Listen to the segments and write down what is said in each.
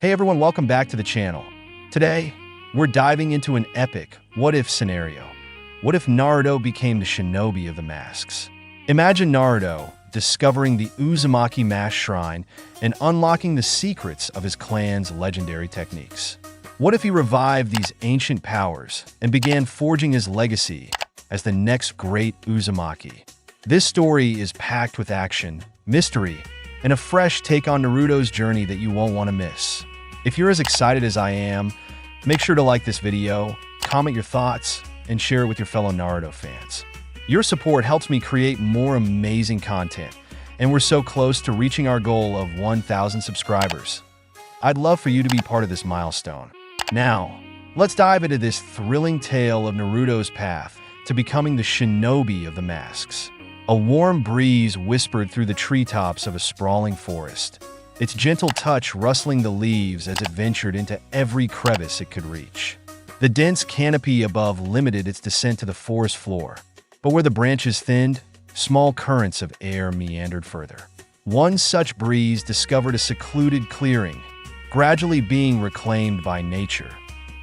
Hey everyone, welcome back to the channel. Today, we're diving into an epic what-if scenario. What if Naruto became the Shinobi of the masks? Imagine Naruto discovering the Uzumaki mask shrine and unlocking the secrets of his clan's legendary techniques. What if he revived these ancient powers and began forging his legacy as the next great Uzumaki? This story is packed with action, mystery, and a fresh take on Naruto's journey that you won't want to miss. If you're as excited as I am, make sure to like this video, comment your thoughts, and share it with your fellow Naruto fans. Your support helps me create more amazing content, and we're so close to reaching our goal of 1,000 subscribers. I'd love for you to be part of this milestone. Now, let's dive into this thrilling tale of Naruto's path to becoming the Shinobi of the masks. A warm breeze whispered through the treetops of a sprawling forest, its gentle touch rustling the leaves as it ventured into every crevice it could reach. The dense canopy above limited its descent to the forest floor, but where the branches thinned, small currents of air meandered further. One such breeze discovered a secluded clearing, gradually being reclaimed by nature,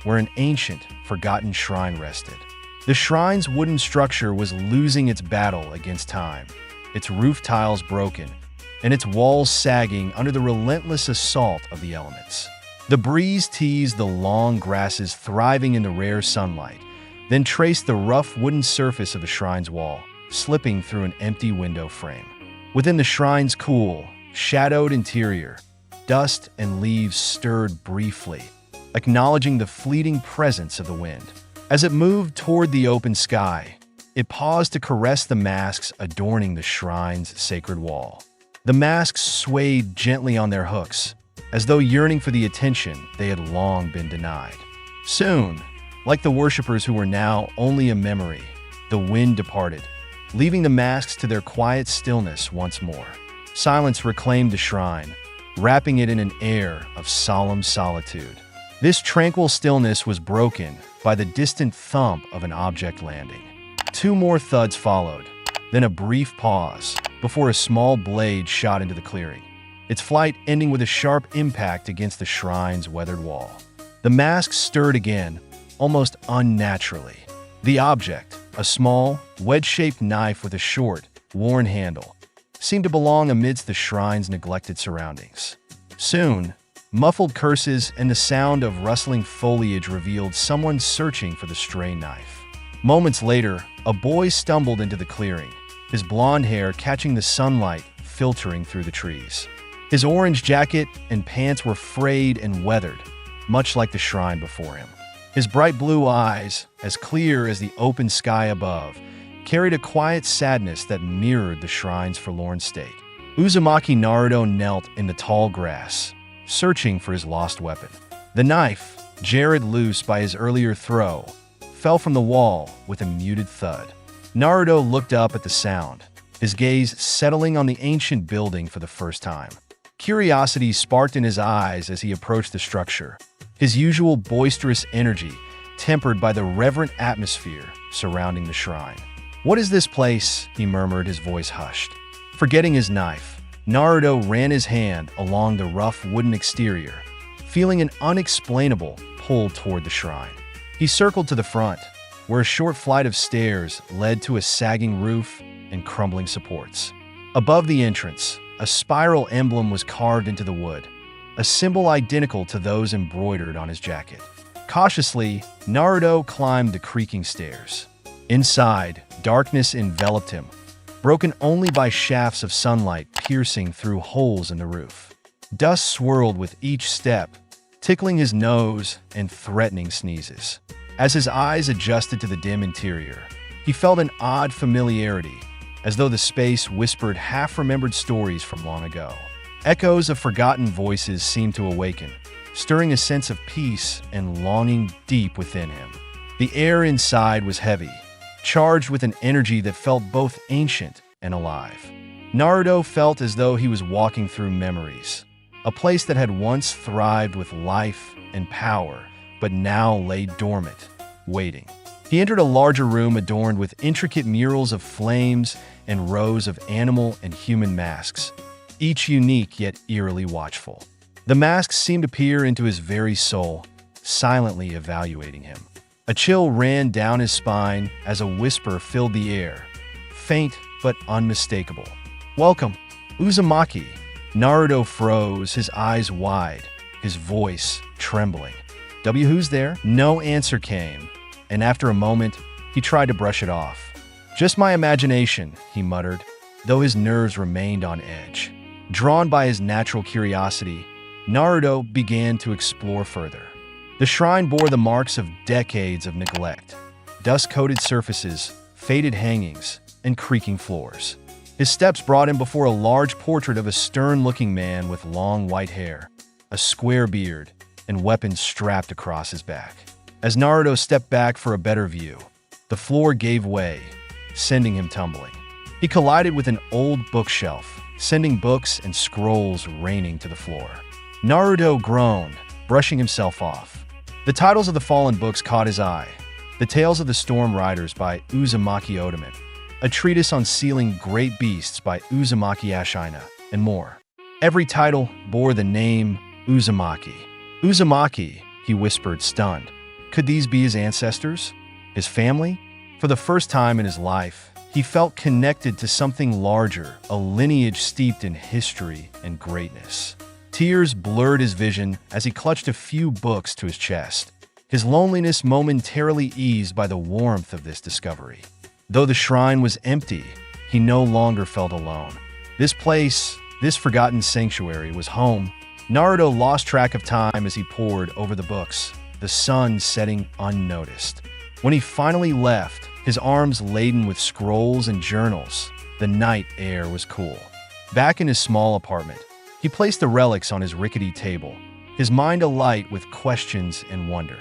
where an ancient, forgotten shrine rested. The shrine's wooden structure was losing its battle against time, its roof tiles broken, and its walls sagging under the relentless assault of the elements. The breeze teased the long grasses thriving in the rare sunlight, then traced the rough wooden surface of the shrine's wall, slipping through an empty window frame. Within the shrine's cool, shadowed interior, dust and leaves stirred briefly, acknowledging the fleeting presence of the wind. As it moved toward the open sky, it paused to caress the masks adorning the shrine's sacred wall. The masks swayed gently on their hooks, as though yearning for the attention they had long been denied. Soon, like the worshippers who were now only a memory, the wind departed, leaving the masks to their quiet stillness once more. Silence reclaimed the shrine, wrapping it in an air of solemn solitude. This tranquil stillness was broken by the distant thump of an object landing. Two more thuds followed, then a brief pause before a small blade shot into the clearing, its flight ending with a sharp impact against the shrine's weathered wall. The masks stirred again, almost unnaturally. The object, a small, wedge-shaped knife with a short, worn handle, seemed to belong amidst the shrine's neglected surroundings. Soon, muffled curses and the sound of rustling foliage revealed someone searching for the stray knife. Moments later, a boy stumbled into the clearing, his blonde hair catching the sunlight filtering through the trees. His orange jacket and pants were frayed and weathered, much like the shrine before him. His bright blue eyes, as clear as the open sky above, carried a quiet sadness that mirrored the shrine's forlorn state. Uzumaki Naruto knelt in the tall grass, searching for his lost weapon. The knife, jarred loose by his earlier throw, fell from the wall with a muted thud. Naruto looked up at the sound, his gaze settling on the ancient building for the first time. Curiosity sparked in his eyes as he approached the structure, his usual boisterous energy tempered by the reverent atmosphere surrounding the shrine. "What is this place?" he murmured, his voice hushed. Forgetting his knife, Naruto ran his hand along the rough wooden exterior, feeling an unexplainable pull toward the shrine. He circled to the front, where a short flight of stairs led to a sagging roof and crumbling supports. Above the entrance, a spiral emblem was carved into the wood, a symbol identical to those embroidered on his jacket. Cautiously, Naruto climbed the creaking stairs. Inside, darkness enveloped him, broken only by shafts of sunlight piercing through holes in the roof. Dust swirled with each step, tickling his nose and threatening sneezes. As his eyes adjusted to the dim interior, he felt an odd familiarity, as though the space whispered half-remembered stories from long ago. Echoes of forgotten voices seemed to awaken, stirring a sense of peace and longing deep within him. The air inside was heavy, charged with an energy that felt both ancient and alive. Naruto felt as though he was walking through memories, a place that had once thrived with life and power, but now lay dormant, waiting. He entered a larger room adorned with intricate murals of flames and rows of animal and human masks, each unique yet eerily watchful. The masks seemed to peer into his very soul, silently evaluating him. A chill ran down his spine as a whisper filled the air, faint but unmistakable. "Welcome, Uzumaki." Naruto froze, his eyes wide, his voice trembling. Who's there?" No answer came, and after a moment, he tried to brush it off. "Just my imagination," he muttered, though his nerves remained on edge. Drawn by his natural curiosity, Naruto began to explore further. The shrine bore the marks of decades of neglect: dust-coated surfaces, faded hangings, and creaking floors. His steps brought him before a large portrait of a stern-looking man with long white hair, a square beard, and weapons strapped across his back. As Naruto stepped back for a better view, the floor gave way, sending him tumbling. He collided with an old bookshelf, sending books and scrolls raining to the floor. Naruto groaned, brushing himself off. The titles of the fallen books caught his eye: The Tales of the Storm Riders by Uzumaki Otoman, a treatise on sealing great beasts by Uzumaki Ashina, and more. Every title bore the name Uzumaki. "Uzumaki," he whispered, stunned. Could these be his ancestors? His family? For the first time in his life, he felt connected to something larger, a lineage steeped in history and greatness. Tears blurred his vision as he clutched a few books to his chest, his loneliness momentarily eased by the warmth of this discovery. Though the shrine was empty, he no longer felt alone. This place, this forgotten sanctuary, was home. Naruto lost track of time as he pored over the books, the sun setting unnoticed. When he finally left, his arms laden with scrolls and journals, the night air was cool. Back in his small apartment, he placed the relics on his rickety table, his mind alight with questions and wonder.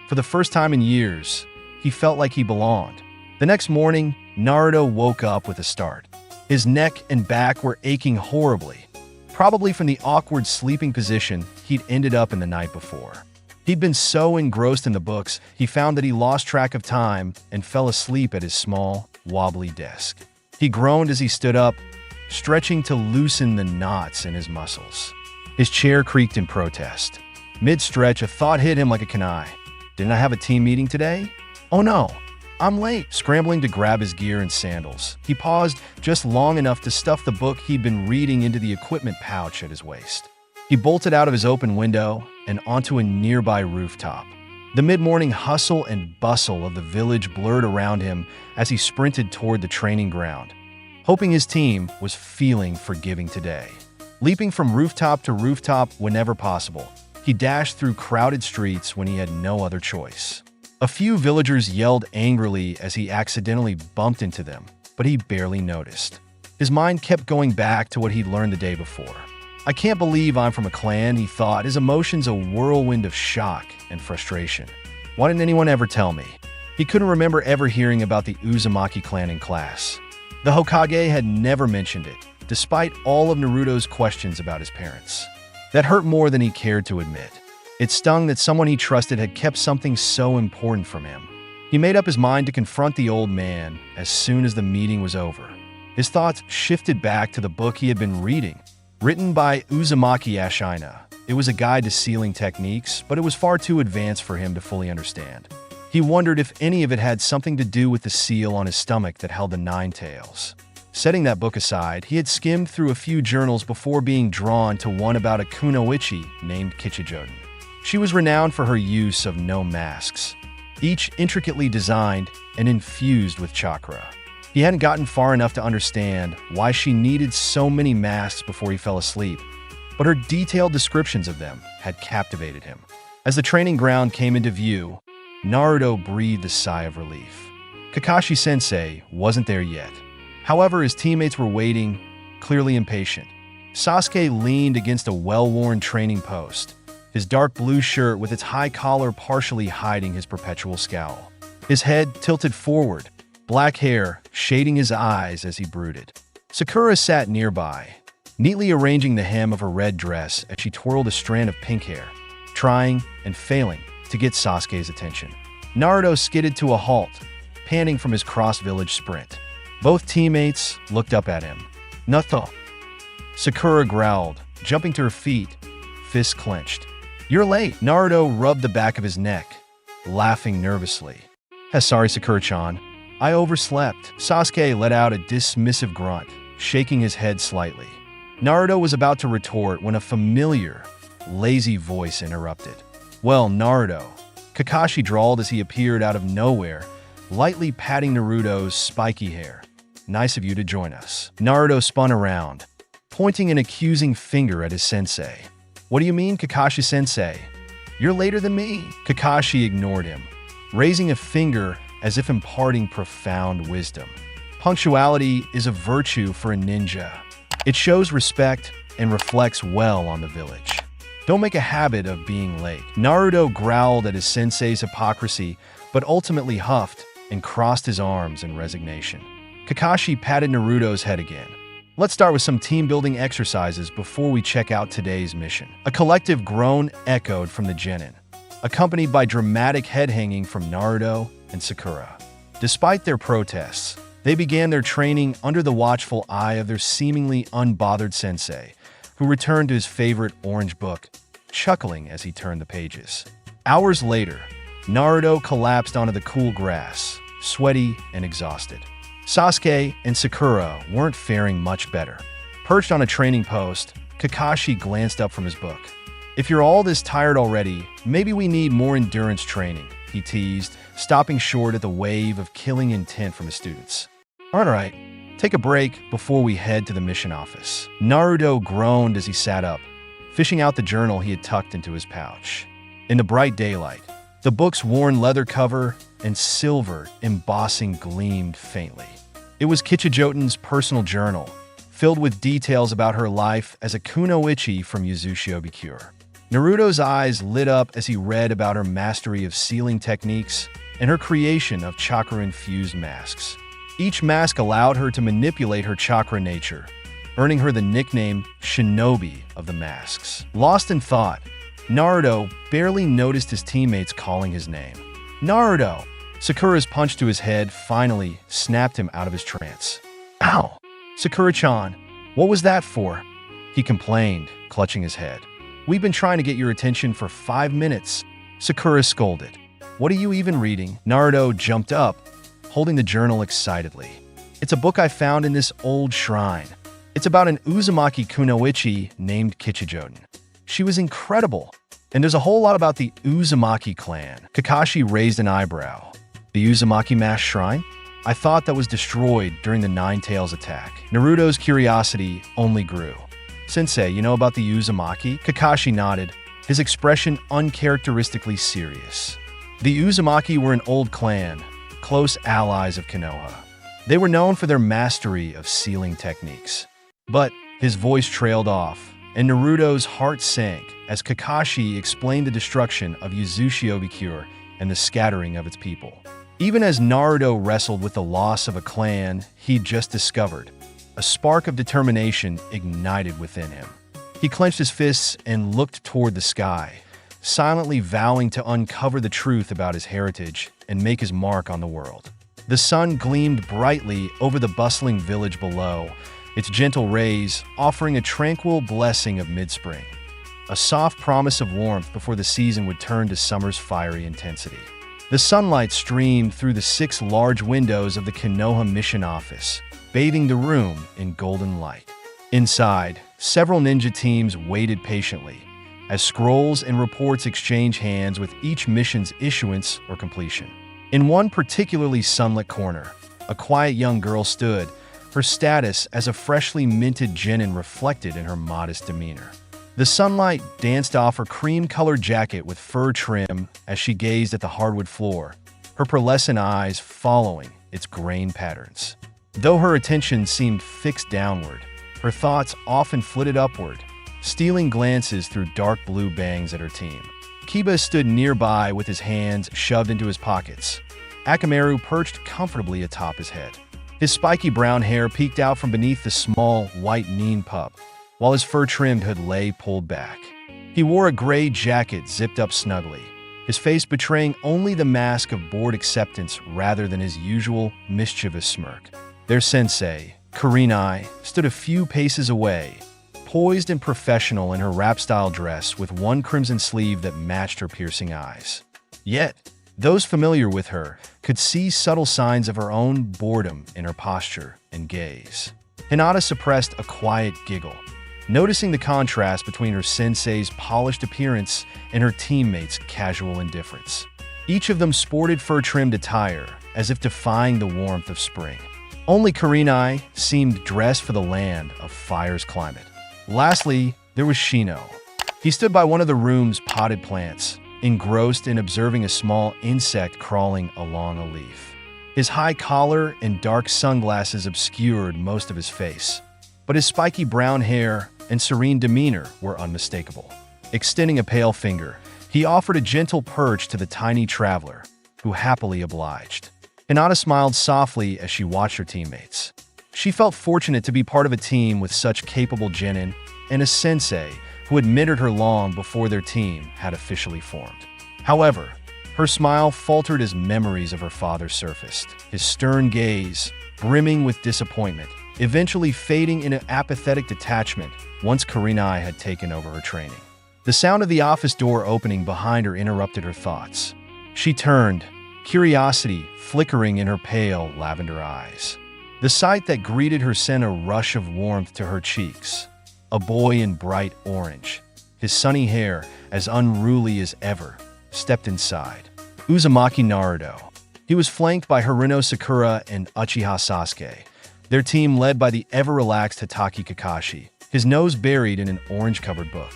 For the first time in years, he felt like he belonged. The next morning, Naruto woke up with a start. His neck and back were aching horribly, probably from the awkward sleeping position he'd ended up in the night before. He'd been so engrossed in the books, he found that he lost track of time and fell asleep at his small, wobbly desk. He groaned as he stood up, stretching to loosen the knots in his muscles. His chair creaked in protest. Mid-stretch, a thought hit him like a kunai. Didn't I have a team meeting today? Oh no, I'm late. Scrambling to grab his gear and sandals, he paused just long enough to stuff the book he'd been reading into the equipment pouch at his waist. He bolted out of his open window and onto a nearby rooftop. The mid-morning hustle and bustle of the village blurred around him as he sprinted toward the training ground, hoping his team was feeling forgiving today. Leaping from rooftop to rooftop whenever possible, he dashed through crowded streets when he had no other choice. A few villagers yelled angrily as he accidentally bumped into them, but he barely noticed. His mind kept going back to what he'd learned the day before. "I can't believe I'm from a clan," he thought, his emotions a whirlwind of shock and frustration. Why didn't anyone ever tell me? He couldn't remember ever hearing about the Uzumaki clan in class. The Hokage had never mentioned it, despite all of Naruto's questions about his parents. That hurt more than he cared to admit. It stung that someone he trusted had kept something so important from him. He made up his mind to confront the old man as soon as the meeting was over. His thoughts shifted back to the book he had been reading, written by Uzumaki Ashina. It was a guide to sealing techniques, but it was far too advanced for him to fully understand. He wondered if any of it had something to do with the seal on his stomach that held the 9 tails. Setting that book aside, he had skimmed through a few journals before being drawn to one about a kunoichi named Kichijoden. She was renowned for her use of no masks, each intricately designed and infused with chakra. He hadn't gotten far enough to understand why she needed so many masks before he fell asleep, but her detailed descriptions of them had captivated him. As the training ground came into view, Naruto breathed a sigh of relief. Kakashi-sensei wasn't there yet. However, his teammates were waiting, clearly impatient. Sasuke leaned against a well-worn training post, his dark blue shirt with its high collar partially hiding his perpetual scowl. His head tilted forward, black hair shading his eyes as he brooded. Sakura sat nearby, neatly arranging the hem of her red dress as she twirled a strand of pink hair, trying and failing to get Sasuke's attention. Naruto skidded to a halt, panting from his cross-village sprint. Both teammates looked up at him. "Naruto," Sakura growled, jumping to her feet, fists clenched. "You're late." Naruto rubbed the back of his neck, laughing nervously. "Sorry, Sakura-chan. I overslept." Sasuke let out a dismissive grunt, shaking his head slightly. Naruto was about to retort when a familiar, lazy voice interrupted. "Well, Naruto," Kakashi drawled as he appeared out of nowhere, lightly patting Naruto's spiky hair. "Nice of you to join us." Naruto spun around, pointing an accusing finger at his sensei. "What do you mean, Kakashi-sensei? You're later than me." Kakashi ignored him, raising a finger as if imparting profound wisdom. "Punctuality is a virtue for a ninja. It shows respect and reflects well on the village. Don't make a habit of being late." Naruto growled at his sensei's hypocrisy, but ultimately huffed and crossed his arms in resignation. Kakashi patted Naruto's head again. "Let's start with some team-building exercises before we check out today's mission." A collective groan echoed from the genin, accompanied by dramatic head-hanging from Naruto and Sakura. Despite their protests, they began their training under the watchful eye of their seemingly unbothered sensei, who returned to his favorite orange book, chuckling as he turned the pages. Hours later, Naruto collapsed onto the cool grass, sweaty and exhausted. Sasuke and Sakura weren't faring much better. Perched on a training post, Kakashi glanced up from his book. "If you're all this tired already, maybe we need more endurance training," he teased, stopping short at the wave of killing intent from his students. "All right, take a break before we head to the mission office." Naruto groaned as he sat up, fishing out the journal he had tucked into his pouch. In the bright daylight, the book's worn leather cover and silver embossing gleamed faintly. It was Kichijoten's personal journal, filled with details about her life as a kunoichi from Uzumaki Cure. Naruto's eyes lit up as he read about her mastery of sealing techniques and her creation of chakra-infused masks. Each mask allowed her to manipulate her chakra nature, earning her the nickname Shinobi of the masks. Lost in thought, Naruto barely noticed his teammates calling his name. "Naruto!" Sakura's punch to his head finally snapped him out of his trance. "Ow! Sakura-chan, what was that for?" he complained, clutching his head. "We've been trying to get your attention for 5 minutes." Sakura scolded. "What are you even reading?" Naruto jumped up, holding the journal excitedly. "It's a book I found in this old shrine. It's about an Uzumaki kunoichi named Kichijoten. She was incredible, and there's a whole lot about the Uzumaki clan." Kakashi raised an eyebrow. "The Uzumaki masked shrine? I thought that was destroyed during the Nine Tails attack." Naruto's curiosity only grew. "Sensei, you know about the Uzumaki?" Kakashi nodded, his expression uncharacteristically serious. The Uzumaki were an old clan, close allies of Konoha. They were known for their mastery of sealing techniques. But his voice trailed off, and Naruto's heart sank as Kakashi explained the destruction of Uzumaki Cure and the scattering of its people. Even as Naruto wrestled with the loss of a clan he'd just discovered, a spark of determination ignited within him. He clenched his fists and looked toward the sky, silently vowing to uncover the truth about his heritage and make his mark on the world. The sun gleamed brightly over the bustling village below, its gentle rays offering a tranquil blessing of mid-spring, a soft promise of warmth before the season would turn to summer's fiery intensity. The sunlight streamed through the 6 large windows of the Konoha mission office, bathing the room in golden light. Inside, several ninja teams waited patiently, as scrolls and reports exchange hands with each mission's issuance or completion. In one particularly sunlit corner, a quiet young girl stood, her status as a freshly minted genin reflected in her modest demeanor. The sunlight danced off her cream-colored jacket with fur trim as she gazed at the hardwood floor, her pearlescent eyes following its grain patterns. Though her attention seemed fixed downward, her thoughts often flitted upward, stealing glances through dark blue bangs at her team. Kiba stood nearby with his hands shoved into his pockets. Akamaru perched comfortably atop his head. His spiky brown hair peeked out from beneath the small, white Nin pup, while his fur-trimmed hood lay pulled back. He wore a gray jacket zipped up snugly, his face betraying only the mask of bored acceptance rather than his usual mischievous smirk. Their sensei, Kurenai, stood a few paces away, poised and professional in her rap-style dress with one crimson sleeve that matched her piercing eyes. Yet, those familiar with her could see subtle signs of her own boredom in her posture and gaze. Hinata suppressed a quiet giggle, noticing the contrast between her sensei's polished appearance and her teammates' casual indifference. Each of them sported fur-trimmed attire, as if defying the warmth of spring. Only Kurenai seemed dressed for the land of fire's climate. Lastly, there was Shino. He stood by one of the room's potted plants, engrossed in observing a small insect crawling along a leaf. His high collar and dark sunglasses obscured most of his face, but his spiky brown hair and serene demeanor were unmistakable. Extending a pale finger, he offered a gentle perch to the tiny traveler, who happily obliged. Hinata smiled softly as she watched her teammates. She felt fortunate to be part of a team with such capable genin and a sensei who had mentored her long before their team had officially formed. However, her smile faltered as memories of her father surfaced, his stern gaze, brimming with disappointment, eventually fading into apathetic detachment once Kurenai had taken over her training. The sound of the office door opening behind her interrupted her thoughts. She turned, curiosity flickering in her pale lavender eyes. The sight that greeted her sent a rush of warmth to her cheeks. A boy in bright orange, his sunny hair as unruly as ever, stepped inside. Uzumaki Naruto. He was flanked by Haruno Sakura and Uchiha Sasuke, their team led by the ever-relaxed Hitaki Kakashi, his nose buried in an orange-covered book.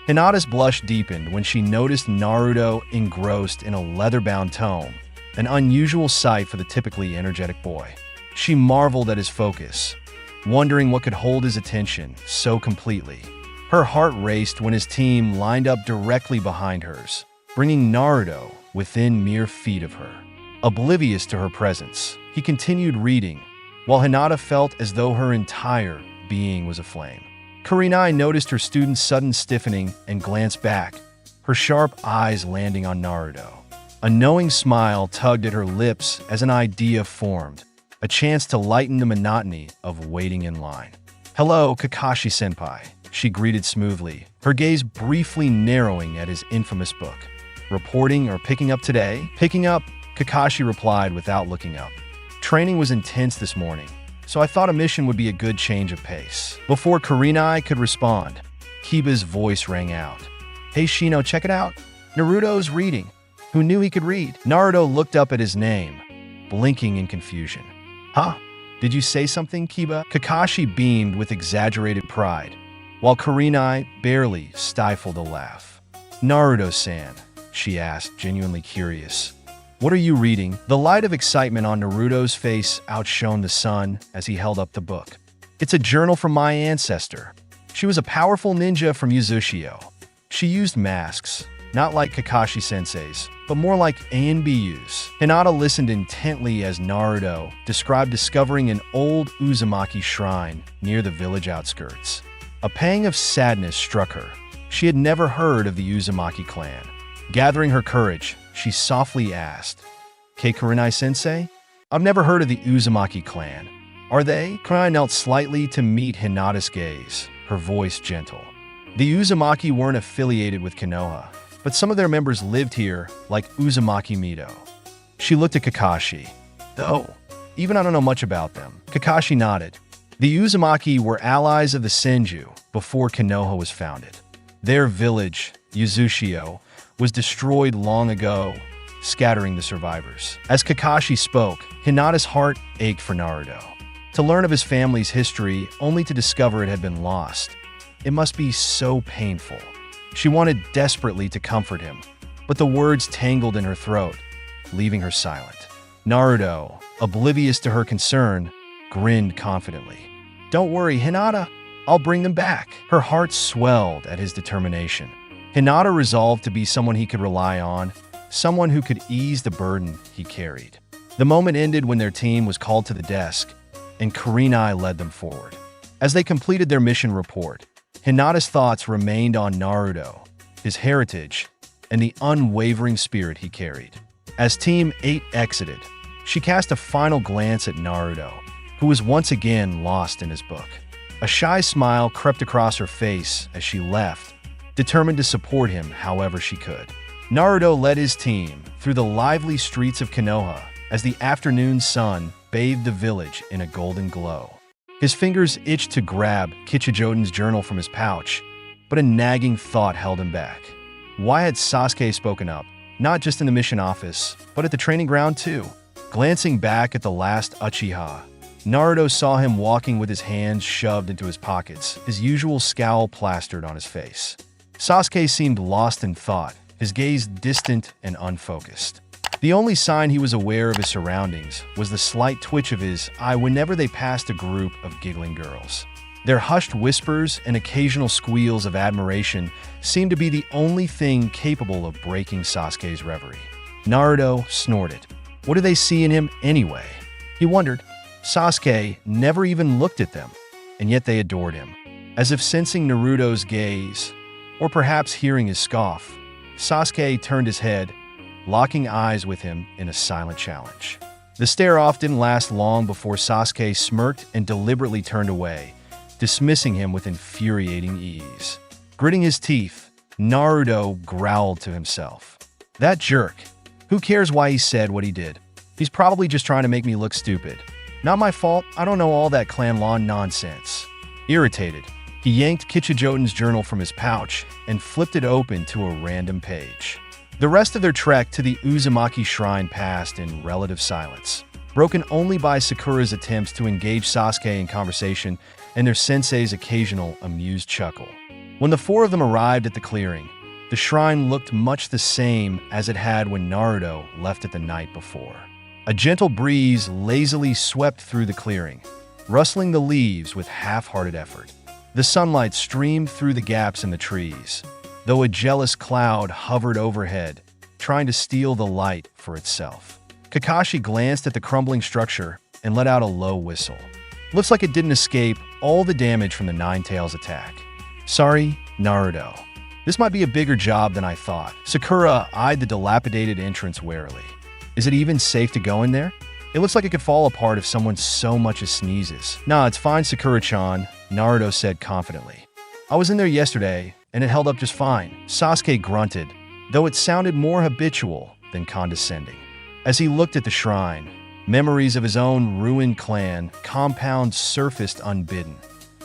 Hinata's blush deepened when she noticed Naruto engrossed in a leather-bound tome, an unusual sight for the typically energetic boy. She marveled at his focus, wondering what could hold his attention so completely. Her heart raced when his team lined up directly behind hers, bringing Naruto within mere feet of her. Oblivious to her presence, he continued reading, while Hinata felt as though her entire being was aflame. Kurenai noticed her student's sudden stiffening and glanced back, her sharp eyes landing on Naruto. A knowing smile tugged at her lips as an idea formed, a chance to lighten the monotony of waiting in line. "Hello, Kakashi-senpai," she greeted smoothly, her gaze briefly narrowing at his infamous book. "Reporting or picking up today?" "Picking up," Kakashi replied without looking up. "Training was intense this morning, so I thought a mission would be a good change of pace." Before Kurenai could respond, Kiba's voice rang out. "Hey Shino, check it out. Naruto's reading." Who knew he could read? Naruto looked up at his name, blinking in confusion. "Huh? Did you say something, Kiba?" Kakashi beamed with exaggerated pride, while Kurenai barely stifled a laugh. "Naruto-san," she asked, genuinely curious, "what are you reading?" The light of excitement on Naruto's face outshone the sun as he held up the book. "It's a journal from my ancestor. She was a powerful ninja from Uzushio. She used masks, not like Kakashi-sensei's, but more like ANBUs." Hinata listened intently as Naruto described discovering an old Uzumaki shrine near the village outskirts. A pang of sadness struck her. She had never heard of the Uzumaki clan. Gathering her courage, she softly asked, "Kei Kurenai-sensei? I've never heard of the Uzumaki clan. Are they?" Kurenai knelt slightly to meet Hinata's gaze, her voice gentle. "The Uzumaki weren't affiliated with Konoha, but some of their members lived here, like Uzumaki Mido." She looked at Kakashi. "Though, even I don't know much about them." Kakashi nodded. The Uzumaki were allies of the Senju before Konoha was founded. Their village, Uzushio, was destroyed long ago, scattering the survivors. As Kakashi spoke, Hinata's heart ached for Naruto. To learn of his family's history only to discover it had been lost. It must be so painful. She wanted desperately to comfort him, but the words tangled in her throat, leaving her silent. Naruto, oblivious to her concern, grinned confidently. "Don't worry, Hinata. I'll bring them back." Her heart swelled at his determination. Hinata resolved to be someone he could rely on, someone who could ease the burden he carried. The moment ended when their team was called to the desk, and Kurenai led them forward. As they completed their mission report, Hinata's thoughts remained on Naruto, his heritage, and the unwavering spirit he carried. As Team 8 exited, she cast a final glance at Naruto, who was once again lost in his book. A shy smile crept across her face as she left, determined to support him however she could. Naruto led his team through the lively streets of Konoha as the afternoon sun bathed the village in a golden glow. His fingers itched to grab Kichijoten's journal from his pouch, but a nagging thought held him back. Why had Sasuke spoken up, not just in the mission office, but at the training ground too? Glancing back at the last Uchiha, Naruto saw him walking with his hands shoved into his pockets, his usual scowl plastered on his face. Sasuke seemed lost in thought, his gaze distant and unfocused. The only sign he was aware of his surroundings was the slight twitch of his eye whenever they passed a group of giggling girls. Their hushed whispers and occasional squeals of admiration seemed to be the only thing capable of breaking Sasuke's reverie. Naruto snorted. What do they see in him anyway? He wondered. Sasuke never even looked at them, and yet they adored him. As if sensing Naruto's gaze, or perhaps hearing his scoff, Sasuke turned his head, locking eyes with him in a silent challenge. The stare-off didn't last long before Sasuke smirked and deliberately turned away, dismissing him with infuriating ease. Gritting his teeth, Naruto growled to himself. That jerk. Who cares why he said what he did? He's probably just trying to make me look stupid. Not my fault, I don't know all that clan law nonsense. Irritated, he yanked Kichijoten's journal from his pouch and flipped it open to a random page. The rest of their trek to the Uzumaki shrine passed in relative silence, broken only by Sakura's attempts to engage Sasuke in conversation and their sensei's occasional amused chuckle. When the four of them arrived at the clearing, the shrine looked much the same as it had when Naruto left it the night before. A gentle breeze lazily swept through the clearing, rustling the leaves with half-hearted effort. The sunlight streamed through the gaps in the trees, though a jealous cloud hovered overhead, trying to steal the light for itself. Kakashi glanced at the crumbling structure and let out a low whistle. Looks like it didn't escape all the damage from the Nine-Tails attack. Sorry, Naruto. This might be a bigger job than I thought. Sakura eyed the dilapidated entrance warily. Is it even safe to go in there? It looks like it could fall apart if someone so much as sneezes. Nah, it's fine, Sakura-chan, Naruto said confidently. I was in there yesterday, and it held up just fine. Sasuke grunted, though it sounded more habitual than condescending. As he looked at the shrine, memories of his own ruined clan compound surfaced unbidden,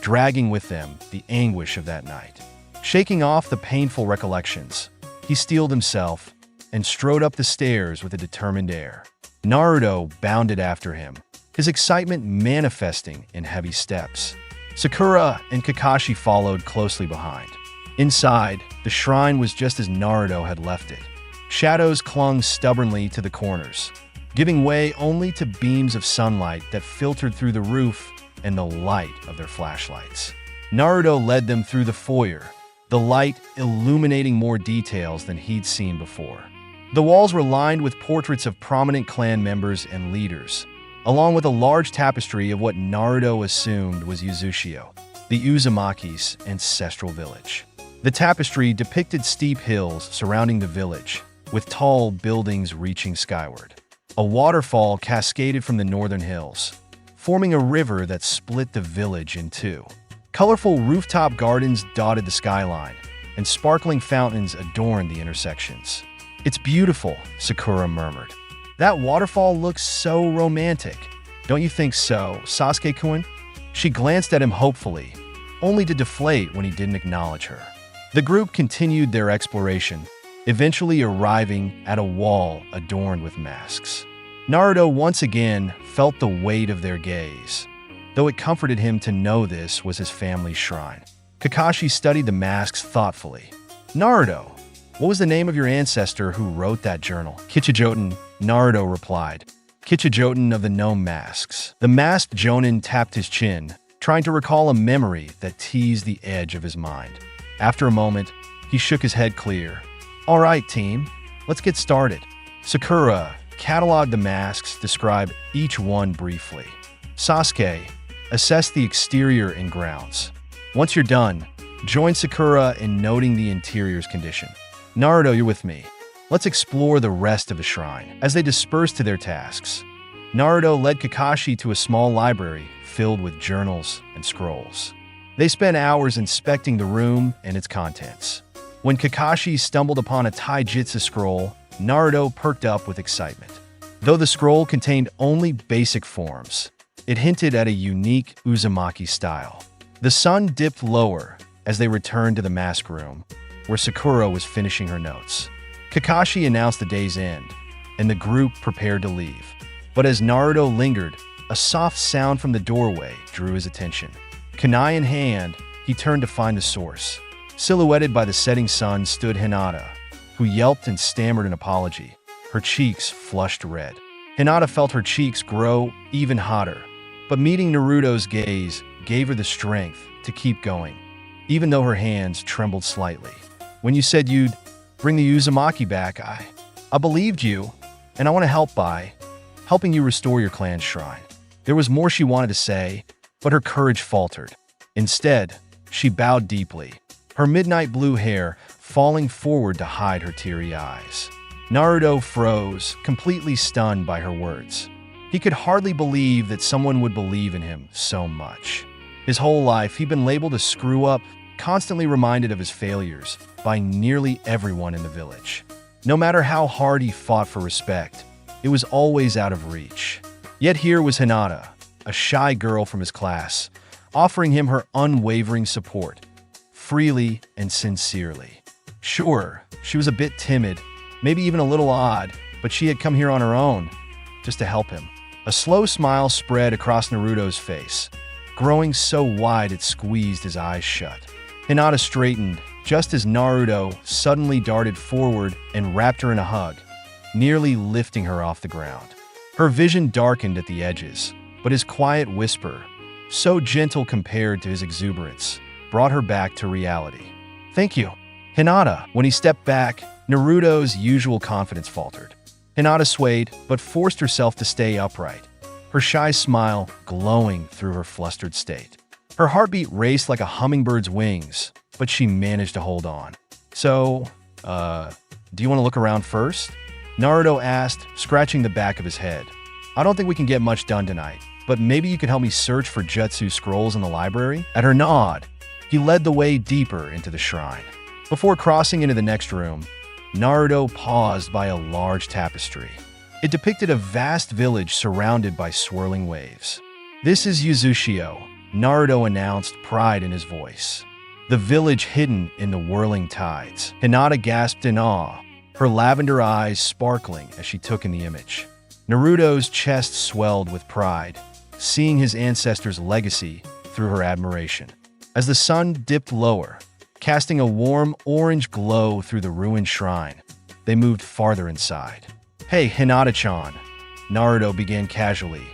dragging with them the anguish of that night. Shaking off the painful recollections, he steeled himself and strode up the stairs with a determined air. Naruto bounded after him, his excitement manifesting in heavy steps. Sakura and Kakashi followed closely behind. Inside, the shrine was just as Naruto had left it. Shadows clung stubbornly to the corners, giving way only to beams of sunlight that filtered through the roof and the light of their flashlights. Naruto led them through the foyer, the light illuminating more details than he'd seen before. The walls were lined with portraits of prominent clan members and leaders, along with a large tapestry of what Naruto assumed was Uzushio, the Uzumaki's ancestral village. The tapestry depicted steep hills surrounding the village, with tall buildings reaching skyward. A waterfall cascaded from the northern hills, forming a river that split the village in two. Colorful rooftop gardens dotted the skyline, and sparkling fountains adorned the intersections. It's beautiful, Sakura murmured. That waterfall looks so romantic. Don't you think so, Sasuke-kun? She glanced at him hopefully, only to deflate when he didn't acknowledge her. The group continued their exploration, eventually arriving at a wall adorned with masks. Naruto once again felt the weight of their gaze, though it comforted him to know this was his family's shrine. Kakashi studied the masks thoughtfully. Naruto, what was the name of your ancestor who wrote that journal? Kichijoten, Naruto replied. Kichijoten of the gnome masks. The masked jonin tapped his chin, trying to recall a memory that teased the edge of his mind. After a moment, he shook his head clear. All right, team, let's get started. Sakura cataloged the masks, described each one briefly. Sasuke, assess the exterior and grounds. Once you're done, join Sakura in noting the interior's condition. Naruto, you're with me. Let's explore the rest of the shrine. As they dispersed to their tasks, Naruto led Kakashi to a small library filled with journals and scrolls. They spent hours inspecting the room and its contents. When Kakashi stumbled upon a taijutsu scroll, Naruto perked up with excitement. Though the scroll contained only basic forms, it hinted at a unique Uzumaki style. The sun dipped lower as they returned to the mask room, where Sakura was finishing her notes. Kakashi announced the day's end, and the group prepared to leave. But as Naruto lingered, a soft sound from the doorway drew his attention. Kunai in hand, he turned to find the source. Silhouetted by the setting sun stood Hinata, who yelped and stammered an apology, her cheeks flushed red. Hinata felt her cheeks grow even hotter, but meeting Naruto's gaze gave her the strength to keep going, even though her hands trembled slightly. When you said you'd bring the Uzumaki back, I believed you, and I want to help by helping you restore your clan's shrine. There was more she wanted to say, but her courage faltered. Instead, she bowed deeply, her midnight blue hair falling forward to hide her teary eyes. Naruto froze, completely stunned by her words. He could hardly believe that someone would believe in him so much. His whole life, he'd been labeled a screw-up, constantly reminded of his failures by nearly everyone in the village. No matter how hard he fought for respect, it was always out of reach. Yet here was Hinata, a shy girl from his class, offering him her unwavering support, freely and sincerely. Sure, she was a bit timid, maybe even a little odd, but she had come here on her own, just to help him. A slow smile spread across Naruto's face, growing so wide it squeezed his eyes shut. Hinata straightened, just as Naruto suddenly darted forward and wrapped her in a hug, nearly lifting her off the ground. Her vision darkened at the edges, but his quiet whisper, so gentle compared to his exuberance, brought her back to reality. Thank you, Hinata. When he stepped back, Naruto's usual confidence faltered. Hinata swayed, but forced herself to stay upright, her shy smile glowing through her flustered state. Her heartbeat raced like a hummingbird's wings, but she managed to hold on. So, do you want to look around first? Naruto asked, scratching the back of his head. I don't think we can get much done tonight, but maybe you could help me search for jutsu scrolls in the library? At her nod, he led the way deeper into the shrine. Before crossing into the next room, Naruto paused by a large tapestry. It depicted a vast village surrounded by swirling waves. This is Yuzushio, Naruto announced, pride in his voice. The village hidden in the whirling tides. Hinata gasped in awe, her lavender eyes sparkling as she took in the image. Naruto's chest swelled with pride, seeing his ancestor's legacy through her admiration. As the sun dipped lower, casting a warm orange glow through the ruined shrine, they moved farther inside. Hey, Hinata-chan, Naruto began casually,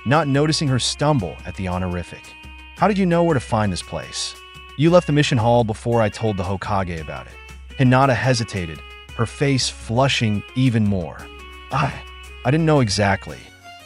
not noticing her stumble at the honorific. How did you know where to find this place? You left the mission hall before I told the Hokage about it. Hinata hesitated, her face flushing even more. I didn't know exactly,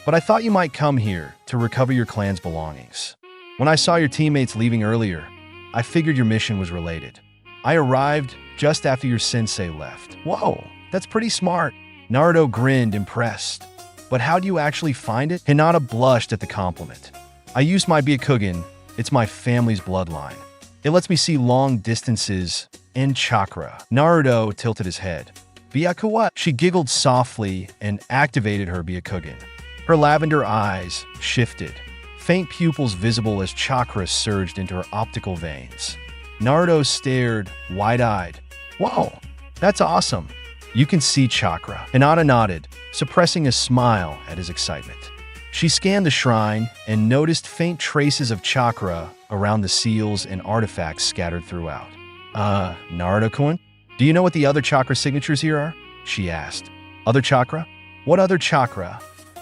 but I thought you might come here to recover your clan's belongings. When I saw your teammates leaving earlier, I figured your mission was related. I arrived just after your sensei left. Whoa, that's pretty smart. Naruto grinned, impressed. But how do you actually find it? Hinata blushed at the compliment. I used my Byakugan. It's my family's bloodline. It lets me see long distances and chakra. Naruto tilted his head. Byaku what? She giggled softly and activated her Byakugan. Her lavender eyes shifted, faint pupils visible as chakra surged into her optical veins. Naruto stared, wide-eyed. Whoa, that's awesome. You can see chakra. Hinata nodded, suppressing a smile at his excitement. She scanned the shrine and noticed faint traces of chakra around the seals and artifacts scattered throughout. Naruto-kun? Do you know what the other chakra signatures here are? She asked. Other chakra? What other chakra?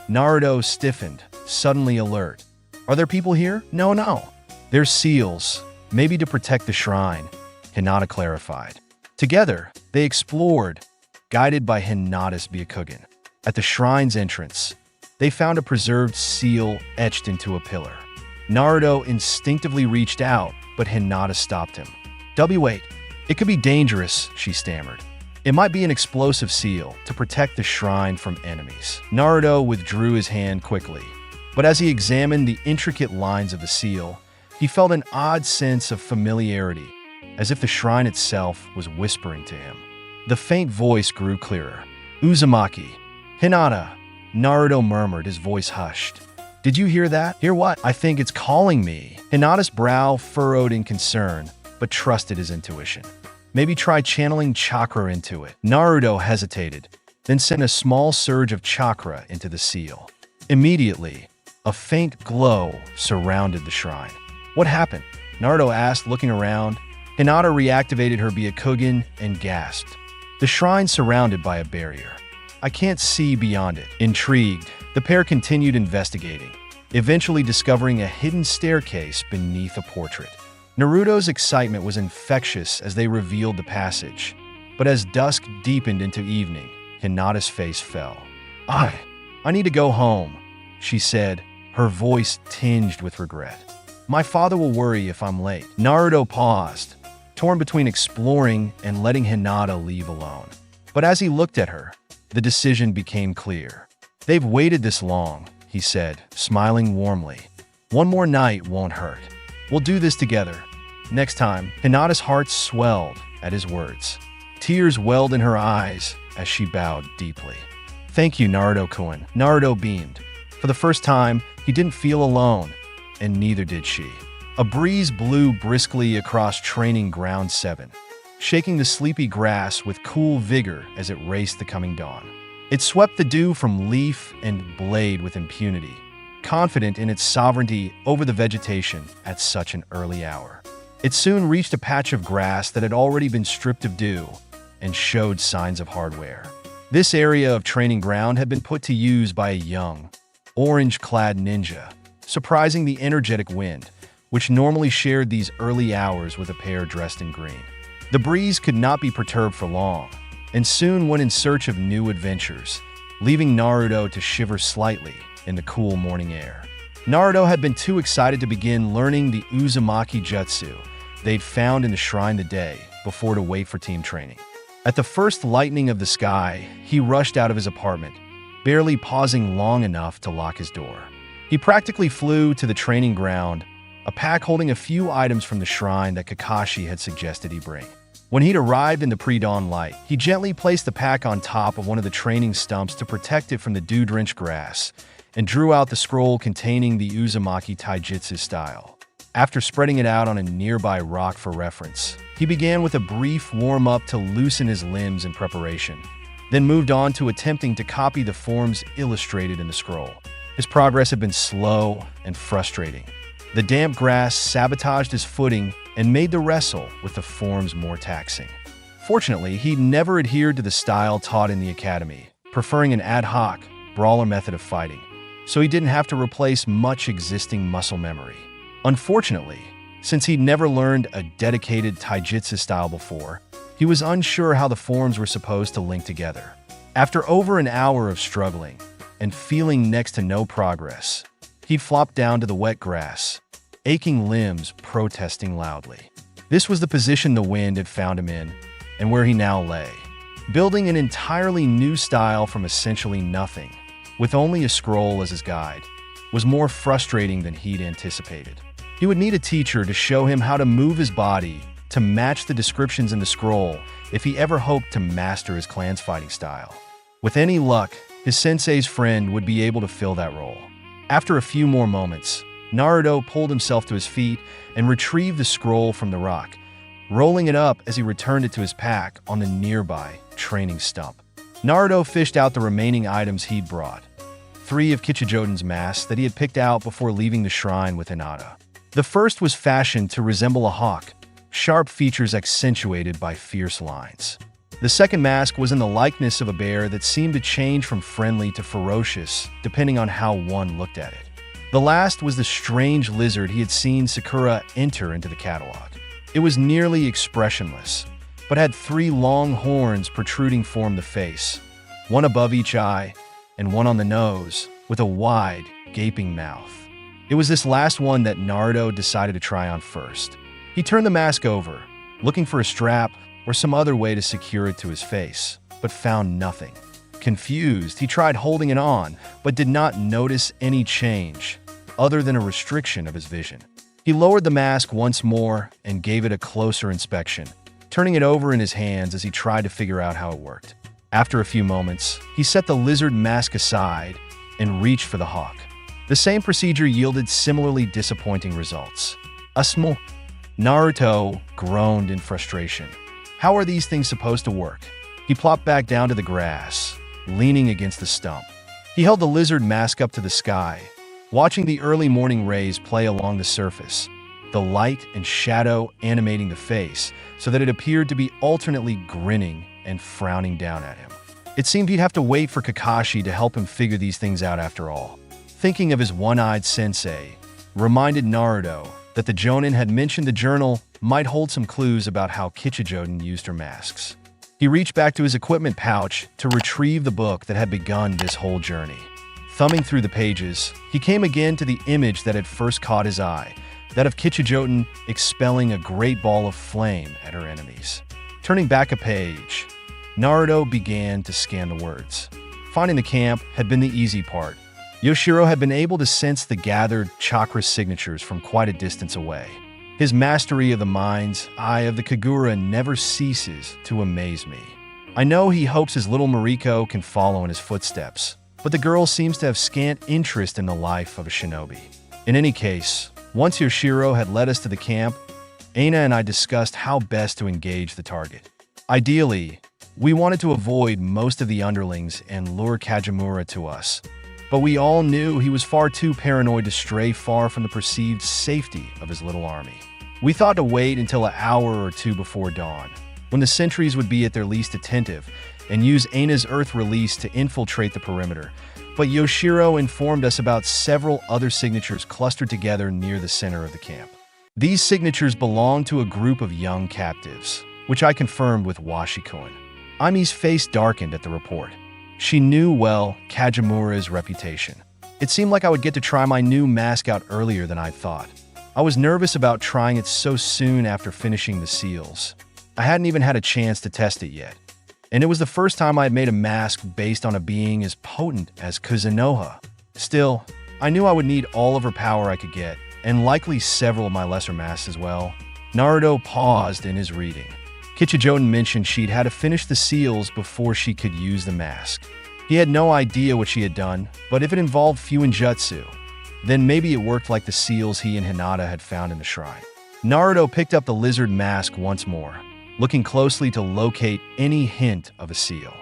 Naruto stiffened, suddenly alert. Are there people here? No. They're seals, maybe to protect the shrine, Hinata clarified. Together, they explored, guided by Hinata's Byakugan. At the shrine's entrance, they found a preserved seal etched into a pillar. Naruto instinctively reached out, but Hinata stopped him. Wait, it could be dangerous, she stammered. It might be an explosive seal to protect the shrine from enemies. Naruto withdrew his hand quickly, but as he examined the intricate lines of the seal, He felt an odd sense of familiarity, as if the shrine itself was whispering to him. The faint voice grew clearer. "Uzumaki. Hinata." Naruto murmured, his voice hushed. "Did you hear that?" "Hear what?" "I think it's calling me." Hinata's brow furrowed in concern, but trusted his intuition. "Maybe try channeling chakra into it." Naruto hesitated, then sent a small surge of chakra into the seal. Immediately, a faint glow surrounded the shrine. "What happened?" Naruto asked, looking around. Hinata reactivated her Byakugan and gasped. "The shrine's surrounded by a barrier. I can't see beyond it." Intrigued, the pair continued investigating, eventually discovering a hidden staircase beneath a portrait. Naruto's excitement was infectious as they revealed the passage, but as dusk deepened into evening, Hinata's face fell. I need to go home," she said, her voice tinged with regret. "My father will worry if I'm late." Naruto paused, torn between exploring and letting Hinata leave alone. But as he looked at her, the decision became clear. "They've waited this long," he said, smiling warmly. "One more night won't hurt. We'll do this together. Next time." Hinata's heart swelled at his words. Tears welled in her eyes as she bowed deeply. "Thank you, Naruto-kun." Naruto beamed. For the first time, he didn't feel alone, and neither did she. A breeze blew briskly across Training Ground 7, shaking the sleepy grass with cool vigor as it raced the coming dawn. It swept the dew from leaf and blade with impunity, confident in its sovereignty over the vegetation at such an early hour. It soon reached a patch of grass that had already been stripped of dew and showed signs of hard wear. This area of training ground had been put to use by a young, orange-clad ninja, surprising the energetic wind, which normally shared these early hours with a pair dressed in green. The breeze could not be perturbed for long, and soon went in search of new adventures, leaving Naruto to shiver slightly in the cool morning air. Naruto had been too excited to begin learning the Uzumaki jutsu they'd found in the shrine the day before to wait for team training. At the first lightening of the sky, he rushed out of his apartment, barely pausing long enough to lock his door. He practically flew to the training ground, a pack holding a few items from the shrine that Kakashi had suggested he bring. When he'd arrived in the pre-dawn light, he gently placed the pack on top of one of the training stumps to protect it from the dew-drenched grass, and drew out the scroll containing the Uzumaki taijutsu style. After spreading it out on a nearby rock for reference, he began with a brief warm-up to loosen his limbs in preparation, then moved on to attempting to copy the forms illustrated in the scroll. His progress had been slow and frustrating. The damp grass sabotaged his footing and made the wrestle with the forms more taxing. Fortunately, he never adhered to the style taught in the academy, preferring an ad hoc, brawler method of fighting, so he didn't have to replace much existing muscle memory. Unfortunately, since he'd never learned a dedicated taijutsu style before, he was unsure how the forms were supposed to link together. After over an hour of struggling and feeling next to no progress, he'd flopped down to the wet grass, aching limbs protesting loudly. This was the position the wind had found him in, and where he now lay, building an entirely new style from essentially nothing, with only a scroll as his guide, was more frustrating than he'd anticipated. He would need a teacher to show him how to move his body to match the descriptions in the scroll if he ever hoped to master his clan's fighting style. With any luck, his sensei's friend would be able to fill that role. After a few more moments, Naruto pulled himself to his feet and retrieved the scroll from the rock, rolling it up as he returned it to his pack on the nearby training stump. Naruto fished out the remaining items he'd brought, 3 of Kichijoden's masks that he had picked out before leaving the shrine with Hinata. The first was fashioned to resemble a hawk, sharp features accentuated by fierce lines. The second mask was in the likeness of a bear that seemed to change from friendly to ferocious, depending on how one looked at it. The last was the strange lizard he had seen Sakura enter into the catalog. It was nearly expressionless, but had 3 long horns protruding from the face, one above each eye, and one on the nose, with a wide, gaping mouth. It was this last one that Naruto decided to try on first. He turned the mask over, looking for a strap or some other way to secure it to his face, but found nothing. Confused, he tried holding it on, but did not notice any change, other than a restriction of his vision. He lowered the mask once more and gave it a closer inspection, turning it over in his hands as he tried to figure out how it worked. After a few moments, he set the lizard mask aside and reached for the hawk. The same procedure yielded similarly disappointing results. Naruto groaned in frustration. How are these things supposed to work? He plopped back down to the grass, leaning against the stump. He held the lizard mask up to the sky, watching the early morning rays play along the surface, the light and shadow animating the face so that it appeared to be alternately grinning and frowning down at him. It seemed he'd have to wait for Kakashi to help him figure these things out after all. Thinking of his one-eyed sensei reminded Naruto that the Jonin had mentioned the journal might hold some clues about how Kichijoden used her masks. He reached back to his equipment pouch to retrieve the book that had begun this whole journey. Thumbing through the pages, he came again to the image that had first caught his eye, that of Kichijoden expelling a great ball of flame at her enemies. Turning back a page, Naruto began to scan the words. Finding the camp had been the easy part. Yoshiro had been able to sense the gathered chakra signatures from quite a distance away. His mastery of the mind's eye of the Kagura never ceases to amaze me. I know he hopes his little Mariko can follow in his footsteps, but the girl seems to have scant interest in the life of a shinobi. In any case, once Yoshiro had led us to the camp, Aina and I discussed how best to engage the target. Ideally, we wanted to avoid most of the underlings and lure Kajimura to us, but we all knew he was far too paranoid to stray far from the perceived safety of his little army. We thought to wait until an hour or two before dawn, when the sentries would be at their least attentive, and use Aina's Earth release to infiltrate the perimeter, but Yoshiro informed us about several other signatures clustered together near the center of the camp. These signatures belonged to a group of young captives, which I confirmed with Washikun. Aime's face darkened at the report. She knew well Kajimura's reputation. It seemed like I would get to try my new mask out earlier than I'd thought. I was nervous about trying it so soon after finishing the seals. I hadn't even had a chance to test it yet. And it was the first time I had made a mask based on a being as potent as Kuzunoha. Still, I knew I would need all of her power I could get, and likely several of my lesser masks as well. Naruto paused in his reading. Kichijoden mentioned she'd had to finish the seals before she could use the mask. He had no idea what she had done, but if it involved Fuinjutsu, then maybe it worked like the seals he and Hinata had found in the shrine. Naruto picked up the lizard mask once more, looking closely to locate any hint of a seal.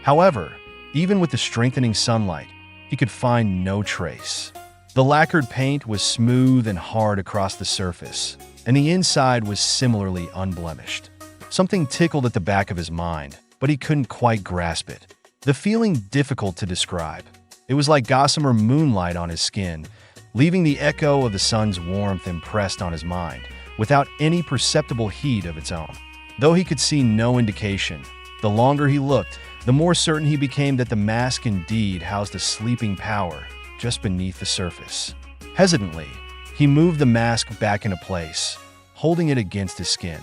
However, even with the strengthening sunlight, he could find no trace. The lacquered paint was smooth and hard across the surface, and the inside was similarly unblemished. Something tickled at the back of his mind, but he couldn't quite grasp it. The feeling difficult to describe. It was like gossamer moonlight on his skin, leaving the echo of the sun's warmth impressed on his mind, without any perceptible heat of its own. Though he could see no indication, the longer he looked, the more certain he became that the mask indeed housed a sleeping power just beneath the surface. Hesitantly, he moved the mask back into place, holding it against his skin.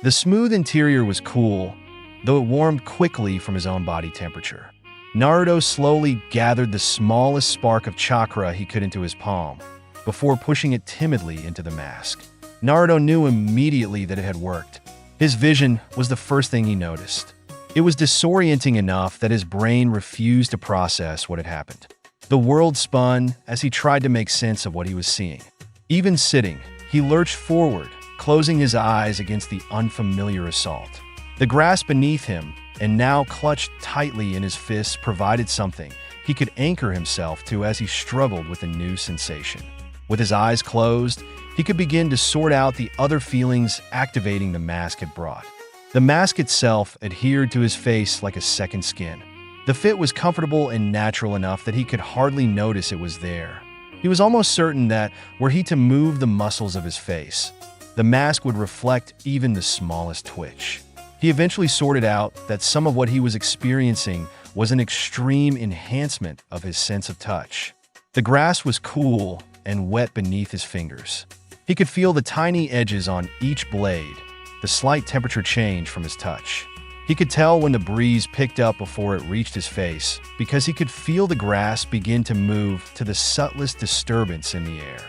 The smooth interior was cool, though it warmed quickly from his own body temperature. Naruto slowly gathered the smallest spark of chakra he could into his palm, before pushing it timidly into the mask. Naruto knew immediately that it had worked. His vision was the first thing he noticed. It was disorienting enough that his brain refused to process what had happened. The world spun as he tried to make sense of what he was seeing. Even sitting, he lurched forward, closing his eyes against the unfamiliar assault. The grass beneath him, and now clutched tightly in his fists, provided something he could anchor himself to as he struggled with a new sensation. With his eyes closed, he could begin to sort out the other feelings activating the mask had brought. The mask itself adhered to his face like a second skin. The fit was comfortable and natural enough that he could hardly notice it was there. He was almost certain that, were he to move the muscles of his face, the mask would reflect even the smallest twitch. He eventually sorted out that some of what he was experiencing was an extreme enhancement of his sense of touch. The grass was cool and wet beneath his fingers. He could feel the tiny edges on each blade, the slight temperature change from his touch. He could tell when the breeze picked up before it reached his face, because he could feel the grass begin to move to the subtlest disturbance in the air.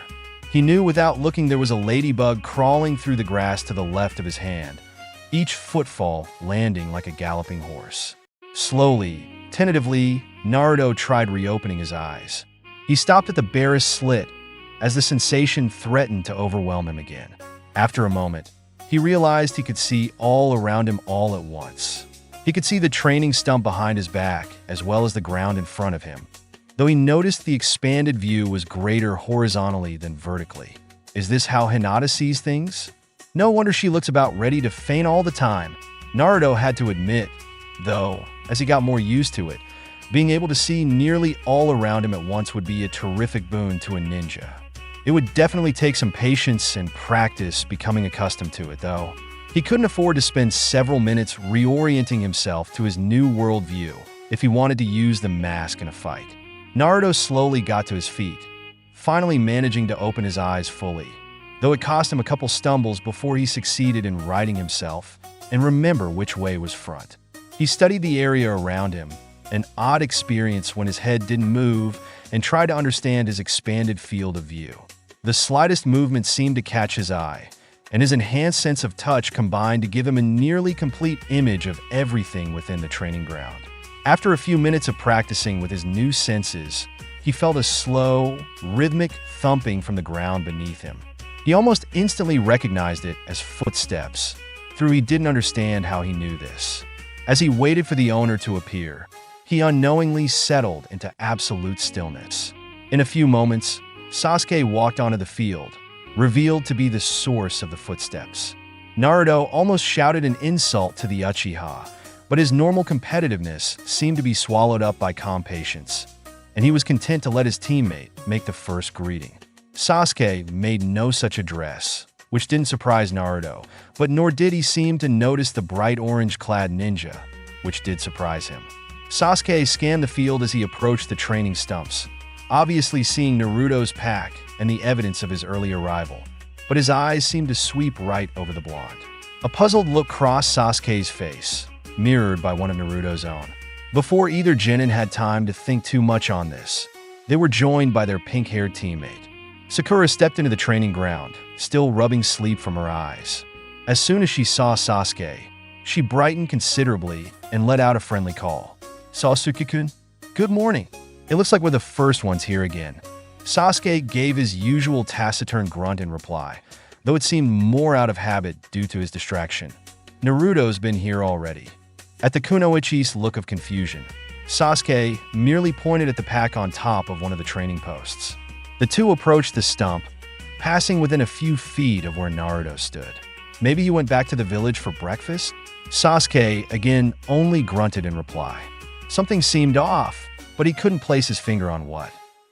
He knew without looking there was a ladybug crawling through the grass to the left of his hand, each footfall landing like a galloping horse. Slowly, tentatively, Naruto tried reopening his eyes. He stopped at the barest slit as the sensation threatened to overwhelm him again. After a moment, he realized he could see all around him all at once. He could see the training stump behind his back as well as the ground in front of him, though he noticed the expanded view was greater horizontally than vertically. Is this how Hinata sees things? No wonder she looks about ready to faint all the time. Naruto had to admit, though, as he got more used to it, being able to see nearly all around him at once would be a terrific boon to a ninja. It would definitely take some patience and practice becoming accustomed to it, though. He couldn't afford to spend several minutes reorienting himself to his new worldview if he wanted to use the mask in a fight. Naruto slowly got to his feet, finally managing to open his eyes fully, though it cost him a couple stumbles before he succeeded in righting himself and remember which way was front. He studied the area around him, an odd experience when his head didn't move, and tried to understand his expanded field of view. The slightest movement seemed to catch his eye, and his enhanced sense of touch combined to give him a nearly complete image of everything within the training ground. After a few minutes of practicing with his new senses, he felt a slow, rhythmic thumping from the ground beneath him. He almost instantly recognized it as footsteps, though he didn't understand how he knew this. As he waited for the owner to appear, he unknowingly settled into absolute stillness. In a few moments, Sasuke walked onto the field, revealed to be the source of the footsteps. Naruto almost shouted an insult to the Uchiha, but his normal competitiveness seemed to be swallowed up by calm patience, and he was content to let his teammate make the first greeting. Sasuke made no such address, which didn't surprise Naruto, but nor did he seem to notice the bright orange-clad ninja, which did surprise him. Sasuke scanned the field as he approached the training stumps, obviously seeing Naruto's pack and the evidence of his early arrival, but his eyes seemed to sweep right over the blonde. A puzzled look crossed Sasuke's face, mirrored by one of Naruto's own. Before either genin had time to think too much on this, they were joined by their pink-haired teammate. Sakura stepped into the training ground, still rubbing sleep from her eyes. As soon as she saw Sasuke, she brightened considerably and let out a friendly call. Sasuke-kun? Good morning. It looks like we're the first ones here again. Sasuke gave his usual taciturn grunt in reply, though it seemed more out of habit due to his distraction. Naruto's been here already. At the Kunoichi's look of confusion, Sasuke merely pointed at the pack on top of one of the training posts. The two approached the stump, passing within a few feet of where Naruto stood. Maybe you went back to the village for breakfast? Sasuke again only grunted in reply. Something seemed off, but he couldn't place his finger on what.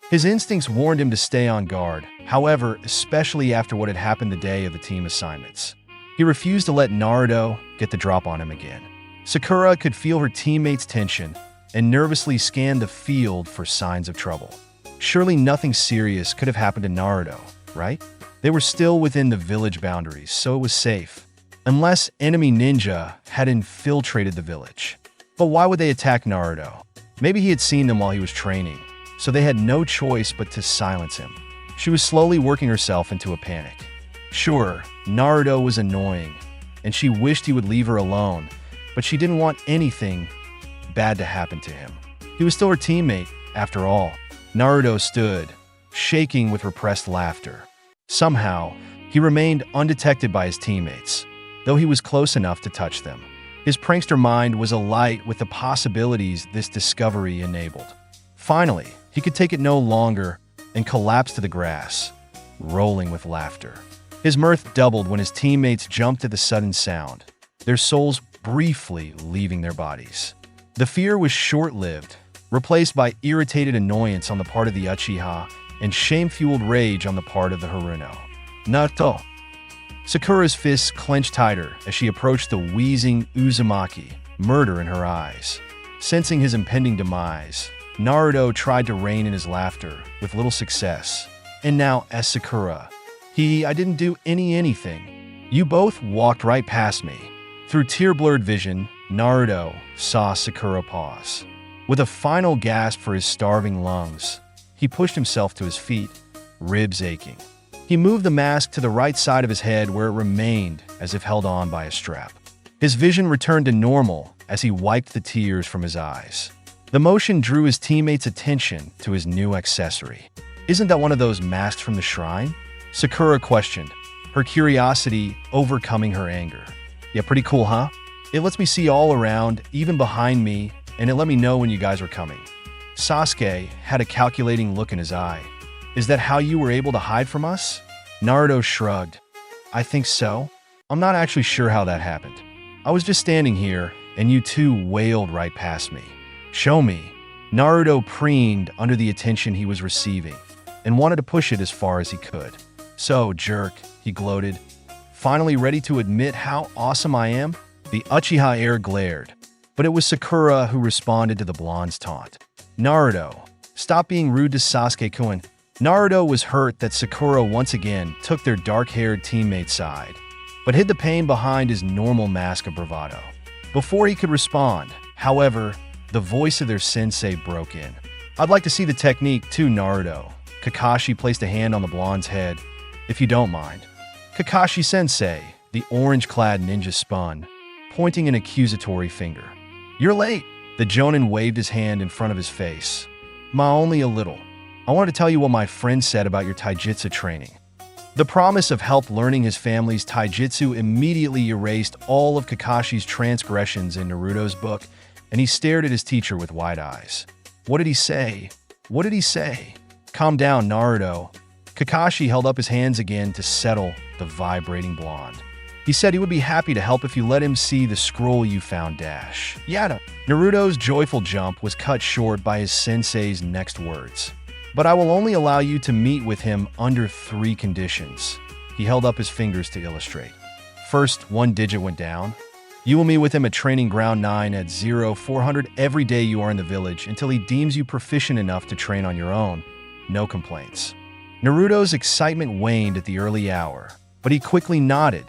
His instincts warned him to stay on guard, however, especially after what had happened the day of the team assignments. He refused to let Naruto get the drop on him again. Sakura could feel her teammates' tension and nervously scanned the field for signs of trouble. Surely nothing serious could have happened to Naruto, right? They were still within the village boundaries, so it was safe. Unless enemy ninja had infiltrated the village. But why would they attack Naruto? Maybe he had seen them while he was training, so they had no choice but to silence him. She was slowly working herself into a panic. Sure, Naruto was annoying, and she wished he would leave her alone, but she didn't want anything bad to happen to him. He was still her teammate, after all. Naruto stood, shaking with repressed laughter. Somehow, he remained undetected by his teammates, though he was close enough to touch them. His prankster mind was alight with the possibilities this discovery enabled. Finally, he could take it no longer and collapsed to the grass, rolling with laughter. His mirth doubled when his teammates jumped at the sudden sound, their souls briefly leaving their bodies. The fear was short-lived, replaced by irritated annoyance on the part of the Uchiha and shame-fueled rage on the part of the Haruno. Naruto! Sakura's fists clenched tighter as she approached the wheezing Uzumaki, murder in her eyes. Sensing his impending demise, Naruto tried to rein in his laughter, with little success. And now, as Sakura, I didn't do anything. You both walked right past me. Through tear-blurred vision, Naruto saw Sakura pause. With a final gasp for his starving lungs, he pushed himself to his feet, ribs aching. He moved the mask to the right side of his head where it remained as if held on by a strap. His vision returned to normal as he wiped the tears from his eyes. The motion drew his teammates' attention to his new accessory. "Isn't that one of those masks from the shrine?" Sakura questioned, her curiosity overcoming her anger. "Yeah, pretty cool, huh? It lets me see all around, even behind me, and it let me know when you guys were coming." Sasuke had a calculating look in his eye. "Is that how you were able to hide from us?" Naruto shrugged. "I think so. I'm not actually sure how that happened. I was just standing here, and you two wailed right past me." "Show me." Naruto preened under the attention he was receiving and wanted to push it as far as he could. "So, jerk," he gloated. "Finally ready to admit how awesome I am?" The Uchiha heir glared, but it was Sakura who responded to the blonde's taunt. "Naruto, stop being rude to Sasuke-kun." Naruto was hurt that Sakura once again took their dark-haired teammate's side, but hid the pain behind his normal mask of bravado. Before he could respond, however, the voice of their sensei broke in. "I'd like to see the technique too, Naruto." Kakashi placed a hand on the blonde's head. "If you don't mind." "Kakashi-sensei," the orange-clad ninja spun, pointing an accusatory finger. "You're late." The Jonin waved his hand in front of his face. "Ma, only a little. I wanted to tell you what my friend said about your taijutsu training." The promise of help learning his family's taijutsu immediately erased all of Kakashi's transgressions in Naruto's book, and he stared at his teacher with wide eyes. "What did he say? What did he say?" "Calm down, Naruto." Kakashi held up his hands again to settle the vibrating blonde. "He said he would be happy to help if you let him see the scroll you found dash. Yada." Naruto's joyful jump was cut short by his sensei's next words. "But I will only allow you to meet with him under 3 conditions." He held up his fingers to illustrate. "First, 1 digit went down. You will meet with him at Training Ground 9 at 0400 every day you are in the village until he deems you proficient enough to train on your own. No complaints." Naruto's excitement waned at the early hour, but he quickly nodded,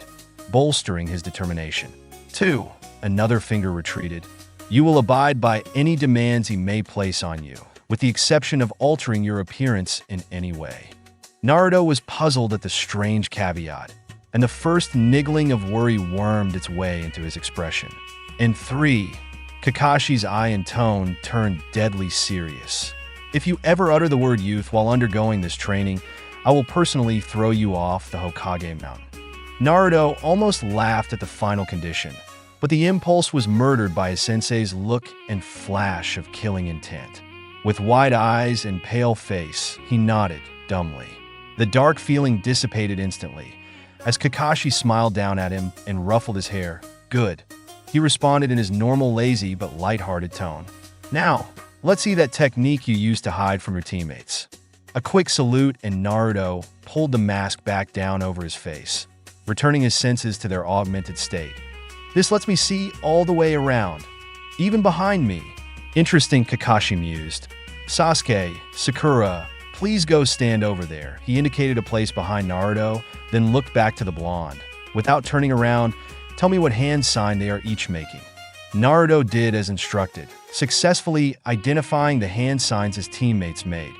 bolstering his determination. 2. Another finger retreated. "You will abide by any demands he may place on you, with the exception of altering your appearance in any way." Naruto was puzzled at the strange caveat, and the first niggling of worry wormed its way into his expression. And 3. Kakashi's eye and tone turned deadly serious. "If you ever utter the word youth while undergoing this training, I will personally throw you off the Hokage mountain." Naruto almost laughed at the final condition, but the impulse was murdered by his sensei's look and flash of killing intent. With wide eyes and pale face, he nodded dumbly. The dark feeling dissipated instantly, as Kakashi smiled down at him and ruffled his hair. "Good," he responded in his normal lazy but lighthearted tone. "Now, let's see that technique you used to hide from your teammates." A quick salute and Naruto pulled the mask back down over his face, returning his senses to their augmented state. "This lets me see all the way around, even behind me." "Interesting," Kakashi mused. "Sasuke, Sakura, please go stand over there." He indicated a place behind Naruto, then looked back to the blonde. Without turning around, "Tell me what hand sign they are each making." Naruto did as instructed, successfully identifying the hand signs his teammates made,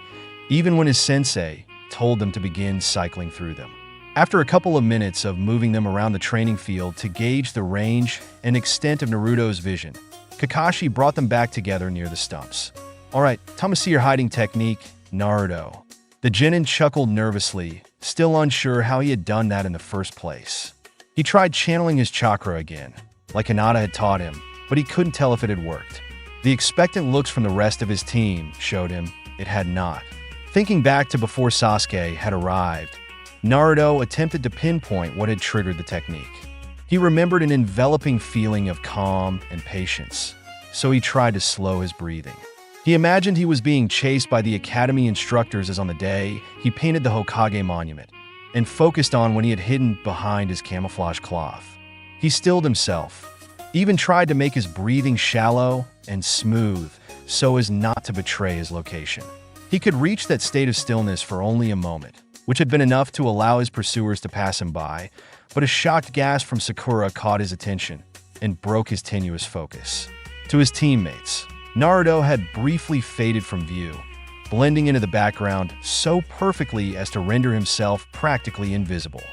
even when his sensei told them to begin cycling through them. After a couple of minutes of moving them around the training field to gauge the range and extent of Naruto's vision, Kakashi brought them back together near the stumps. "All right, time to see your hiding technique, Naruto." The genin chuckled nervously, still unsure how he had done that in the first place. He tried channeling his chakra again, like Hinata had taught him, but he couldn't tell if it had worked. The expectant looks from the rest of his team showed him it had not. Thinking back to before Sasuke had arrived, Naruto attempted to pinpoint what had triggered the technique. He remembered an enveloping feeling of calm and patience, so he tried to slow his breathing. He imagined he was being chased by the academy instructors as on the day he painted the Hokage monument, and focused on when he had hidden behind his camouflage cloth. He stilled himself, even tried to make his breathing shallow and smooth so as not to betray his location. He could reach that state of stillness for only a moment, which had been enough to allow his pursuers to pass him by, but a shocked gasp from Sakura caught his attention and broke his tenuous focus. To his teammates, Naruto had briefly faded from view, blending into the background so perfectly as to render himself practically invisible.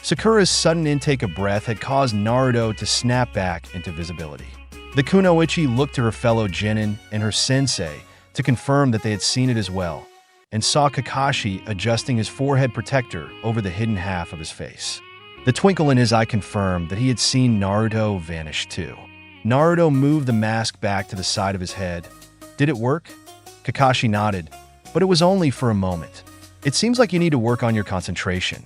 Sakura's sudden intake of breath had caused Naruto to snap back into visibility. The kunoichi looked to her fellow genin and her sensei to confirm that they had seen it as well, and saw Kakashi adjusting his forehead protector over the hidden half of his face. The twinkle in his eye confirmed that he had seen Naruto vanish too. Naruto moved the mask back to the side of his head. Did it work? Kakashi nodded, but it was only for a moment. It seems like you need to work on your concentration.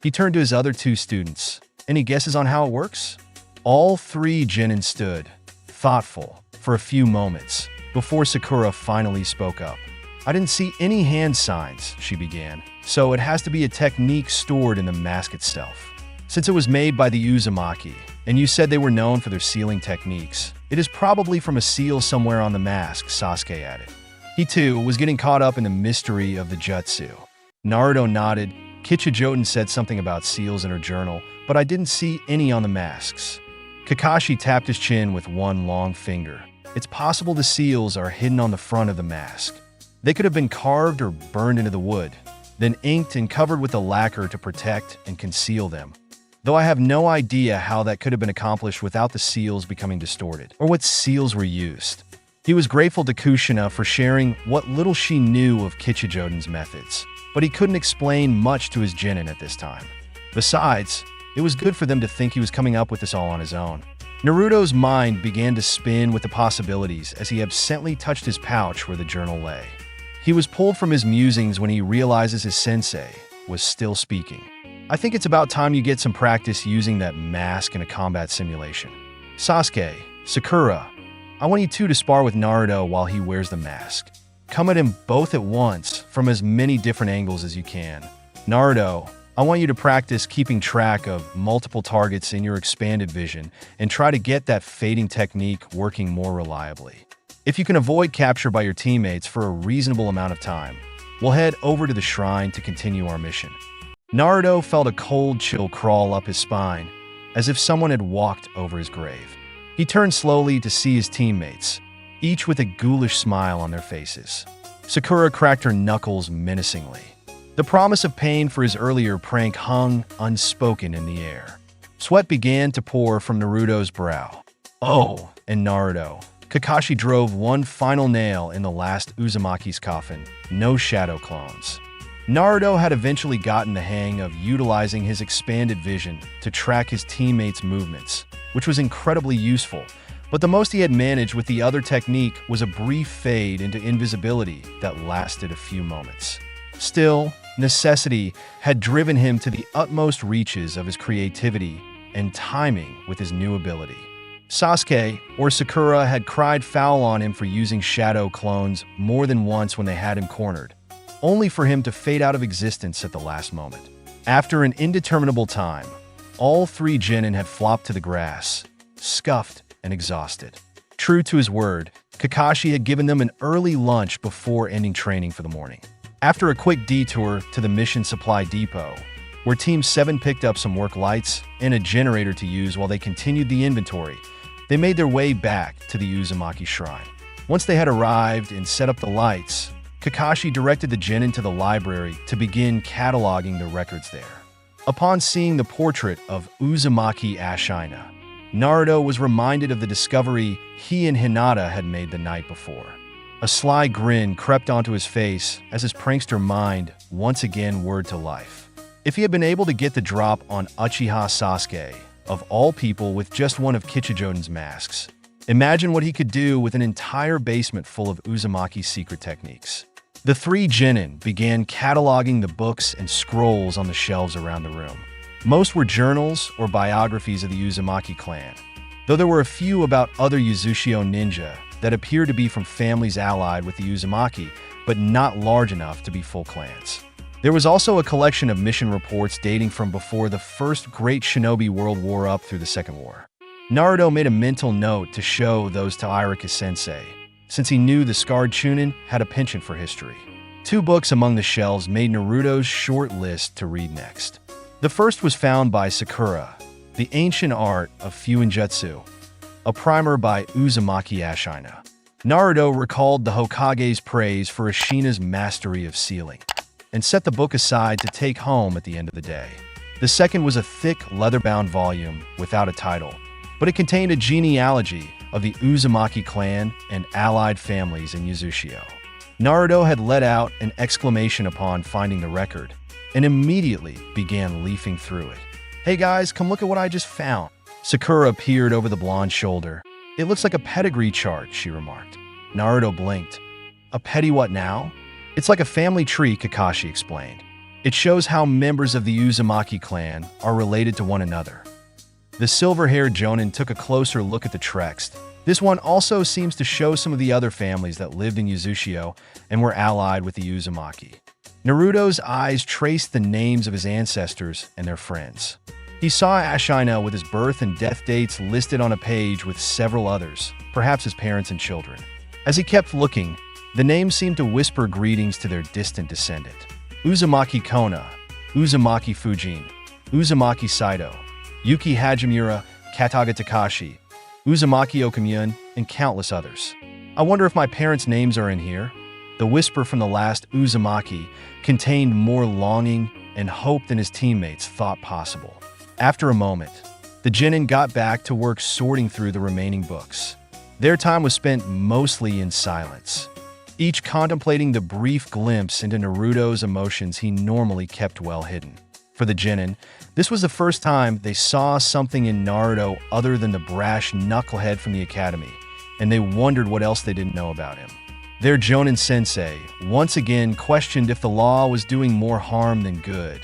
He turned to his other two students. Any guesses on how it works? All three genin stood, thoughtful, for a few moments, before Sakura finally spoke up. I didn't see any hand signs, she began, so it has to be a technique stored in the mask itself. Since it was made by the Uzumaki, and you said they were known for their sealing techniques, it is probably from a seal somewhere on the mask, Sasuke added. He too was getting caught up in the mystery of the jutsu. Naruto nodded. Kichijoten said something about seals in her journal, but I didn't see any on the masks. Kakashi tapped his chin with one long finger. It's possible the seals are hidden on the front of the mask. They could have been carved or burned into the wood, then inked and covered with a lacquer to protect and conceal them. Though I have no idea how that could have been accomplished without the seals becoming distorted, or what seals were used. He was grateful to Kushina for sharing what little she knew of Kichijoten's methods, but he couldn't explain much to his genin at this time. Besides, it was good for them to think he was coming up with this all on his own. Naruto's mind began to spin with the possibilities as he absently touched his pouch where the journal lay. He was pulled from his musings when he realizes his sensei was still speaking. I think it's about time you get some practice using that mask in a combat simulation. Sasuke, Sakura, I want you two to spar with Naruto while he wears the mask. Come at him both at once from as many different angles as you can. Naruto, I want you to practice keeping track of multiple targets in your expanded vision and try to get that fading technique working more reliably. If you can avoid capture by your teammates for a reasonable amount of time, we'll head over to the shrine to continue our mission. Naruto felt a cold chill crawl up his spine, as if someone had walked over his grave. He turned slowly to see his teammates, each with a ghoulish smile on their faces. Sakura cracked her knuckles menacingly. The promise of pain for his earlier prank hung unspoken in the air. Sweat began to pour from Naruto's brow. Oh, and Naruto. Kakashi drove one final nail in the last Uzumaki's coffin. No shadow clones. Naruto had eventually gotten the hang of utilizing his expanded vision to track his teammates' movements, which was incredibly useful, but the most he had managed with the other technique was a brief fade into invisibility that lasted a few moments. Still, necessity had driven him to the utmost reaches of his creativity and timing with his new ability. Sasuke, or Sakura, had cried foul on him for using shadow clones more than once when they had him cornered, only for him to fade out of existence at the last moment. After an indeterminable time, all three genin had flopped to the grass, scuffed and exhausted. True to his word, Kakashi had given them an early lunch before ending training for the morning. After a quick detour to the mission supply depot, where Team 7 picked up some work lights and a generator to use while they continued the inventory, they made their way back to the Uzumaki shrine. Once they had arrived and set up the lights, Kakashi directed the genin to the library to begin cataloging the records there. Upon seeing the portrait of Uzumaki Ashina, Naruto was reminded of the discovery he and Hinata had made the night before. A sly grin crept onto his face as his prankster mind once again whirred to life. If he had been able to get the drop on Uchiha Sasuke, of all people, with just one of Kichijoten's masks, imagine what he could do with an entire basement full of Uzumaki's secret techniques. The three genin began cataloging the books and scrolls on the shelves around the room. Most were journals or biographies of the Uzumaki clan, though there were a few about other Uzushio ninja that appeared to be from families allied with the Uzumaki, but not large enough to be full clans. There was also a collection of mission reports dating from before the first Great Shinobi World War up through the Second War. Naruto made a mental note to show those to Irika-sensei, since he knew the scarred Chunin had a penchant for history. 2 books among the shelves made Naruto's short list to read next. The first was found by Sakura, The Ancient Art of Fuinjutsu, a primer by Uzumaki Ashina. Naruto recalled the Hokage's praise for Ashina's mastery of sealing, and set the book aside to take home at the end of the day. The second was a thick, leather-bound volume without a title, but it contained a genealogy of the Uzumaki clan and allied families in Uzumaki. Naruto had let out an exclamation upon finding the record, and immediately began leafing through it. "Hey guys, come look at what I just found." Sakura peered over the blonde's shoulder. "It looks like a pedigree chart," she remarked. Naruto blinked. "A petty what now?" "It's like a family tree," Kakashi explained. "It shows how members of the Uzumaki clan are related to one another." The silver-haired Jonin took a closer look at the text. This one also seems to show some of the other families that lived in Uzumaki and were allied with the Uzumaki. Naruto's eyes traced the names of his ancestors and their friends. He saw Ashina with his birth and death dates listed on a page with several others, perhaps his parents and children. As he kept looking, the names seemed to whisper greetings to their distant descendant. Uzumaki Kona, Uzumaki Fujin, Uzumaki Saito, Yuki Hajimura, Kataga Takashi, Uzumaki Okamyun, and countless others. "I wonder if my parents' names are in here?" The whisper from the last Uzumaki contained more longing and hope than his teammates thought possible. After a moment, the Genin got back to work sorting through the remaining books. Their time was spent mostly in silence, each contemplating the brief glimpse into Naruto's emotions he normally kept well hidden. For the Genin, this was the first time they saw something in Naruto other than the brash knucklehead from the academy, and they wondered what else they didn't know about him. Their Jonin sensei once again questioned if the law was doing more harm than good,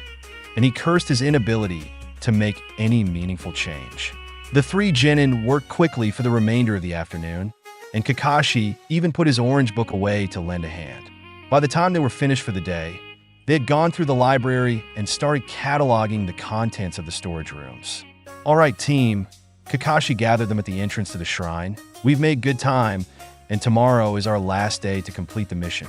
and he cursed his inability to make any meaningful change. The three Genin worked quickly for the remainder of the afternoon, and Kakashi even put his orange book away to lend a hand. By the time they were finished for the day, they had gone through the library and started cataloging the contents of the storage rooms. "All right, team," Kakashi gathered them at the entrance to the shrine. "We've made good time, and tomorrow is our last day to complete the mission.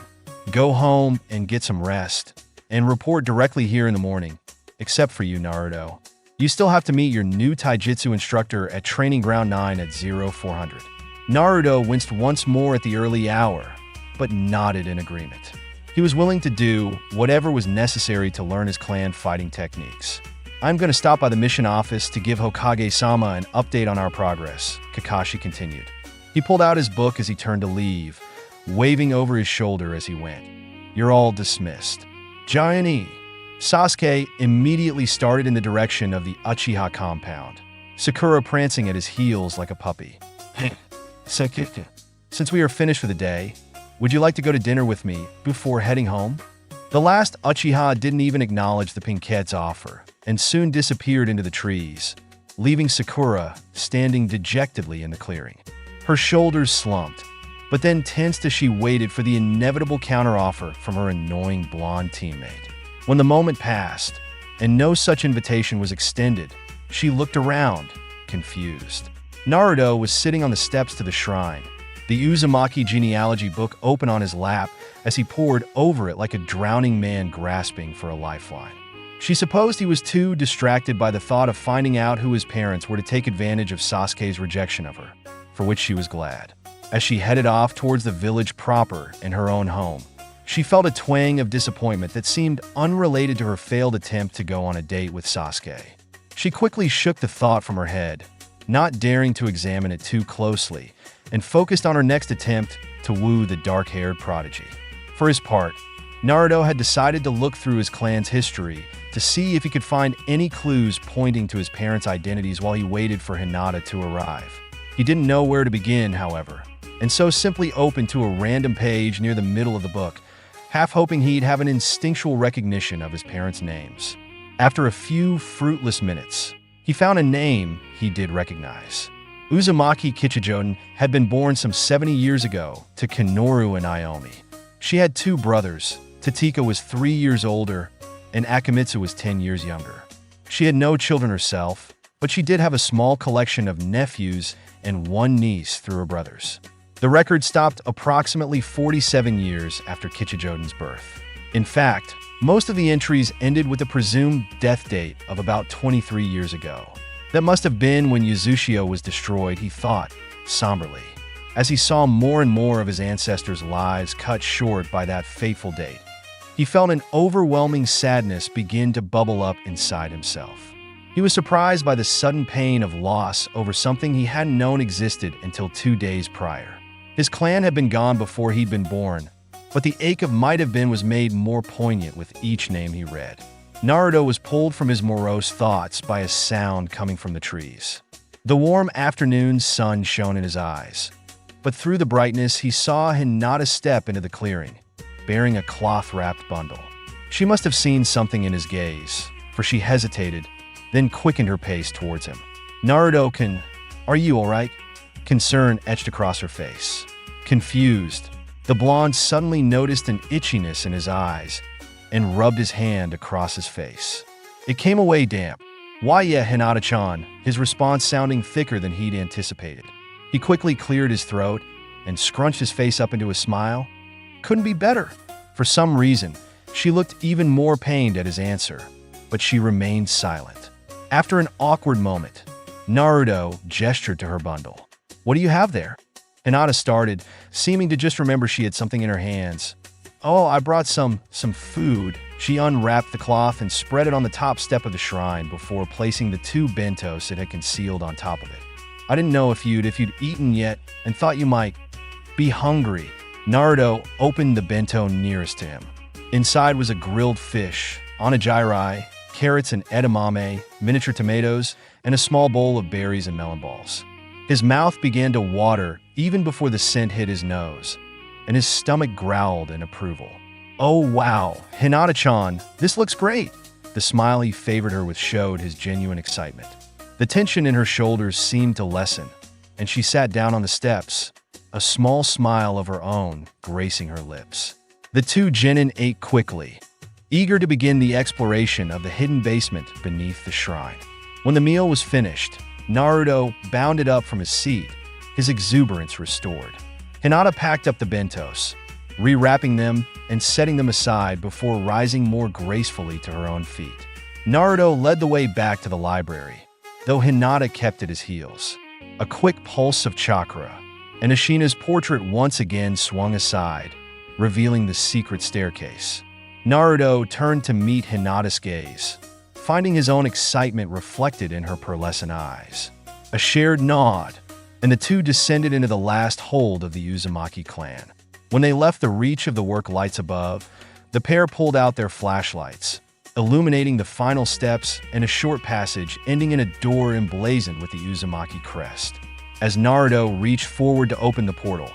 Go home and get some rest, and report directly here in the morning, except for you, Naruto. You still have to meet your new taijutsu instructor at Training Ground 9 at 0400. Naruto winced once more at the early hour, but nodded in agreement. He was willing to do whatever was necessary to learn his clan fighting techniques. "I'm going to stop by the mission office to give Hokage-sama an update on our progress," Kakashi continued. He pulled out his book as he turned to leave, waving over his shoulder as he went. "You're all dismissed." Giant Sasuke immediately started in the direction of the Uchiha compound, Sakura prancing at his heels like a puppy. "Since we are finished for the day, would you like to go to dinner with me before heading home?" The last Uchiha didn't even acknowledge the Pinkette's offer, and soon disappeared into the trees, leaving Sakura standing dejectedly in the clearing. Her shoulders slumped, but then tensed as she waited for the inevitable counteroffer from her annoying blonde teammate. When the moment passed, and no such invitation was extended, she looked around, confused. Naruto was sitting on the steps to the shrine, the Uzumaki genealogy book open on his lap as he pored over it like a drowning man grasping for a lifeline. She supposed he was too distracted by the thought of finding out who his parents were to take advantage of Sasuke's rejection of her, for which she was glad. As she headed off towards the village proper and her own home, she felt a twang of disappointment that seemed unrelated to her failed attempt to go on a date with Sasuke. She quickly shook the thought from her head, not daring to examine it too closely, and focused on her next attempt to woo the dark-haired prodigy. For his part, Naruto had decided to look through his clan's history to see if he could find any clues pointing to his parents' identities while he waited for Hinata to arrive. He didn't know where to begin, however, and so simply opened to a random page near the middle of the book, half hoping he'd have an instinctual recognition of his parents' names. After a few fruitless minutes, he found a name he did recognize. Uzumaki Kichijoden had been born some 70 years ago to Kenoru and Iomi. She had two brothers. Tatika was 3 years older, and Akamitsu was 10 years younger. She had no children herself, but she did have a small collection of nephews and one niece through her brothers. The record stopped approximately 47 years after Kichijoden's birth. In fact, most of the entries ended with a presumed death date of about 23 years ago. That must have been when Uzumaki was destroyed, he thought, somberly. as he saw more and more of his ancestors' lives cut short by that fateful date. He felt an overwhelming sadness begin to bubble up inside himself. He was surprised by the sudden pain of loss over something he hadn't known existed until 2 days prior. His clan had been gone before he'd been born, but the ache of might have been was made more poignant with each name he read. Naruto was pulled from his morose thoughts by a sound coming from the trees. The warm afternoon sun shone in his eyes, but through the brightness he saw Hinata step into the clearing, bearing a cloth-wrapped bundle. She must have seen something in his gaze, for she hesitated, then quickened her pace towards him. "Naruto-kun, are you all right?" Concern etched across her face. Confused, the blonde suddenly noticed an itchiness in his eyes and rubbed his hand across his face. It came away damp. "Why, yeah, Hinata-chan," his response sounding thicker than he'd anticipated. He quickly cleared his throat and scrunched his face up into a smile. Couldn't be better. For some reason, she looked even more pained at his answer, but she remained silent. After an awkward moment, Naruto gestured to her bundle. "What do you have there?" Hinata started, seeming to just remember she had something in her hands. "Oh, I brought some food." She unwrapped the cloth and spread it on the top step of the shrine before placing the 2 bentos it had concealed on top of it. "I didn't know if you'd eaten yet and thought you might be hungry." Naruto opened the bento nearest to him. Inside was a grilled fish, onigiri, carrots and edamame, miniature tomatoes, and a small bowl of berries and melon balls. His mouth began to water even before the scent hit his nose, and his stomach growled in approval. "Oh wow, Hinata-chan, this looks great!" The smile he favored her with showed his genuine excitement. The tension in her shoulders seemed to lessen, and she sat down on the steps, a small smile of her own gracing her lips. The 2 genin ate quickly, eager to begin the exploration of the hidden basement beneath the shrine. When the meal was finished, Naruto bounded up from his seat, his exuberance restored. Hinata packed up the bentos, rewrapping them and setting them aside before rising more gracefully to her own feet. Naruto led the way back to the library, though Hinata kept at his heels. A quick pulse of chakra, and Ashina's portrait once again swung aside, revealing the secret staircase. Naruto turned to meet Hinata's gaze, finding his own excitement reflected in her pearlescent eyes. A shared nod, and the 2 descended into the last hold of the Uzumaki clan. When they left the reach of the work lights above, the pair pulled out their flashlights, illuminating the final steps and a short passage ending in a door emblazoned with the Uzumaki crest. As Naruto reached forward to open the portal,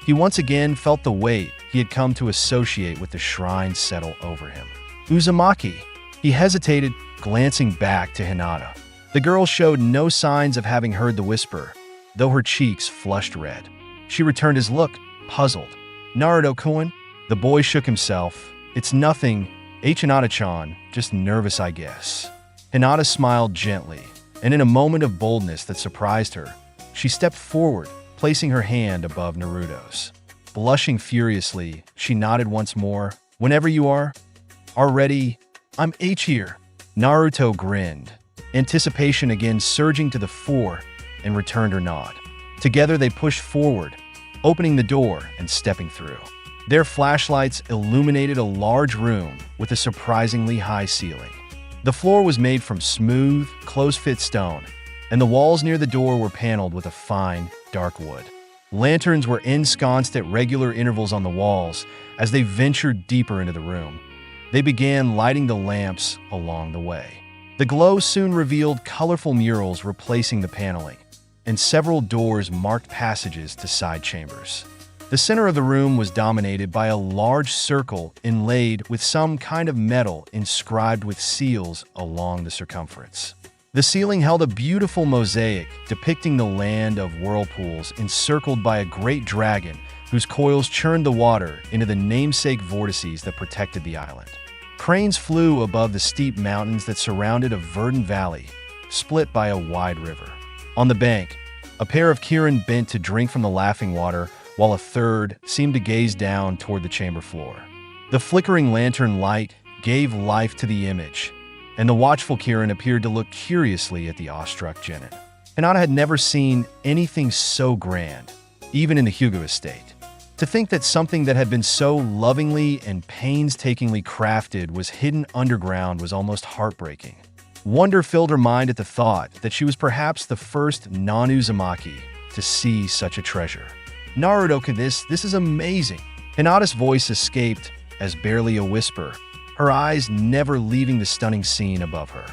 he once again felt the weight he had come to associate with the shrine settle over him. "Uzumaki." He hesitated, glancing back to Hinata. The girl showed no signs of having heard the whisper, though her cheeks flushed red. She returned his look, puzzled. "Naruto-kun?" The boy shook himself. "It's nothing, Hinata-chan, just nervous, I guess." Hinata smiled gently, and in a moment of boldness that surprised her, she stepped forward, placing her hand above Naruto's. Blushing furiously, she nodded once more. "Whenever you are ready, I'm here." Naruto grinned, anticipation again surging to the fore, and returned her nod. Together they pushed forward, opening the door and stepping through. Their flashlights illuminated a large room with a surprisingly high ceiling. The floor was made from smooth, close-fit stone, and the walls near the door were paneled with a fine, dark wood. Lanterns were ensconced at regular intervals on the walls as they ventured deeper into the room. They began lighting the lamps along the way. The glow soon revealed colorful murals replacing the paneling, and several doors marked passages to side chambers. The center of the room was dominated by a large circle inlaid with some kind of metal inscribed with seals along the circumference. The ceiling held a beautiful mosaic depicting the land of whirlpools encircled by a great dragon whose coils churned the water into the namesake vortices that protected the island. Cranes flew above the steep mountains that surrounded a verdant valley, split by a wide river. On the bank, a pair of Kirin bent to drink from the laughing water, while a third seemed to gaze down toward the chamber floor. The flickering lantern light gave life to the image, and the watchful Kirin appeared to look curiously at the awestruck genin. Hinata had never seen anything so grand, even in the Hyuga estate. To think that something that had been so lovingly and painstakingly crafted was hidden underground was almost heartbreaking. Wonder filled her mind at the thought that she was perhaps the first non-Uzumaki to see such a treasure. Naruto, this is amazing. Hinata's voice escaped as barely a whisper, her eyes never leaving the stunning scene above her.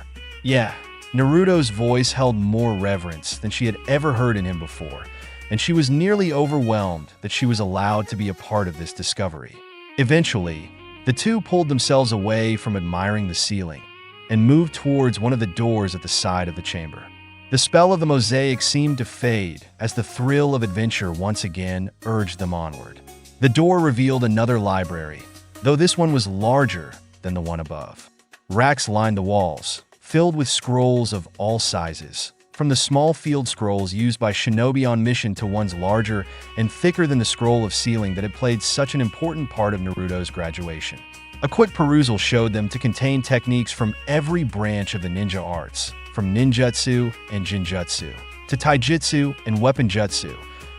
Yeah, Naruto's voice held more reverence than she had ever heard in him before, and she was nearly overwhelmed that she was allowed to be a part of this discovery. Eventually, the two pulled themselves away from admiring the ceiling and moved towards one of the doors at the side of the chamber. The spell of the mosaic seemed to fade as the thrill of adventure once again urged them onward. The door revealed another library, though this one was larger than the one above. Racks lined the walls, filled with scrolls of all sizes, from the small field scrolls used by Shinobi on mission to ones larger and thicker than the scroll of sealing that had played such an important part of Naruto's graduation. A quick perusal showed them to contain techniques from every branch of the ninja arts, from ninjutsu and jinjutsu, to taijutsu and weapon jutsu,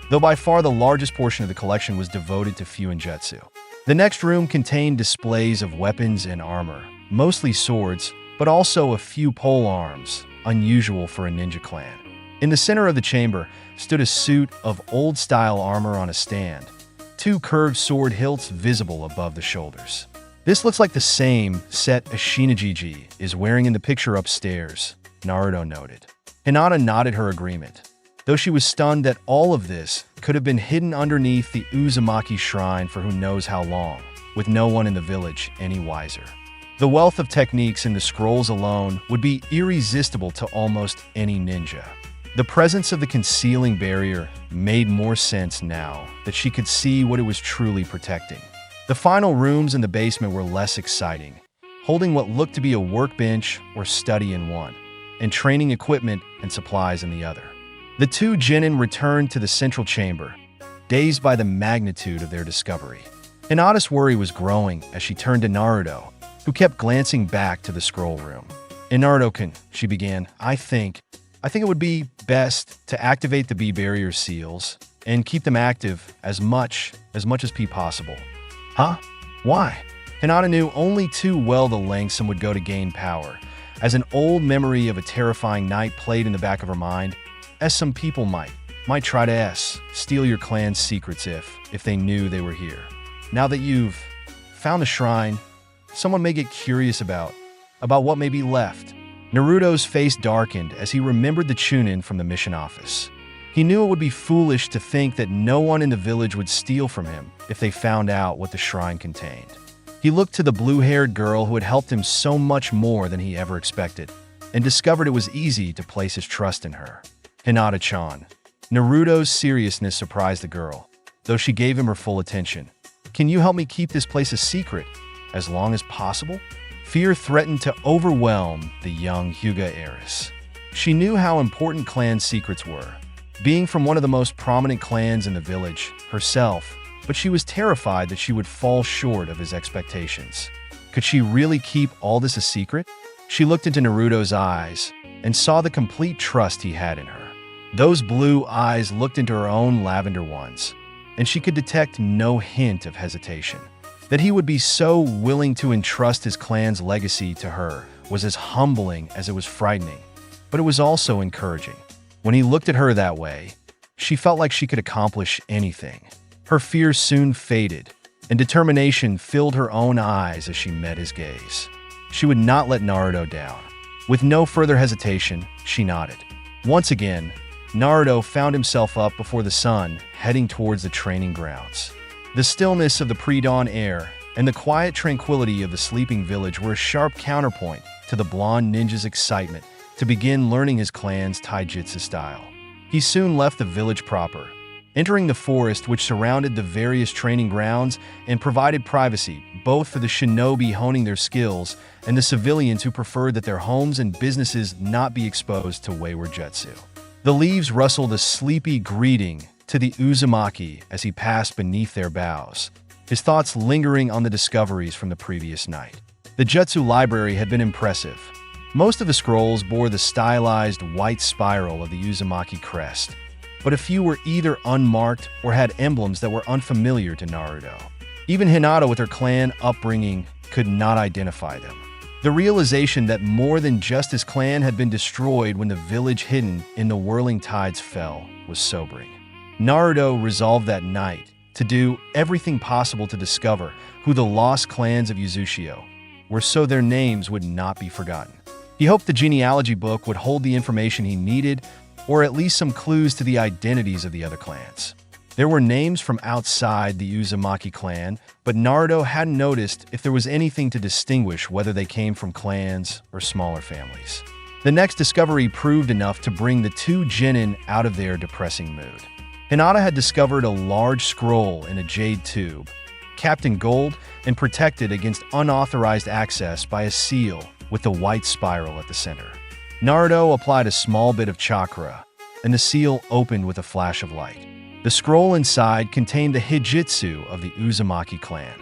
though by far the largest portion of the collection was devoted to fuinjutsu. The next room contained displays of weapons and armor, mostly swords, but also a few pole arms, unusual for a ninja clan. In the center of the chamber stood a suit of old-style armor on a stand, two curved sword hilts visible above the shoulders. This looks like the same set as Shinobi is wearing in the picture upstairs, Naruto noted. Hinata nodded her agreement, though she was stunned that all of this could have been hidden underneath the Uzumaki shrine for who knows how long, with no one in the village any wiser. The wealth of techniques in the scrolls alone would be irresistible to almost any ninja. The presence of the concealing barrier made more sense now that she could see what it was truly protecting. The final rooms in the basement were less exciting, holding what looked to be a workbench or study in one, and training equipment and supplies in the other. The two genin returned to the central chamber, dazed by the magnitude of their discovery. Hinata's worry was growing as she turned to Naruto, who kept glancing back to the scroll room. Naruto-kun, she began, I think it would be best to activate the B-barrier seals and keep them active as much as possible. Huh? Why? Hinata knew only too well the lengths some would go to gain power, as an old memory of a terrifying night played in the back of her mind, as some people might try to steal your clan's secrets if they knew they were here. Now that you've found the shrine, someone may get curious about what may be left. Naruto's face darkened as he remembered the Chunin from the mission office. He knew it would be foolish to think that no one in the village would steal from him if they found out what the shrine contained. He looked to the blue-haired girl who had helped him so much more than he ever expected, and discovered it was easy to place his trust in her. Hinata-chan. Naruto's seriousness surprised the girl, though she gave him her full attention. Can you help me keep this place a secret as long as possible? Fear threatened to overwhelm the young Hyuga heiress. She knew how important clan secrets were, being from one of the most prominent clans in the village herself, but she was terrified that she would fall short of his expectations. Could she really keep all this a secret? She looked into Naruto's eyes and saw the complete trust he had in her. Those blue eyes looked into her own lavender ones, and she could detect no hint of hesitation. That he would be so willing to entrust his clan's legacy to her was as humbling as it was frightening, but it was also encouraging. When he looked at her that way, she felt like she could accomplish anything. Her fears soon faded, and determination filled her own eyes as she met his gaze. She would not let Naruto down. With no further hesitation, she nodded. Once again, Naruto found himself up before the sun, heading towards the training grounds. The stillness of the pre-dawn air and the quiet tranquility of the sleeping village were a sharp counterpoint to the blonde ninja's excitement to begin learning his clan's taijutsu style. He soon left the village proper, entering the forest which surrounded the various training grounds and provided privacy both for the shinobi honing their skills and the civilians who preferred that their homes and businesses not be exposed to wayward jutsu. The leaves rustled a sleepy greeting to the Uzumaki as he passed beneath their boughs, his thoughts lingering on the discoveries from the previous night. The jutsu library had been impressive. Most of the scrolls bore the stylized white spiral of the Uzumaki crest, but a few were either unmarked or had emblems that were unfamiliar to Naruto. Even Hinata, with her clan upbringing, could not identify them. The realization that more than just his clan had been destroyed when the village hidden in the whirling tides fell was sobering. Naruto resolved that night to do everything possible to discover who the lost clans of Uzumaki were so their names would not be forgotten. He hoped the genealogy book would hold the information he needed, or at least some clues to the identities of the other clans. There were names from outside the Uzumaki clan, but Naruto hadn't noticed if there was anything to distinguish whether they came from clans or smaller families. The next discovery proved enough to bring the two genin out of their depressing mood. Hinata had discovered a large scroll in a jade tube, capped in gold and protected against unauthorized access by a seal with the white spiral at the center. Naruto applied a small bit of chakra, and the seal opened with a flash of light. The scroll inside contained the Hijitsu of the Uzumaki clan.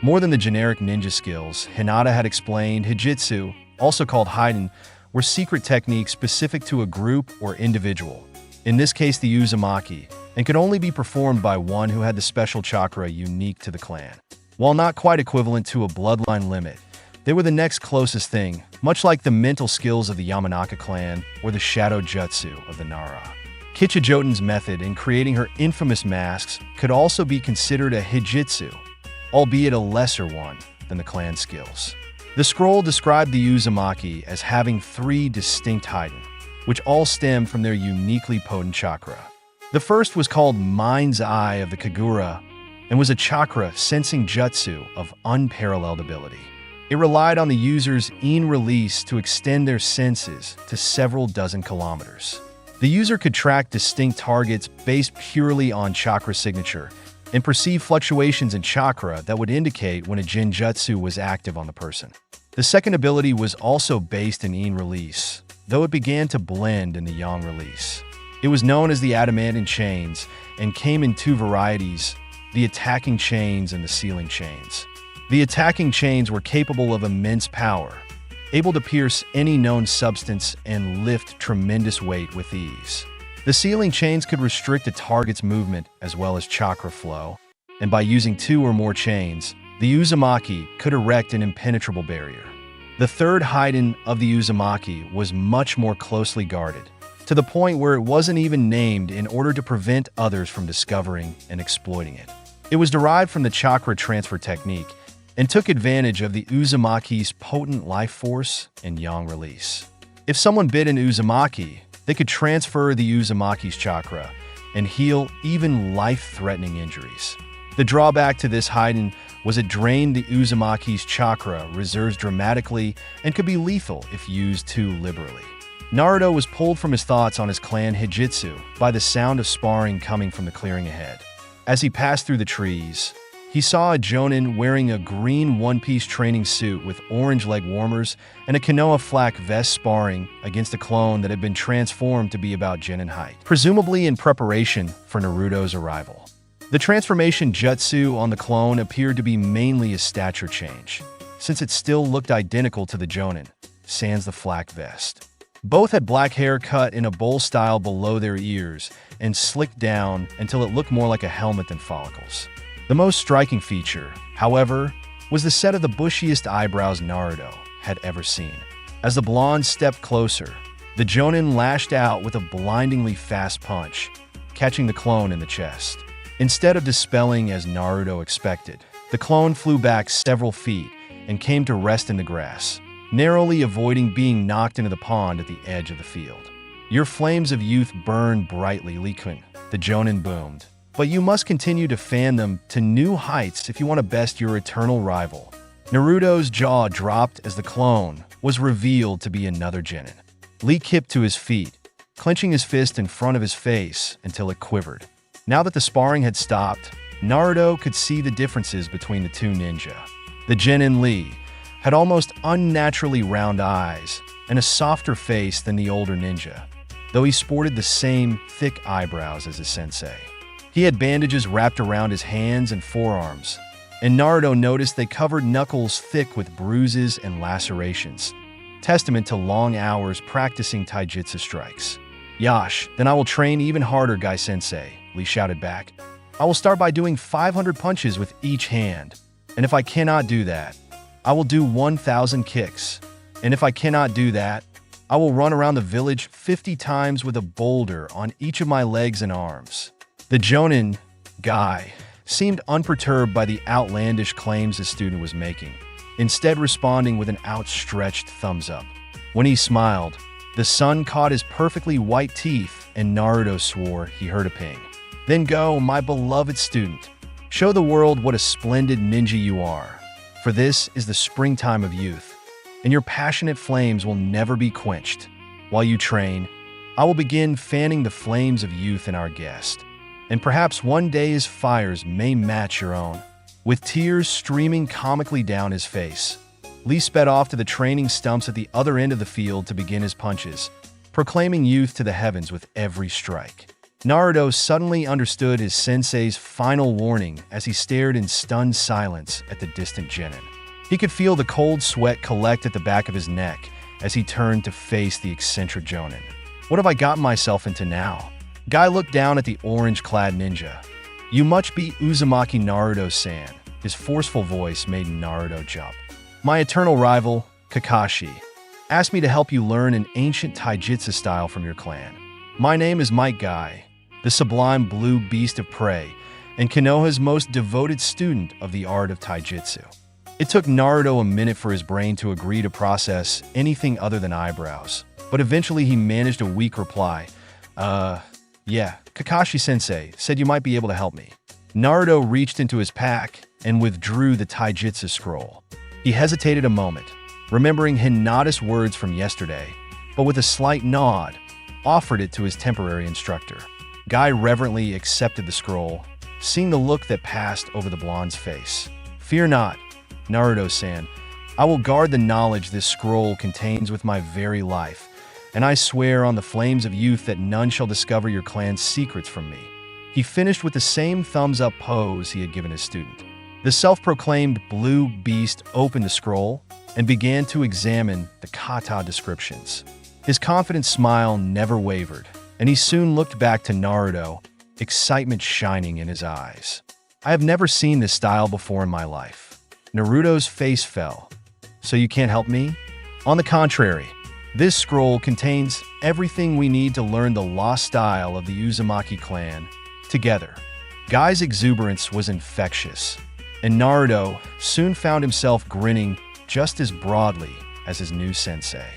More than the generic ninja skills, Hinata had explained Hijitsu, also called Hiden, were secret techniques specific to a group or individual, in this case the Uzumaki, and could only be performed by one who had the special chakra unique to the clan. While not quite equivalent to a bloodline limit, they were the next closest thing, much like the mental skills of the Yamanaka clan or the shadow jutsu of the Nara. Kichijoten's method in creating her infamous masks could also be considered a Hijitsu, albeit a lesser one than the clan skills. The scroll described the Uzumaki as having 3 distinct Hiden, which all stem from their uniquely potent chakra. The first was called Mind's Eye of the Kagura and was a chakra sensing jutsu of unparalleled ability. It relied on the user's in release to extend their senses to several dozen kilometers. The user could track distinct targets based purely on chakra signature and perceive fluctuations in chakra that would indicate when a Genjutsu was active on the person. The second ability was also based in in release, though it began to blend in the yang release. It was known as the adamantine chains and came in 2 varieties, the attacking chains and the sealing chains. The attacking chains were capable of immense power, able to pierce any known substance and lift tremendous weight with ease. The sealing chains could restrict a target's movement as well as chakra flow, and by using 2 or more chains, the Uzumaki could erect an impenetrable barrier. The third Hiden of the Uzumaki was much more closely guarded, to the point where it wasn't even named in order to prevent others from discovering and exploiting it. It was derived from the chakra transfer technique and took advantage of the Uzumaki's potent life force and yang release. If someone bit an Uzumaki, they could transfer the Uzumaki's chakra and heal even life-threatening injuries. The drawback to this Hiden was it drained the Uzumaki's chakra reserves dramatically and could be lethal if used too liberally. Naruto was pulled from his thoughts on his clan Hijitsu by the sound of sparring coming from the clearing ahead. As he passed through the trees, he saw a Jonin wearing a green one-piece training suit with orange leg warmers and a Konoha flak vest sparring against a clone that had been transformed to be about genin height, presumably in preparation for Naruto's arrival. The transformation jutsu on the clone appeared to be mainly a stature change, since it still looked identical to the Jonin, sans the flak vest. Both had black hair cut in a bowl style below their ears and slicked down until it looked more like a helmet than follicles. The most striking feature, however, was the set of the bushiest eyebrows Naruto had ever seen. As the blonde stepped closer, the Jonin lashed out with a blindingly fast punch, catching the clone in the chest. Instead of dispelling as Naruto expected, the clone flew back several feet and came to rest in the grass, narrowly avoiding being knocked into the pond at the edge of the field. "Your flames of youth burn brightly, Lee-kun," the Jonin boomed. "But you must continue to fan them to new heights if you want to best your eternal rival." Naruto's jaw dropped as the clone was revealed to be another genin. Lee kipped to his feet, clenching his fist in front of his face until it quivered. Now that the sparring had stopped, Naruto could see the differences between the two ninja. The genin Lee had almost unnaturally round eyes and a softer face than the older ninja, though he sported the same thick eyebrows as his sensei. He had bandages wrapped around his hands and forearms, and Naruto noticed they covered knuckles thick with bruises and lacerations, testament to long hours practicing taijutsu strikes. Yash, then I will train even harder, Guy-sensei, Lee shouted back. I will start by doing 500 punches with each hand. And if I cannot do that, I will do 1,000 kicks. And if I cannot do that, I will run around the village 50 times with a boulder on each of my legs and arms. The Jonin, Guy, seemed unperturbed by the outlandish claims his student was making, instead responding with an outstretched thumbs up. When he smiled, the sun caught his perfectly white teeth, and Naruto swore he heard a ping. Then go, my beloved student. Show the world what a splendid ninja you are. For this is the springtime of youth, and your passionate flames will never be quenched. While you train, I will begin fanning the flames of youth in our guest, and perhaps one day his fires may match your own. With tears streaming comically down his face, Lee sped off to the training stumps at the other end of the field to begin his punches, proclaiming youth to the heavens with every strike. Naruto suddenly understood his sensei's final warning as he stared in stunned silence at the distant genin. He could feel the cold sweat collect at the back of his neck as he turned to face the eccentric Jonin. What have I gotten myself into now? Guy looked down at the orange-clad ninja. You must be Uzumaki Naruto-san. His forceful voice made Naruto jump. My eternal rival, Kakashi, asked me to help you learn an ancient taijutsu style from your clan. My name is Might Guy, the sublime blue beast of prey, and Konoha's most devoted student of the art of taijutsu. It took Naruto a minute for his brain to agree to process anything other than eyebrows, but eventually he managed a weak reply. Yeah, Kakashi-sensei said you might be able to help me. Naruto reached into his pack and withdrew the taijutsu scroll. He hesitated a moment, remembering Hinata's words from yesterday, but with a slight nod, offered it to his temporary instructor. Guy reverently accepted the scroll, seeing the look that passed over the blonde's face. Fear not, Naruto-san. I will guard the knowledge this scroll contains with my very life, and I swear on the flames of youth that none shall discover your clan's secrets from me. He finished with the same thumbs-up pose he had given his student. The self-proclaimed blue beast opened the scroll and began to examine the kata descriptions. His confident smile never wavered, and he soon looked back to Naruto, excitement shining in his eyes. I have never seen this style before in my life. Naruto's face fell. So you can't help me? On the contrary, this scroll contains everything we need to learn the lost style of the Uzumaki clan together. Guy's exuberance was infectious, and Naruto soon found himself grinning just as broadly as his new sensei.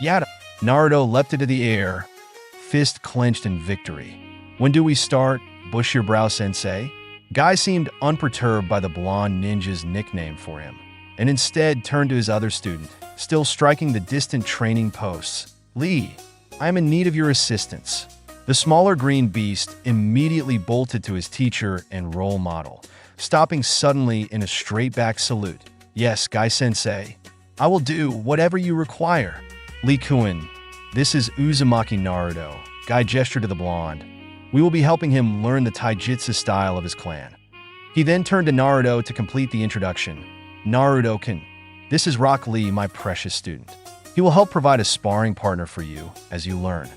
Yada! Naruto leapt into the air, fist clenched in victory. When do we start, Bush Your Brow Sensei? Guy seemed unperturbed by the blonde ninja's nickname for him, and instead turned to his other student, still striking the distant training posts. Lee, I am in need of your assistance. The smaller green beast immediately bolted to his teacher and role model, stopping suddenly in a straight-back salute. Yes, Guy-sensei, I will do whatever you require. Lee-kun, this is Uzumaki Naruto. Guy gestured to the blonde. We will be helping him learn the taijutsu style of his clan. He then turned to Naruto to complete the introduction. Naruto-kun, this is Rock Lee, my precious student. He will help provide a sparring partner for you as you learn.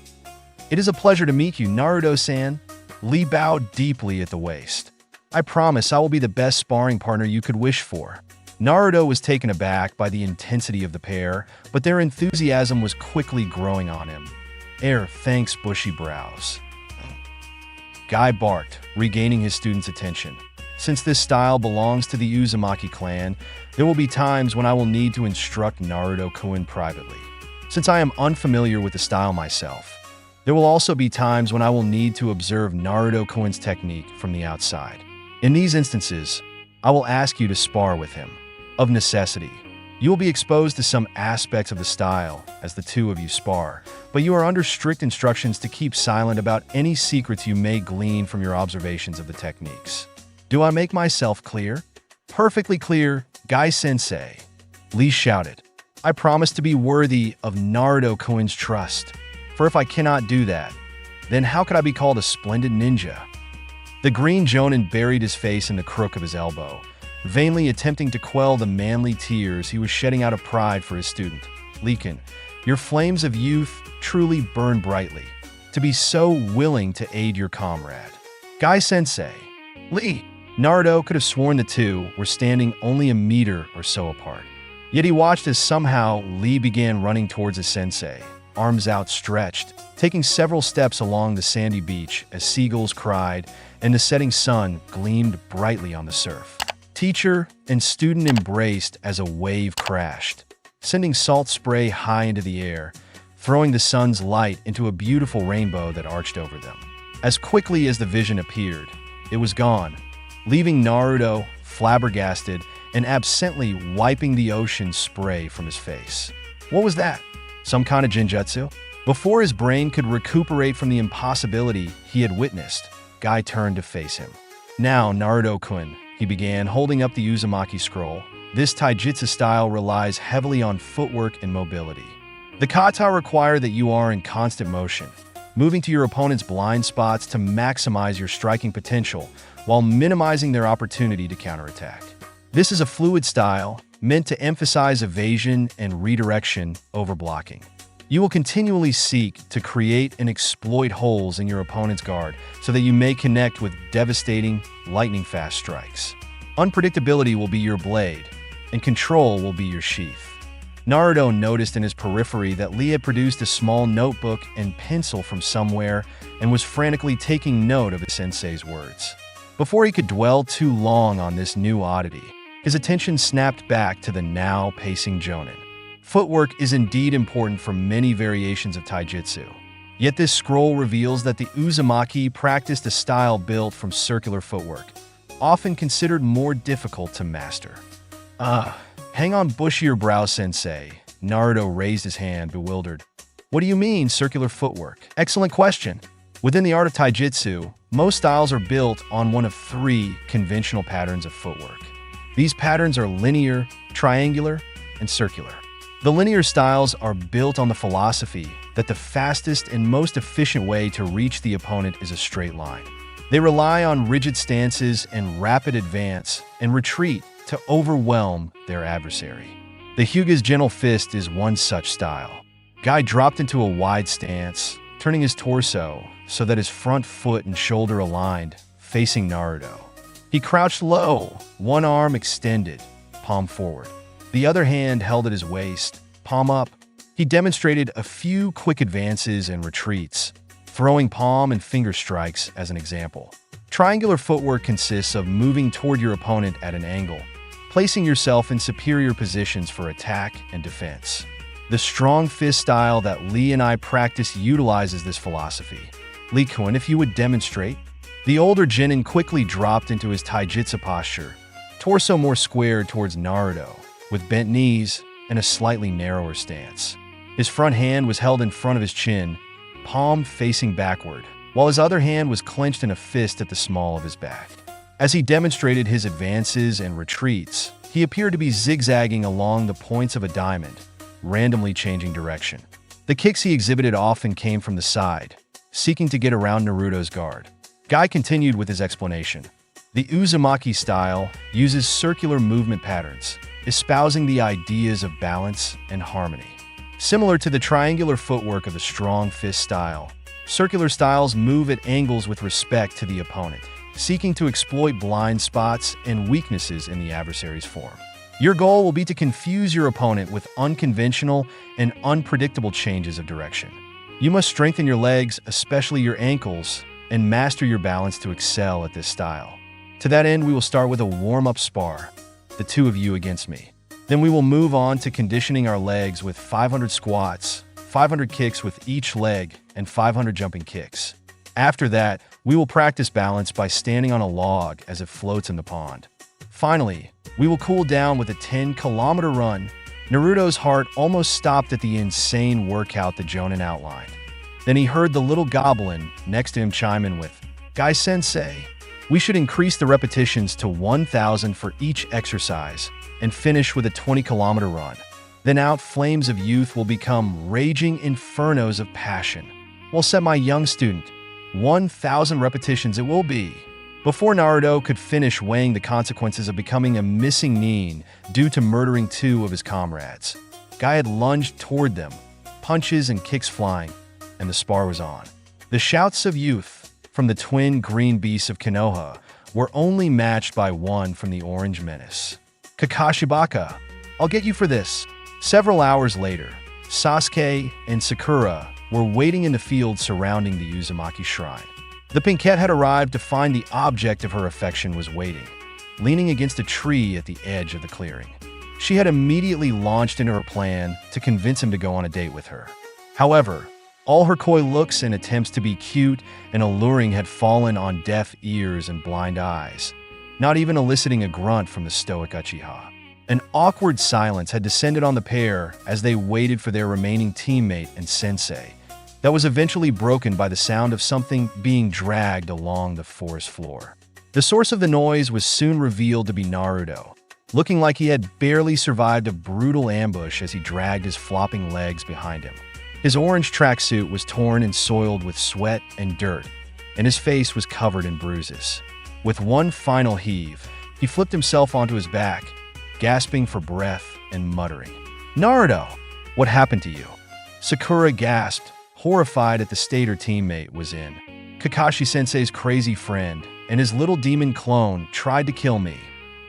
It is a pleasure to meet you, Naruto-san. Lee bowed deeply at the waist. I promise I will be the best sparring partner you could wish for. Naruto was taken aback by the intensity of the pair, but their enthusiasm was quickly growing on him. Thanks, bushy brows. Guy barked, regaining his student's attention. Since this style belongs to the Uzumaki clan, there will be times when I will need to instruct Naruto-kun privately. Since I am unfamiliar with the style myself, there will also be times when I will need to observe Naruto-kun's technique from the outside. In these instances, I will ask you to spar with him. Of necessity, you will be exposed to some aspects of the style as the two of you spar, but you are under strict instructions to keep silent about any secrets you may glean from your observations of the techniques. Do I make myself clear? Perfectly clear, Guy-sensei. Lee shouted. I promise to be worthy of Naruto-kun's trust, for if I cannot do that, then how could I be called a splendid ninja? The green Jonin buried his face in the crook of his elbow, vainly attempting to quell the manly tears he was shedding out of pride for his student. Lee-kun, your flames of youth truly burn brightly. to be so willing to aid your comrade? Guy-sensei. Lee. Naruto could have sworn the two were standing only a meter or so apart. Yet he watched as somehow Lee began running towards his sensei, arms outstretched, taking several steps along the sandy beach as seagulls cried and the setting sun gleamed brightly on the surf. Teacher and student embraced as a wave crashed, sending salt spray high into the air, throwing the sun's light into a beautiful rainbow that arched over them. As quickly as the vision appeared, it was gone, leaving Naruto flabbergasted and absently wiping the ocean spray from his face. What was that? Some kind of genjutsu? Before his brain could recuperate from the impossibility he had witnessed, Guy turned to face him. Now, Naruto-kun, he began, holding up the Uzumaki scroll. This taijutsu style relies heavily on footwork and mobility. The kata require that you are in constant motion, moving to your opponent's blind spots to maximize your striking potential while minimizing their opportunity to counterattack. This is a fluid style meant to emphasize evasion and redirection over blocking. You will continually seek to create and exploit holes in your opponent's guard so that you may connect with devastating, lightning-fast strikes. Unpredictability will be your blade, and control will be your sheath. Naruto noticed in his periphery that Lee had produced a small notebook and pencil from somewhere and was frantically taking note of his sensei's words. Before he could dwell too long on this new oddity, his attention snapped back to the now pacing Jonin. Footwork is indeed important for many variations of taijutsu. Yet this scroll reveals that the Uzumaki practiced a style built from circular footwork, often considered more difficult to master. Hang on, bushier brow, sensei. Naruto raised his hand, bewildered. What do you mean, circular footwork? Excellent question. Within the art of taijutsu, most styles are built on one of three conventional patterns of footwork. These patterns are linear, triangular, and circular. The linear styles are built on the philosophy that the fastest and most efficient way to reach the opponent is a straight line. They rely on rigid stances and rapid advance and retreat to overwhelm their adversary. The Hyuga's gentle fist is one such style. Guy dropped into a wide stance, turning his torso so that his front foot and shoulder aligned, facing Naruto. He crouched low, one arm extended, palm forward. The other hand held at his waist, palm up. He demonstrated a few quick advances and retreats, throwing palm and finger strikes as an example. Triangular footwork consists of moving toward your opponent at an angle, placing yourself in superior positions for attack and defense. The strong fist style that Lee and I practice utilizes this philosophy. Lee-kun, if you would demonstrate. The older genin quickly dropped into his taijutsu posture, torso more squared towards Naruto, with bent knees and a slightly narrower stance. His front hand was held in front of his chin, palm facing backward, while his other hand was clenched in a fist at the small of his back. As he demonstrated his advances and retreats, he appeared to be zigzagging along the points of a diamond, randomly changing direction. The kicks he exhibited often came from the side, seeking to get around Naruto's guard. Guy continued with his explanation. The Uzumaki style uses circular movement patterns, espousing the ideas of balance and harmony. Similar to the triangular footwork of the strong fist style, circular styles move at angles with respect to the opponent, seeking to exploit blind spots and weaknesses in the adversary's form. Your goal will be to confuse your opponent with unconventional and unpredictable changes of direction. You must strengthen your legs, especially your ankles, and master your balance to excel at this style. To that end, we will start with a warm-up spar, the two of you against me. Then we will move on to conditioning our legs with 500 squats, 500 kicks with each leg, and 500 jumping kicks. After that, we will practice balance by standing on a log as it floats in the pond. Finally, we will cool down with a 10-kilometer run. Naruto's heart almost stopped at the insane workout that Jonin outlined. Then he heard the little goblin next to him chime in with, "Guy-sensei, we should increase the repetitions to 1,000 for each exercise and finish with a 20-kilometer run. Then out flames of youth will become raging infernos of passion. Well said, my young student. 1,000 repetitions it will be." Before Naruto could finish weighing the consequences of becoming a missing nin due to murdering two of his comrades, Guy had lunged toward them, punches and kicks flying, and the spar was on. The shouts of youth from the twin green beasts of Konoha were only matched by one from the orange menace. Kakashibaka, I'll get you for this. Several hours later, Sasuke and Sakura were waiting in the field surrounding the Uzumaki shrine. The Pinkette had arrived to find the object of her affection was waiting, leaning against a tree at the edge of the clearing. She had immediately launched into her plan to convince him to go on a date with her. However, all her coy looks and attempts to be cute and alluring had fallen on deaf ears and blind eyes, not even eliciting a grunt from the stoic Uchiha. An awkward silence had descended on the pair as they waited for their remaining teammate and sensei, that was eventually broken by the sound of something being dragged along the forest floor. The source of the noise was soon revealed to be Naruto, looking like he had barely survived a brutal ambush as he dragged his flopping legs behind him. His orange tracksuit was torn and soiled with sweat and dirt, and his face was covered in bruises. With one final heave, he flipped himself onto his back, gasping for breath and muttering, "Naruto, what happened to you?" Sakura gasped, horrified at the state her teammate was in. Kakashi-sensei's crazy friend and his little demon clone tried to kill me.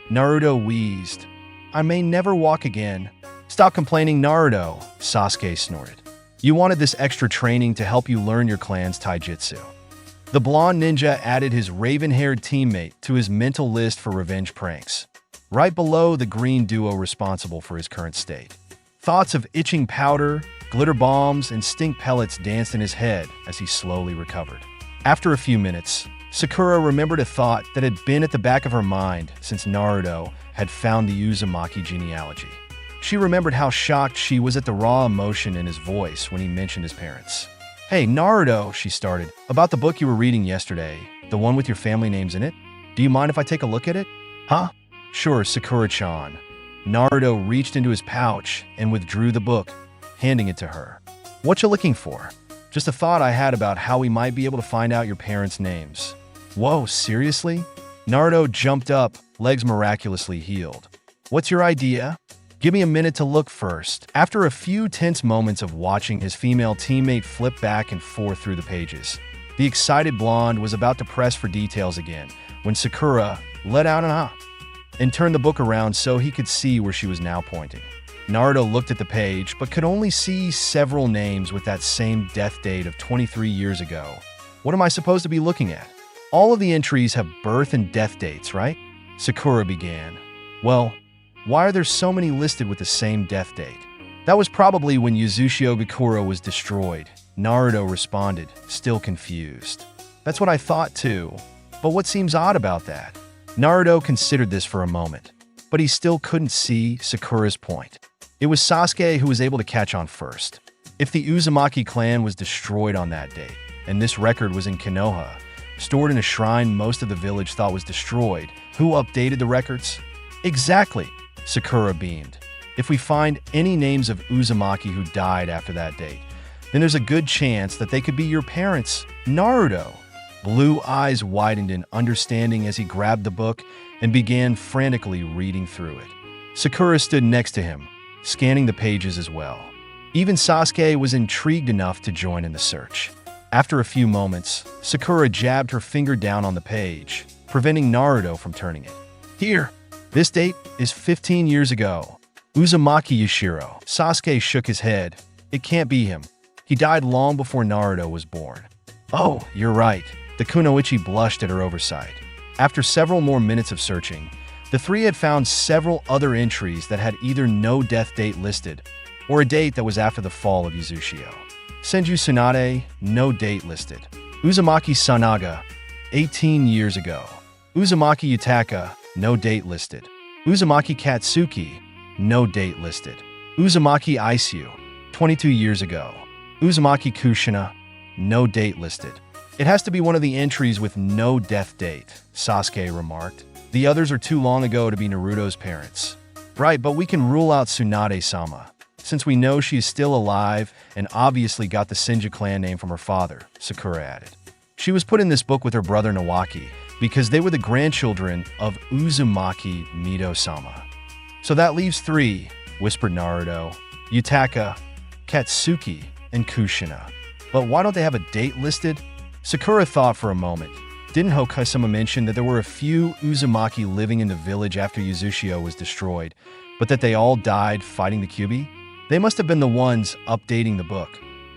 Naruto wheezed. "I may never walk again." "Stop complaining, Naruto," Sasuke snorted. "You wanted this extra training to help you learn your clan's taijutsu." The blonde ninja added his raven-haired teammate to his mental list for revenge pranks, right below the green duo responsible for his current state. Thoughts of itching powder, glitter bombs, and stink pellets danced in his head as he slowly recovered. After a few minutes, Sakura remembered a thought that had been at the back of her mind since Naruto had found the Uzumaki genealogy. She remembered how shocked she was at the raw emotion in his voice when he mentioned his parents. "Hey, Naruto," she started, "about the book you were reading yesterday, the one with your family names in it? Do you mind if I take a look at it?" "Huh? Sure, Sakura-chan." Naruto reached into his pouch and withdrew the book, handing it to her. "What you looking for?" "Just a thought I had about how we might be able to find out your parents' names." "Whoa, seriously?" Naruto jumped up, legs miraculously healed. "What's your idea?" "Give me a minute to look first." After a few tense moments of watching his female teammate flip back and forth through the pages, the excited blonde was about to press for details again when Sakura let out an "ah" and turned the book around so he could see where she was now pointing. Naruto looked at the page but could only see several names with that same death date of 23 years ago. "What am I supposed to be looking at?" "All of the entries have birth and death dates, right?" Sakura began. "Well, why are there so many listed with the same death date?" "That was probably when Yuzushiogakura was destroyed," Naruto responded, still confused. "That's what I thought too. But what seems odd about that?" Naruto considered this for a moment, but he still couldn't see Sakura's point. It was Sasuke who was able to catch on first. If the Uzumaki clan was destroyed on that date, and this record was in Konoha, stored in a shrine most of the village thought was destroyed, who updated the records? "Exactly," Sakura beamed. "If we find any names of Uzumaki who died after that date, then there's a good chance that they could be your parents, Naruto." Blue eyes widened in understanding as he grabbed the book and began frantically reading through it. Sakura stood next to him, scanning the pages as well. Even Sasuke was intrigued enough to join in the search. After a few moments, Sakura jabbed her finger down on the page, preventing Naruto from turning it. "Here, this date is 15 years ago. Uzumaki Yashiro." Sasuke shook his head. "It can't be him. He died long before Naruto was born." "Oh, you're right." The kunoichi blushed at her oversight. After several more minutes of searching, the three had found several other entries that had either no death date listed or a date that was after the fall of Yuzushio. Senju Tsunade, no date listed. Uzumaki Sanaga, 18 years ago. Uzumaki Yutaka, no date listed. Uzumaki Katsuki, no date listed. Uzumaki Aisyu, 22 years ago. Uzumaki Kushina, no date listed. "It has to be one of the entries with no death date," Sasuke remarked. "The others are too long ago to be Naruto's parents." "Right, but we can rule out Tsunade-sama, since we know she is still alive and obviously got the Senju clan name from her father," Sakura added. "She was put in this book with her brother Nawaki because they were the grandchildren of Uzumaki Mido-sama." "So that leaves 3, whispered Naruto. "Yutaka, Katsuki, and Kushina. But why don't they have a date listed?" Sakura thought for a moment. Didn't Hokage-sama mention that there were a few Uzumaki living in the village after Uzushio was destroyed, but that they all died fighting the Kyuubi? They must have been the ones updating the book.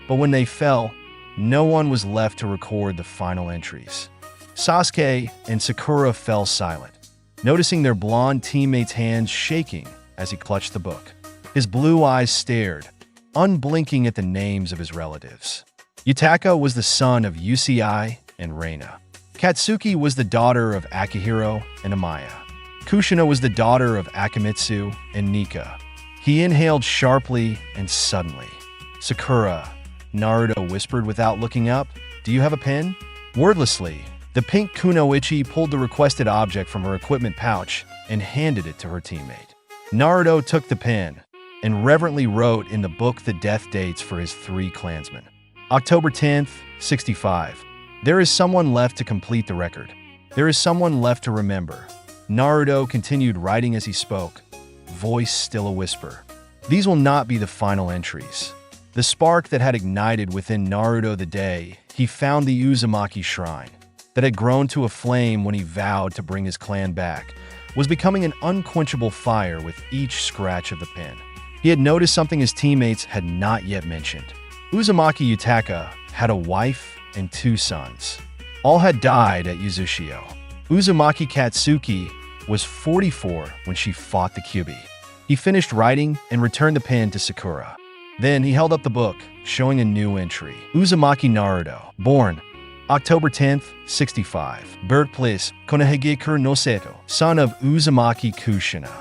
But when they fell, no one was left to record the final entries. Sasuke and Sakura fell silent, noticing their blonde teammate's hands shaking as he clutched the book. His blue eyes stared, unblinking at the names of his relatives. Yutaka was the son of Usui and Reina. Katsuki was the daughter of Akihiro and Amaya. Kushina was the daughter of Akamitsu and Nika. He inhaled sharply and suddenly. Sakura, Naruto whispered without looking up, "Do you have a pen?" Wordlessly, the pink kunoichi pulled the requested object from her equipment pouch and handed it to her teammate. Naruto took the pen and reverently wrote in the book the death dates for his 3 clansmen. October 10th, 65. There is someone left to complete the record. There is someone left to remember. Naruto continued writing as he spoke, voice still a whisper. These will not be the final entries. The spark that had ignited within Naruto the day he found the Uzumaki shrine, that had grown to a flame when he vowed to bring his clan back, was becoming an unquenchable fire with each scratch of the pen. He had noticed something his teammates had not yet mentioned. Uzumaki Yutaka had a wife and 2 sons. All had died at Uzushio. Uzumaki Katsuki was 44 when she fought the Kyuubi. He finished writing and returned the pen to Sakura. Then he held up the book, showing a new entry. Uzumaki Naruto, born October 10th, 65. Birthplace, Konohagekure no Seto, son of Uzumaki Kushina.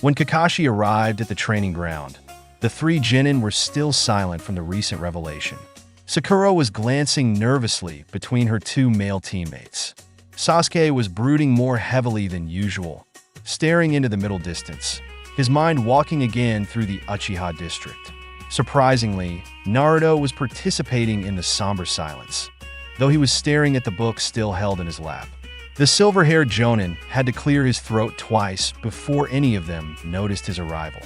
When Kakashi arrived at the training ground, the 3 genin were still silent from the recent revelation. Sakura was glancing nervously between her 2 male teammates. Sasuke was brooding more heavily than usual, staring into the middle distance, his mind walking again through the Uchiha district. Surprisingly, Naruto was participating in the somber silence, though he was staring at the book still held in his lap. The silver-haired Jonin had to clear his throat twice before any of them noticed his arrival.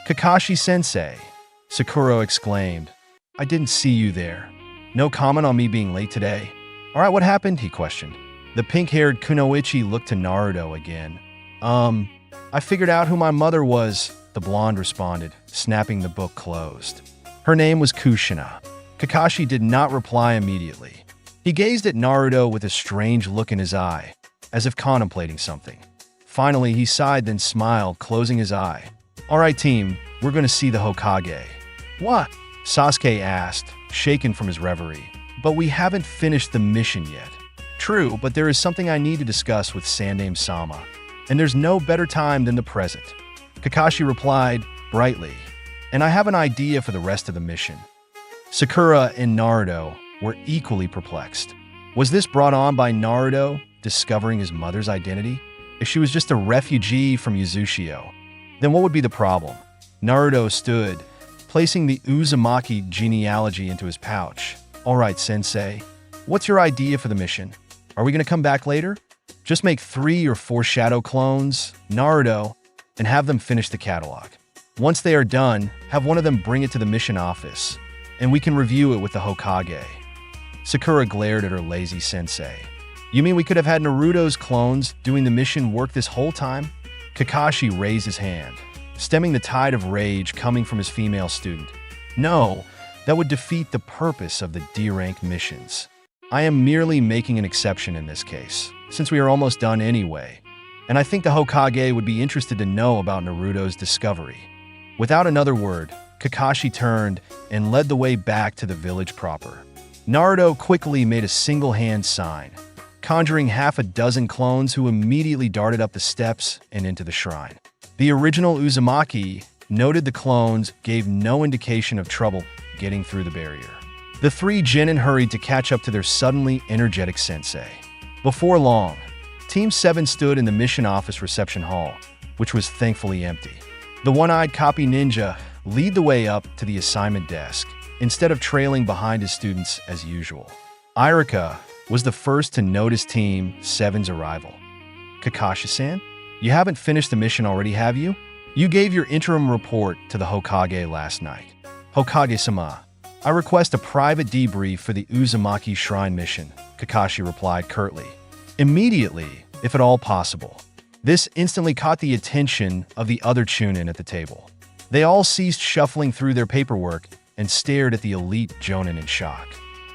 "Kakashi-sensei," Sakura exclaimed. "I didn't see you there. No comment on me being late today?" "All right, what happened?" he questioned. The pink-haired kunoichi looked to Naruto again. I figured out who my mother was," the blonde responded, snapping the book closed. Her name was Kushina. Kakashi did not reply immediately. He gazed at Naruto with a strange look in his eye, as if contemplating something. Finally, he sighed then smiled, closing his eye. "All right, team, we're going to see the Hokage." "What?" Sasuke asked, shaken from his reverie. "But we haven't finished the mission yet." "True, but there is something I need to discuss with Sandaime-sama, and there's no better time than the present," Kakashi replied, brightly. "And I have an idea for the rest of the mission." Sakura and Naruto were equally perplexed. Was this brought on by Naruto discovering his mother's identity? If she was just a refugee from Uzushio, then what would be the problem? Naruto stood, placing the Uzumaki genealogy into his pouch. "All right, sensei, what's your idea for the mission? Are we going to come back later? Just make 3 or 4 shadow clones, Naruto, and have them finish the catalog. Once they are done, have one of them bring it to the mission office, and we can review it with the Hokage." Sakura glared at her lazy sensei. "You mean we could have had Naruto's clones doing the mission work this whole time?" Kakashi raised his hand, stemming the tide of rage coming from his female student. "No, that would defeat the purpose of the D-rank missions. I am merely making an exception in this case, since we are almost done anyway, and I think the Hokage would be interested to know about Naruto's discovery." Without another word, Kakashi turned and led the way back to the village proper. Naruto quickly made a single-hand sign, conjuring half a dozen clones who immediately darted up the steps and into the shrine. The original Uzumaki noted the clones gave no indication of trouble getting through the barrier. The 3 genin hurried to catch up to their suddenly energetic sensei. Before long, Team 7 stood in the mission office reception hall, which was thankfully empty. The one-eyed copy ninja lead the way up to the assignment desk, instead of trailing behind his students as usual. Irika was the first to notice Team 7's arrival. "Kakashi-san, you haven't finished the mission already, have you? You gave your interim report to the Hokage last night." "Hokage-sama, I request a private debrief for the Uzumaki Shrine mission, Kakashi replied curtly. Immediately, if at all possible. This instantly caught the attention of the other Chunin at the table. They all ceased shuffling through their paperwork and stared at the elite Jonin in shock.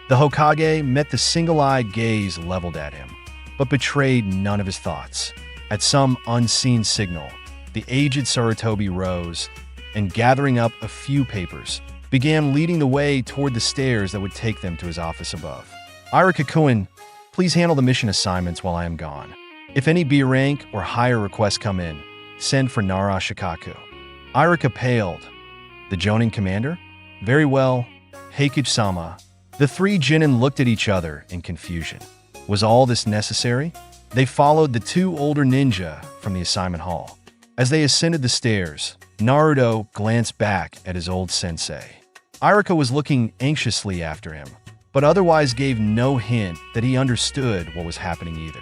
The Hokage met the single-eyed gaze leveled at him, but betrayed none of his thoughts. At some unseen signal, the aged Sarutobi rose and, gathering up a few papers, began leading the way toward the stairs that would take them to his office above. Irika-kun, please handle the mission assignments while I am gone. If any B rank or higher requests come in, send for Nara Shikaku. Irika paled. The Jonin commander? Very well, Heikuchi-sama. The three Genin looked at each other in confusion. Was all this necessary? They followed the two older ninja from the assignment hall. As they ascended the stairs, Naruto glanced back at his old sensei. Irika was looking anxiously after him, but otherwise gave no hint that he understood what was happening either.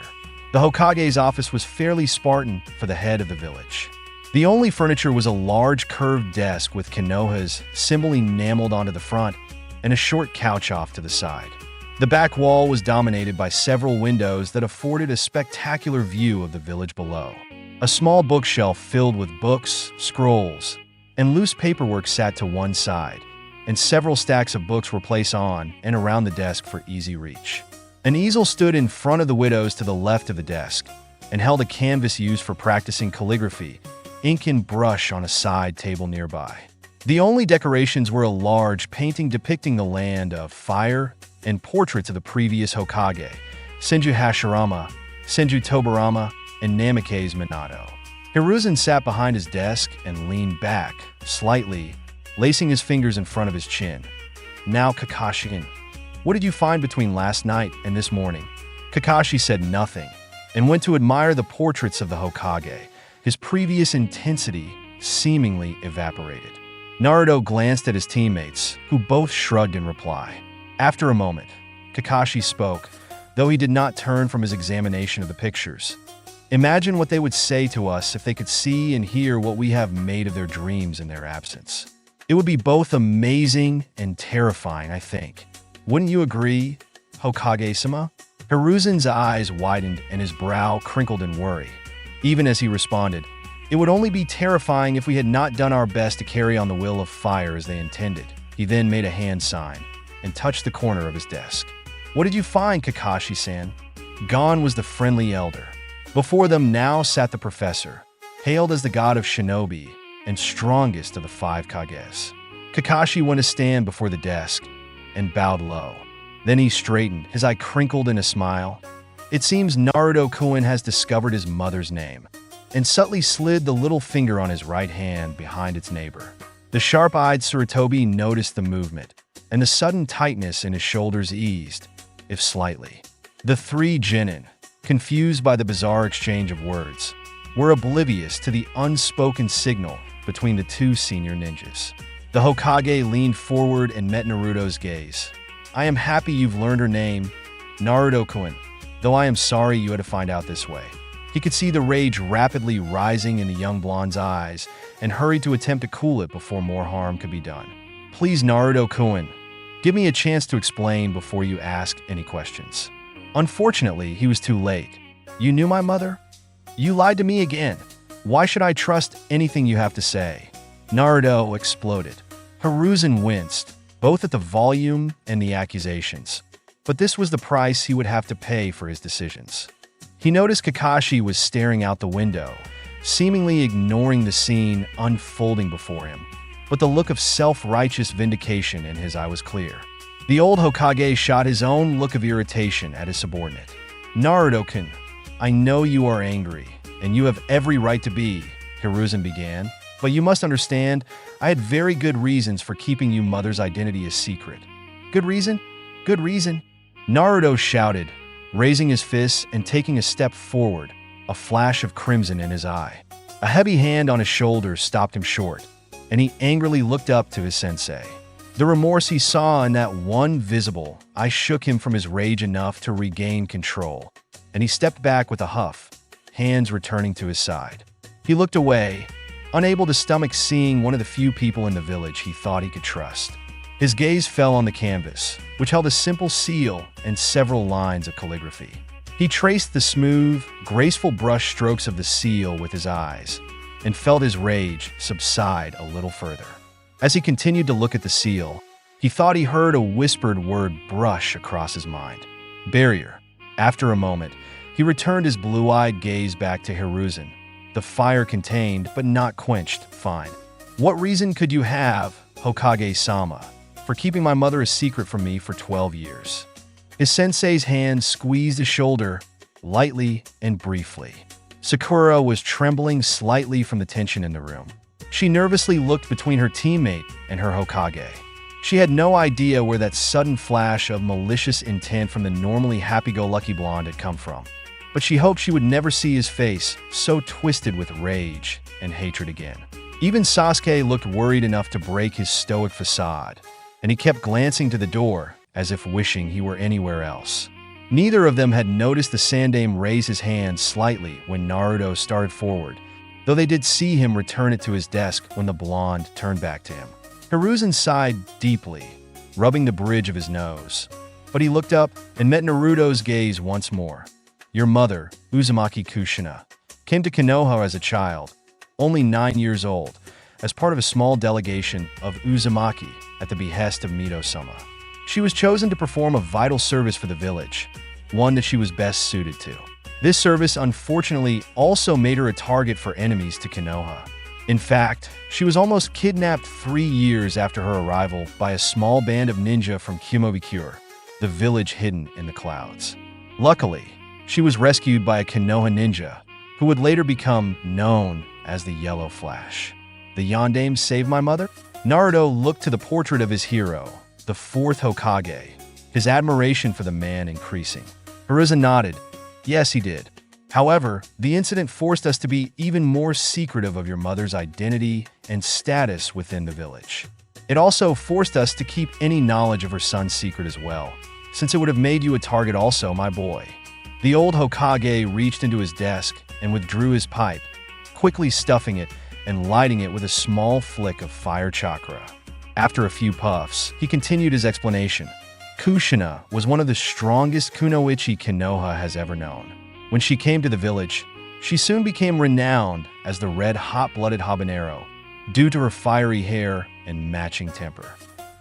The Hokage's office was fairly Spartan for the head of the village. The only furniture was a large curved desk with Konoha's symbol enameled onto the front and a short couch off to the side. The back wall was dominated by several windows that afforded a spectacular view of the village below. A small bookshelf filled with books, scrolls, and loose paperwork sat to one side, and several stacks of books were placed on and around the desk for easy reach. An easel stood in front of the widows to the left of the desk and held a canvas used for practicing calligraphy, ink and brush on a side table nearby. The only decorations were a large painting depicting the land of fire and portraits of the previous Hokage, Senju Hashirama, Senju Tobirama, and Namake's Minato. Hiruzen sat behind his desk and leaned back, slightly, lacing his fingers in front of his chin. Now, Kakashi, what did you find between last night and this morning? Kakashi said nothing and went to admire the portraits of the Hokage. His previous intensity seemingly evaporated. Naruto glanced at his teammates, who both shrugged in reply. After a moment, Kakashi spoke, though he did not turn from his examination of the pictures. Imagine what they would say to us if they could see and hear what we have made of their dreams in their absence. It would be both amazing and terrifying, I think. Wouldn't you agree, Hokage-sama? Hiruzen's eyes widened and his brow crinkled in worry. Even as he responded, it would only be terrifying if we had not done our best to carry on the will of fire as they intended. He then made a hand sign and touched the corner of his desk. What did you find, Kakashi-san? Gone was the friendly elder. Before them now sat the professor, hailed as the god of Shinobi and strongest of the 5 Kages. Kakashi went to stand before the desk and bowed low. Then he straightened, his eye crinkled in a smile. It seems Naruto-kun has discovered his mother's name, and subtly slid the little finger on his right hand behind its neighbor. The sharp-eyed Sarutobi noticed the movement, and the sudden tightness in his shoulders eased, if slightly. The three Genin, confused by the bizarre exchange of words, were oblivious to the unspoken signal between the two senior ninjas. The Hokage leaned forward and met Naruto's gaze. I am happy you've learned her name, Naruto-kun, though I am sorry you had to find out this way. He could see the rage rapidly rising in the young blonde's eyes and hurried to attempt to cool it before more harm could be done. Please, Naruto-kun, give me a chance to explain before you ask any questions. Unfortunately, he was too late. You knew my mother? You lied to me again. Why should I trust anything you have to say? Naruto exploded. Hiruzen winced, both at the volume and the accusations. But this was the price he would have to pay for his decisions. He noticed Kakashi was staring out the window, seemingly ignoring the scene unfolding before him. But the look of self-righteous vindication in his eye was clear. The old Hokage shot his own look of irritation at his subordinate. Naruto-kun, I know you are angry, and you have every right to be, Hiruzen began. But you must understand, I had very good reasons for keeping your mother's identity a secret. Good reason? Good reason? Naruto shouted, raising his fists and taking a step forward, a flash of crimson in his eye. A heavy hand on his shoulder stopped him short, and he angrily looked up to his sensei. The remorse he saw in that one visible eye shook him from his rage enough to regain control, and he stepped back with a huff, hands returning to his side. He looked away, unable to stomach seeing one of the few people in the village he thought he could trust. His gaze fell on the canvas, which held a simple seal and several lines of calligraphy. He traced the smooth, graceful brush strokes of the seal with his eyes and felt his rage subside a little further. As he continued to look at the seal, he thought he heard a whispered word brush across his mind. Barrier. After a moment, he returned his blue-eyed gaze back to Hiruzen. The fire contained, but not quenched. Fine. What reason could you have, Hokage-sama, for keeping my mother a secret from me for 12 years? His sensei's hand squeezed his shoulder, lightly and briefly. Sakura was trembling slightly from the tension in the room. She nervously looked between her teammate and her Hokage. She had no idea where that sudden flash of malicious intent from the normally happy-go-lucky blonde had come from. But she hoped she would never see his face so twisted with rage and hatred again. Even Sasuke looked worried enough to break his stoic facade, and he kept glancing to the door as if wishing he were anywhere else. Neither of them had noticed the Sandaime raise his hand slightly when Naruto started forward, though they did see him return it to his desk when the blonde turned back to him. Hiruzen sighed deeply, rubbing the bridge of his nose. But he looked up and met Naruto's gaze once more. Your mother, Uzumaki Kushina, came to Konoha as a child, only 9 years old, as part of a small delegation of Uzumaki at the behest of Mito-sama. She was chosen to perform a vital service for the village, one that she was best suited to. This service unfortunately also made her a target for enemies to Konoha. In fact, she was almost kidnapped 3 years after her arrival by a small band of ninja from Kimobikure, the village hidden in the clouds. Luckily, she was rescued by a Konoha ninja, who would later become known as the Yellow Flash. The Yondaime saved my mother? Naruto looked to the portrait of his hero, the fourth Hokage, his admiration for the man increasing. Hiruzen nodded. Yes, he did. However, the incident forced us to be even more secretive of your mother's identity and status within the village. It also forced us to keep any knowledge of her son's secret as well, since it would have made you a target also, my boy. The old Hokage reached into his desk and withdrew his pipe, quickly stuffing it and lighting it with a small flick of fire chakra. After a few puffs, he continued his explanation. Kushina was one of the strongest kunoichi Konoha has ever known. When she came to the village, she soon became renowned as the red hot-blooded habanero, due to her fiery hair and matching temper.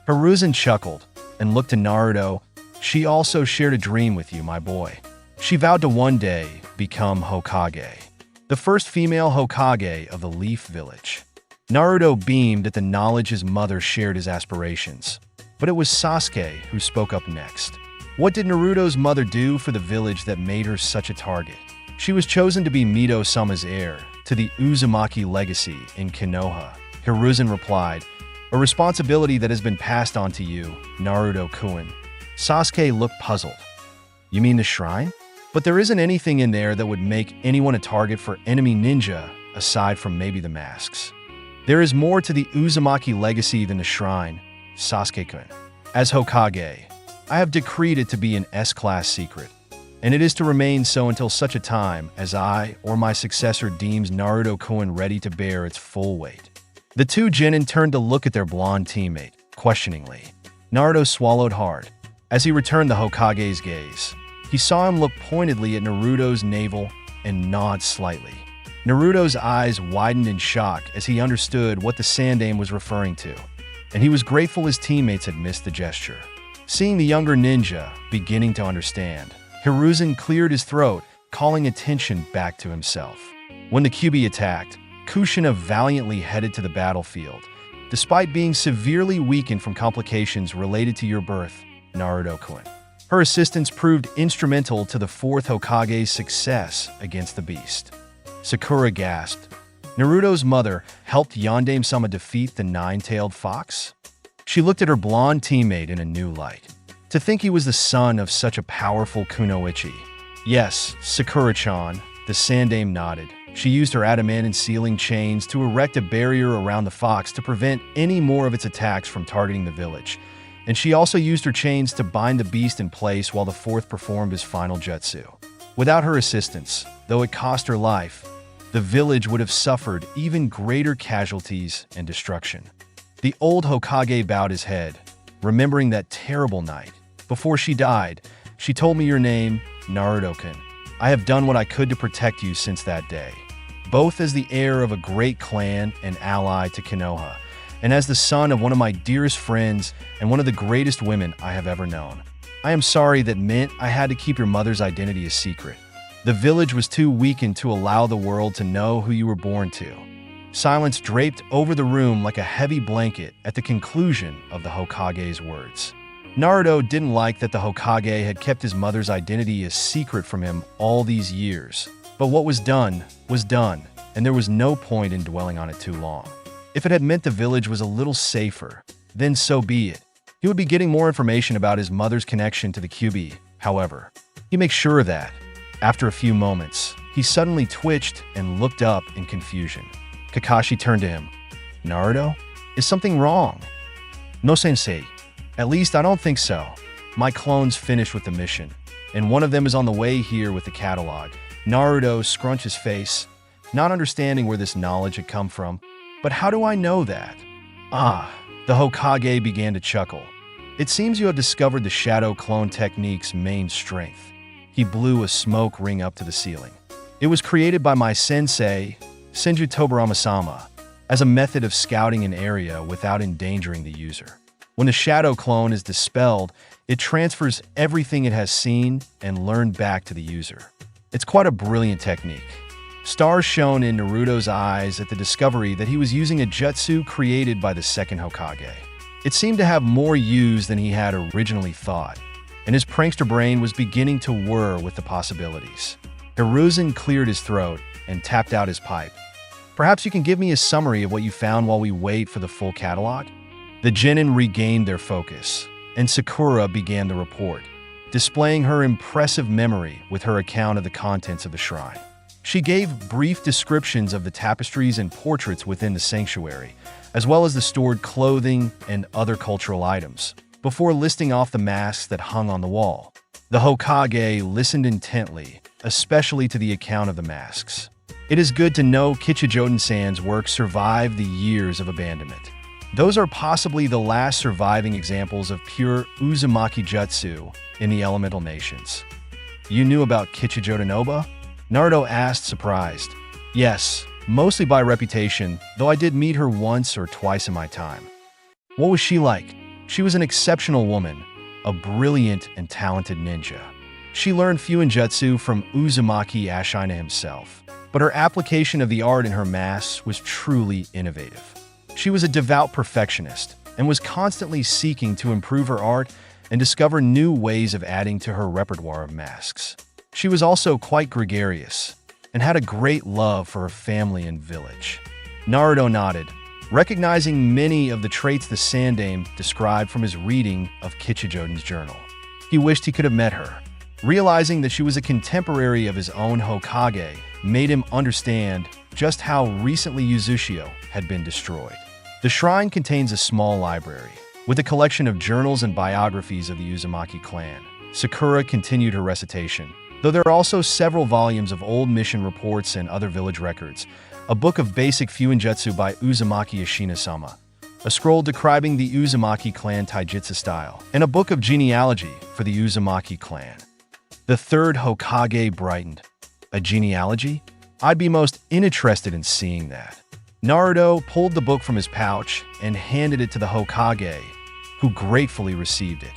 Hiruzen chuckled and looked to Naruto. She also shared a dream with you, my boy. She vowed to one day become Hokage, the first female Hokage of the Leaf Village. Naruto beamed at the knowledge his mother shared his aspirations, but it was Sasuke who spoke up next. What did Naruto's mother do for the village that made her such a target? She was chosen to be Mito-sama's heir to the Uzumaki legacy in Konoha. Hiruzen replied, a responsibility that has been passed on to you, Naruto-kun. Sasuke looked puzzled. You mean the shrine? But there isn't anything in there that would make anyone a target for enemy ninja, aside from maybe the masks. There is more to the Uzumaki legacy than the shrine, Sasuke-kun. As Hokage, I have decreed it to be an S-class secret, and it is to remain so until such a time as I or my successor deems Naruto-kun ready to bear its full weight. The two genin turned to look at their blonde teammate, questioningly. Naruto swallowed hard. As he returned the Hokage's gaze, he saw him look pointedly at Naruto's navel and nod slightly. Naruto's eyes widened in shock as he understood what the Sandaime was referring to, and he was grateful his teammates had missed the gesture. Seeing the younger ninja beginning to understand, Hiruzen cleared his throat, calling attention back to himself. When the Kyuubi attacked, Kushina valiantly headed to the battlefield, despite being severely weakened from complications related to your birth, Naruto-kun. Her assistance proved instrumental to the fourth Hokage's success against the beast. Sakura gasped. Naruto's mother helped Yondaime-sama defeat the nine-tailed fox? She looked at her blonde teammate in a new light. To think he was the son of such a powerful kunoichi. Yes, Sakura-chan, the Sandaime nodded. She used her adamant sealing chains to erect a barrier around the fox to prevent any more of its attacks from targeting the village. And she also used her chains to bind the beast in place while the fourth performed his final jutsu. Without her assistance, though it cost her life, the village would have suffered even greater casualties and destruction. The old Hokage bowed his head, remembering that terrible night. Before she died, she told me your name, Naruto-kun. I have done what I could to protect you since that day, both as the heir of a great clan and ally to Konoha, and as the son of one of my dearest friends and one of the greatest women I have ever known. I am sorry that meant I had to keep your mother's identity a secret. The village was too weakened to allow the world to know who you were born to. Silence draped over the room like a heavy blanket at the conclusion of the Hokage's words. Naruto didn't like that the Hokage had kept his mother's identity a secret from him all these years. But what was done, and there was no point in dwelling on it too long. If it had meant the village was a little safer, then so be it. He would be getting more information about his mother's connection to the Kyuubi, however. He makes sure of that. After a few moments, he suddenly twitched and looked up in confusion. Kakashi turned to him. Naruto? Is something wrong? No sensei. At least I don't think so. My clones finished with the mission, and one of them is on the way here with the catalog. Naruto scrunched his face, not understanding where this knowledge had come from. But how do I know that? The Hokage began to chuckle. It seems you have discovered the shadow clone technique's main strength. He blew a smoke ring up to the ceiling. It was created by my sensei, Senju Tobarama-sama, as a method of scouting an area without endangering the user. When the shadow clone is dispelled, it transfers everything it has seen and learned back to the user. It's quite a brilliant technique. Stars shone in Naruto's eyes at the discovery that he was using a jutsu created by the second Hokage. It seemed to have more use than he had originally thought, and his prankster brain was beginning to whir with the possibilities. Hiruzen cleared his throat and tapped out his pipe. Perhaps you can give me a summary of what you found while we wait for the full catalog? The genin regained their focus, and Sakura began the report, displaying her impressive memory with her account of the contents of the shrine. She gave brief descriptions of the tapestries and portraits within the sanctuary, as well as the stored clothing and other cultural items, before listing off the masks that hung on the wall. The Hokage listened intently, especially to the account of the masks. It is good to know Kichijoden-san's work survived the years of abandonment. Those are possibly the last surviving examples of pure Uzumaki jutsu in the elemental nations. You knew about Kichijoden-oba? Naruto asked, surprised. Yes, mostly by reputation, though I did meet her once or twice in my time. What was she like? She was an exceptional woman, a brilliant and talented ninja. She learned Fuinjutsu from Uzumaki Ashina himself, but her application of the art in her masks was truly innovative. She was a devout perfectionist and was constantly seeking to improve her art and discover new ways of adding to her repertoire of masks. She was also quite gregarious and had a great love for her family and village. Naruto nodded, recognizing many of the traits the Sandaime described from his reading of Kichijoden's journal. He wished he could have met her. Realizing that she was a contemporary of his own Hokage made him understand just how recently Uzushio had been destroyed. The shrine contains a small library, with a collection of journals and biographies of the Uzumaki clan. Sakura continued her recitation, though there are also several volumes of old mission reports and other village records, a book of basic Fuinjutsu by Uzumaki Ashina-sama, a scroll describing the Uzumaki clan taijutsu style, and a book of genealogy for the Uzumaki clan. The third Hokage brightened. A genealogy? I'd be most interested in seeing that. Naruto pulled the book from his pouch and handed it to the Hokage, who gratefully received it.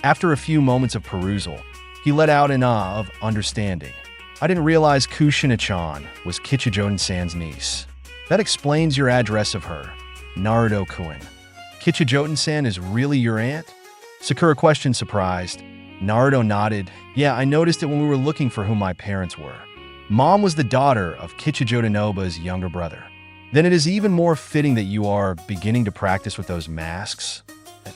After a few moments of perusal, he let out an ah of understanding. I didn't realize Kushina-chan was Kichijoden-san's niece. That explains your address of her, Naruto-kun. Kichijoden-san is really your aunt? Sakura questioned, surprised. Naruto nodded. Yeah, I noticed it when we were looking for who my parents were. Mom was the daughter of Kichijoden-oba's younger brother. Then it is even more fitting that you are beginning to practice with those masks.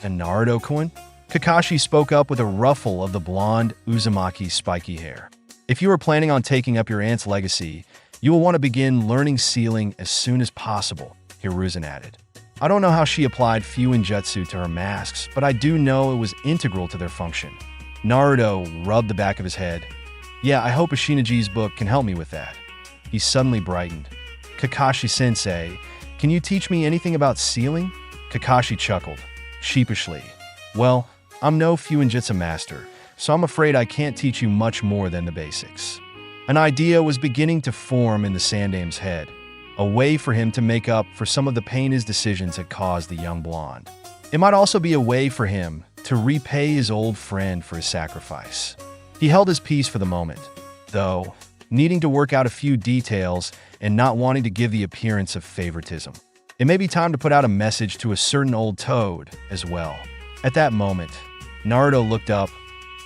And Naruto-kun? Kakashi spoke up with a ruffle of the blonde Uzumaki's spiky hair. If you are planning on taking up your aunt's legacy, you will want to begin learning sealing as soon as possible, Hiruzen added. I don't know how she applied Fuinjutsu to her masks, but I do know it was integral to their function. Naruto rubbed the back of his head. Yeah, I hope Ashinaji's book can help me with that. He suddenly brightened. Kakashi-sensei, can you teach me anything about sealing? Kakashi chuckled, sheepishly. Well, I'm no Fuinjutsu master, so I'm afraid I can't teach you much more than the basics. An idea was beginning to form in the Sandame's head, a way for him to make up for some of the pain his decisions had caused the young blonde. It might also be a way for him to repay his old friend for his sacrifice. He held his peace for the moment, though, needing to work out a few details and not wanting to give the appearance of favoritism. It may be time to put out a message to a certain old toad as well. At that moment, Naruto looked up.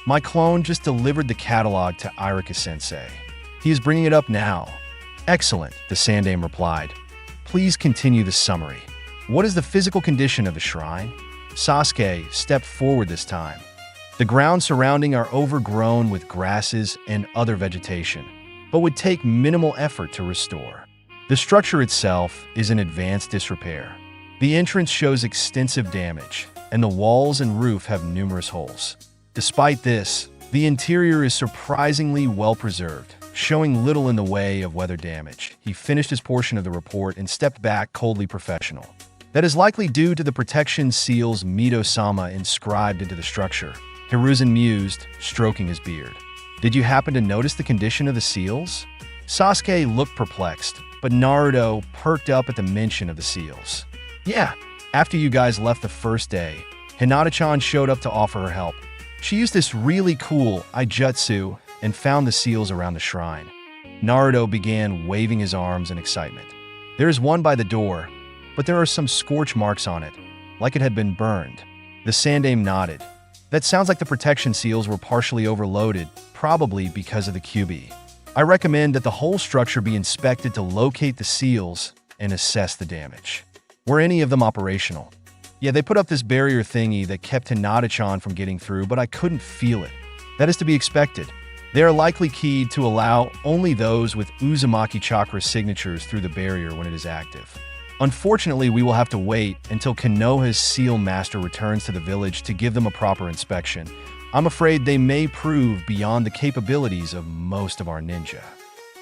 My clone just delivered the catalog to Irika-sensei. He is bringing it up now. Excellent, the Sandame replied. Please continue the summary. What is the physical condition of the shrine? Sasuke stepped forward this time. The ground surrounding are overgrown with grasses and other vegetation, but would take minimal effort to restore. The structure itself is in advanced disrepair. The entrance shows extensive damage, and the walls and roof have numerous holes. Despite this, the interior is surprisingly well preserved, showing little in the way of weather damage. He finished his portion of the report and stepped back, coldly professional. That is likely due to the protection seals Mito-sama inscribed into the structure. Hiruzen mused, stroking his beard. Did you happen to notice the condition of the seals? Sasuke looked perplexed, but Naruto perked up at the mention of the seals. Yeah, after you guys left the first day, Hinata-chan showed up to offer her help. She used this really cool Ijutsu and found the seals around the shrine. Naruto began waving his arms in excitement. There is one by the door, but there are some scorch marks on it, like it had been burned. The Sandame nodded. That sounds like the protection seals were partially overloaded, probably because of the QB. I recommend that the whole structure be inspected to locate the seals and assess the damage. Were any of them operational? Yeah, they put up this barrier thingy that kept Hinata-chan from getting through, but I couldn't feel it. That is to be expected. They are likely keyed to allow only those with Uzumaki chakra signatures through the barrier when it is active. Unfortunately, we will have to wait until Konoha's seal master returns to the village to give them a proper inspection. I'm afraid they may prove beyond the capabilities of most of our ninja.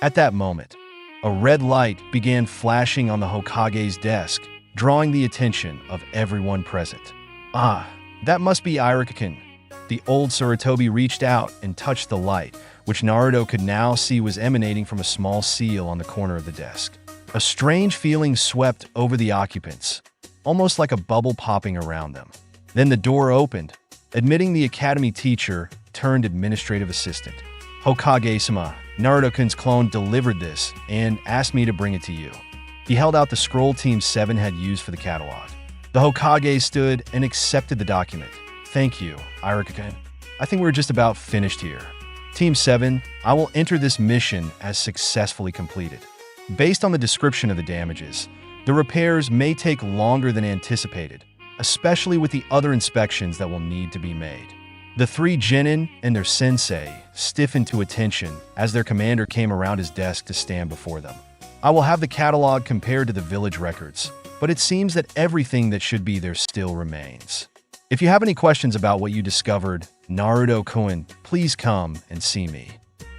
At that moment, a red light began flashing on the Hokage's desk, drawing the attention of everyone present. Ah, that must be Irika-kun. The old Sarutobi reached out and touched the light, which Naruto could now see was emanating from a small seal on the corner of the desk. A strange feeling swept over the occupants, almost like a bubble popping around them. Then the door opened, admitting the academy teacher turned administrative assistant. Hokage-sama, Naruto-kun's clone delivered this and asked me to bring it to you. He held out the scroll Team 7 had used for the catalog. The Hokage stood and accepted the document. Thank you, Irika-kun. I think we're just about finished here. Team 7, I will enter this mission as successfully completed. Based on the description of the damages, the repairs may take longer than anticipated, especially with the other inspections that will need to be made. The three genin and their sensei stiffened to attention as their commander came around his desk to stand before them. I will have the catalog compared to the village records, but it seems that everything that should be there still remains. If you have any questions about what you discovered, Naruto-kun, please come and see me.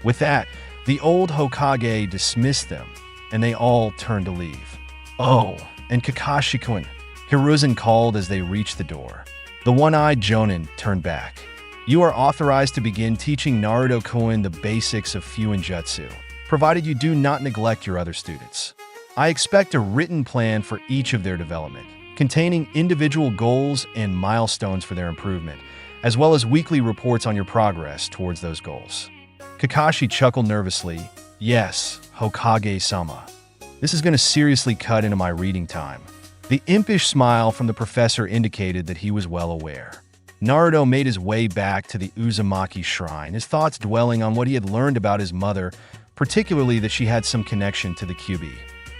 With that, the old Hokage dismissed them, and they all turned to leave. Oh, and Kakashi-kun, Hiruzen called as they reached the door. The one-eyed Jonin turned back. You are authorized to begin teaching Naruto-kun the basics of Fuinjutsu, provided you do not neglect your other students. I expect a written plan for each of their development, containing individual goals and milestones for their improvement, as well as weekly reports on your progress towards those goals. Kakashi chuckled nervously. Yes, Hokage-sama. This is going to seriously cut into my reading time. The impish smile from the professor indicated that he was well aware. Naruto made his way back to the Uzumaki shrine, his thoughts dwelling on what he had learned about his mother, particularly that she had some connection to the QB.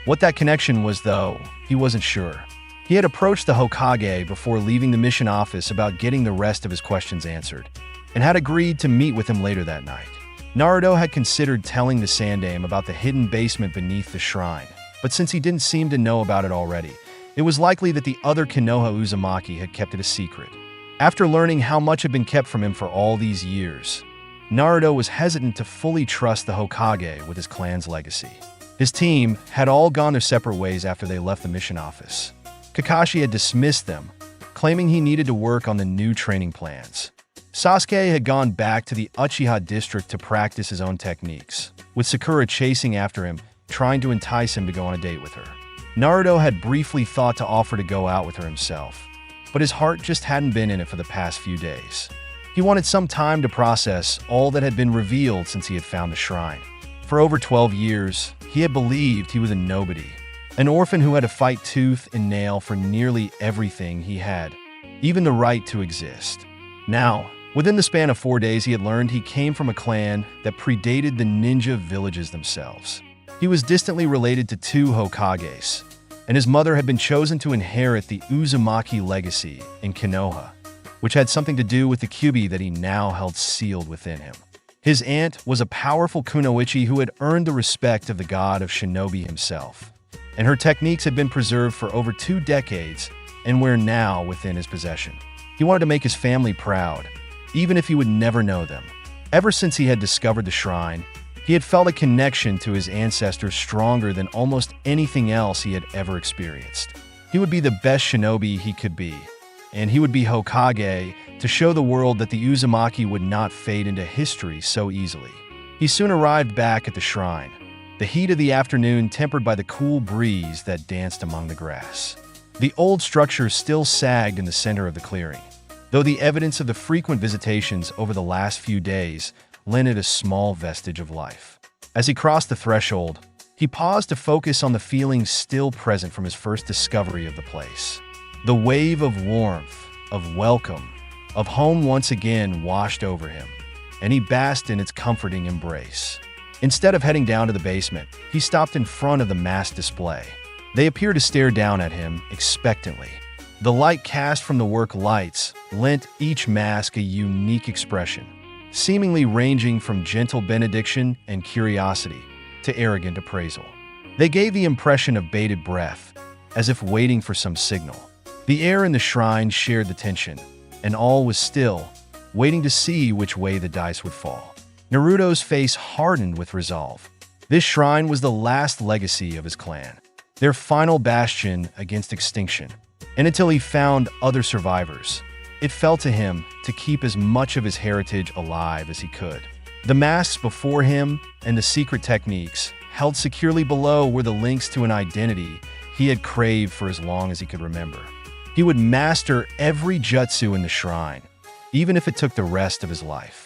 What that connection was, though, he wasn't sure. He had approached the Hokage before leaving the mission office about getting the rest of his questions answered, and had agreed to meet with him later that night. Naruto had considered telling the Sandame about the hidden basement beneath the shrine, but since he didn't seem to know about it already, it was likely that the other Konoha Uzumaki had kept it a secret. After learning how much had been kept from him for all these years, Naruto was hesitant to fully trust the Hokage with his clan's legacy. His team had all gone their separate ways after they left the mission office. Kakashi had dismissed them, claiming he needed to work on the new training plans. Sasuke had gone back to the Uchiha district to practice his own techniques, with Sakura chasing after him, trying to entice him to go on a date with her. Naruto had briefly thought to offer to go out with her himself, but his heart just hadn't been in it for the past few days. He wanted some time to process all that had been revealed since he had found the shrine. For over 12 years, he had believed he was a nobody, an orphan who had to fight tooth and nail for nearly everything he had, even the right to exist. Now, within the span of 4 days, he had learned he came from a clan that predated the ninja villages themselves. He was distantly related to 2 Hokages, and his mother had been chosen to inherit the Uzumaki legacy in Konoha, which had something to do with the Kyuubi that he now held sealed within him. His aunt was a powerful kunoichi who had earned the respect of the god of Shinobi himself, and her techniques had been preserved for over 2 decades and were now within his possession. He wanted to make his family proud, even if he would never know them. Ever since he had discovered the shrine, he had felt a connection to his ancestors stronger than almost anything else he had ever experienced. He would be the best shinobi he could be, and he would be Hokage to show the world that the Uzumaki would not fade into history so easily. He soon arrived back at the shrine, the heat of the afternoon tempered by the cool breeze that danced among the grass. The old structure still sagged in the center of the clearing, though the evidence of the frequent visitations over the last few days lent it a small vestige of life. As he crossed the threshold, he paused to focus on the feelings still present from his first discovery of the place. The wave of warmth, of welcome, of home once again washed over him, and he basked in its comforting embrace. Instead of heading down to the basement, he stopped in front of the mask display. They appeared to stare down at him expectantly. The light cast from the work lights lent each mask a unique expression, seemingly ranging from gentle benediction and curiosity to arrogant appraisal. They gave the impression of bated breath, as if waiting for some signal. The air in the shrine shared the tension, and all was still, waiting to see which way the dice would fall. Naruto's face hardened with resolve. This shrine was the last legacy of his clan, their final bastion against extinction. And until he found other survivors, it fell to him to keep as much of his heritage alive as he could. The masks before him and the secret techniques held securely below were the links to an identity he had craved for as long as he could remember. He would master every jutsu in the shrine, even if it took the rest of his life.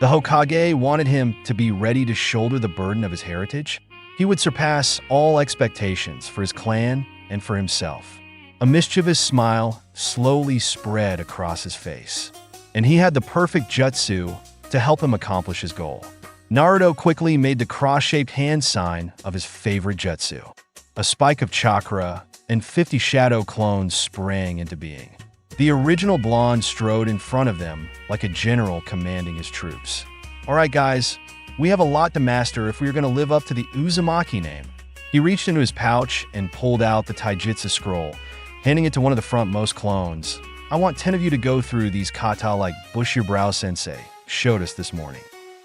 The Hokage wanted him to be ready to shoulder the burden of his heritage. He would surpass all expectations for his clan and for himself. A mischievous smile slowly spread across his face, and he had the perfect jutsu to help him accomplish his goal. Naruto quickly made the cross-shaped hand sign of his favorite jutsu. A spike of chakra and 50 shadow clones sprang into being. The original blonde strode in front of them like a general commanding his troops. All right, guys, we have a lot to master if we are going to live up to the Uzumaki name. He reached into his pouch and pulled out the Taijutsu scroll, handing it to one of the frontmost clones. I want 10 of you to go through these kata like Bush Your Brow Sensei showed us this morning.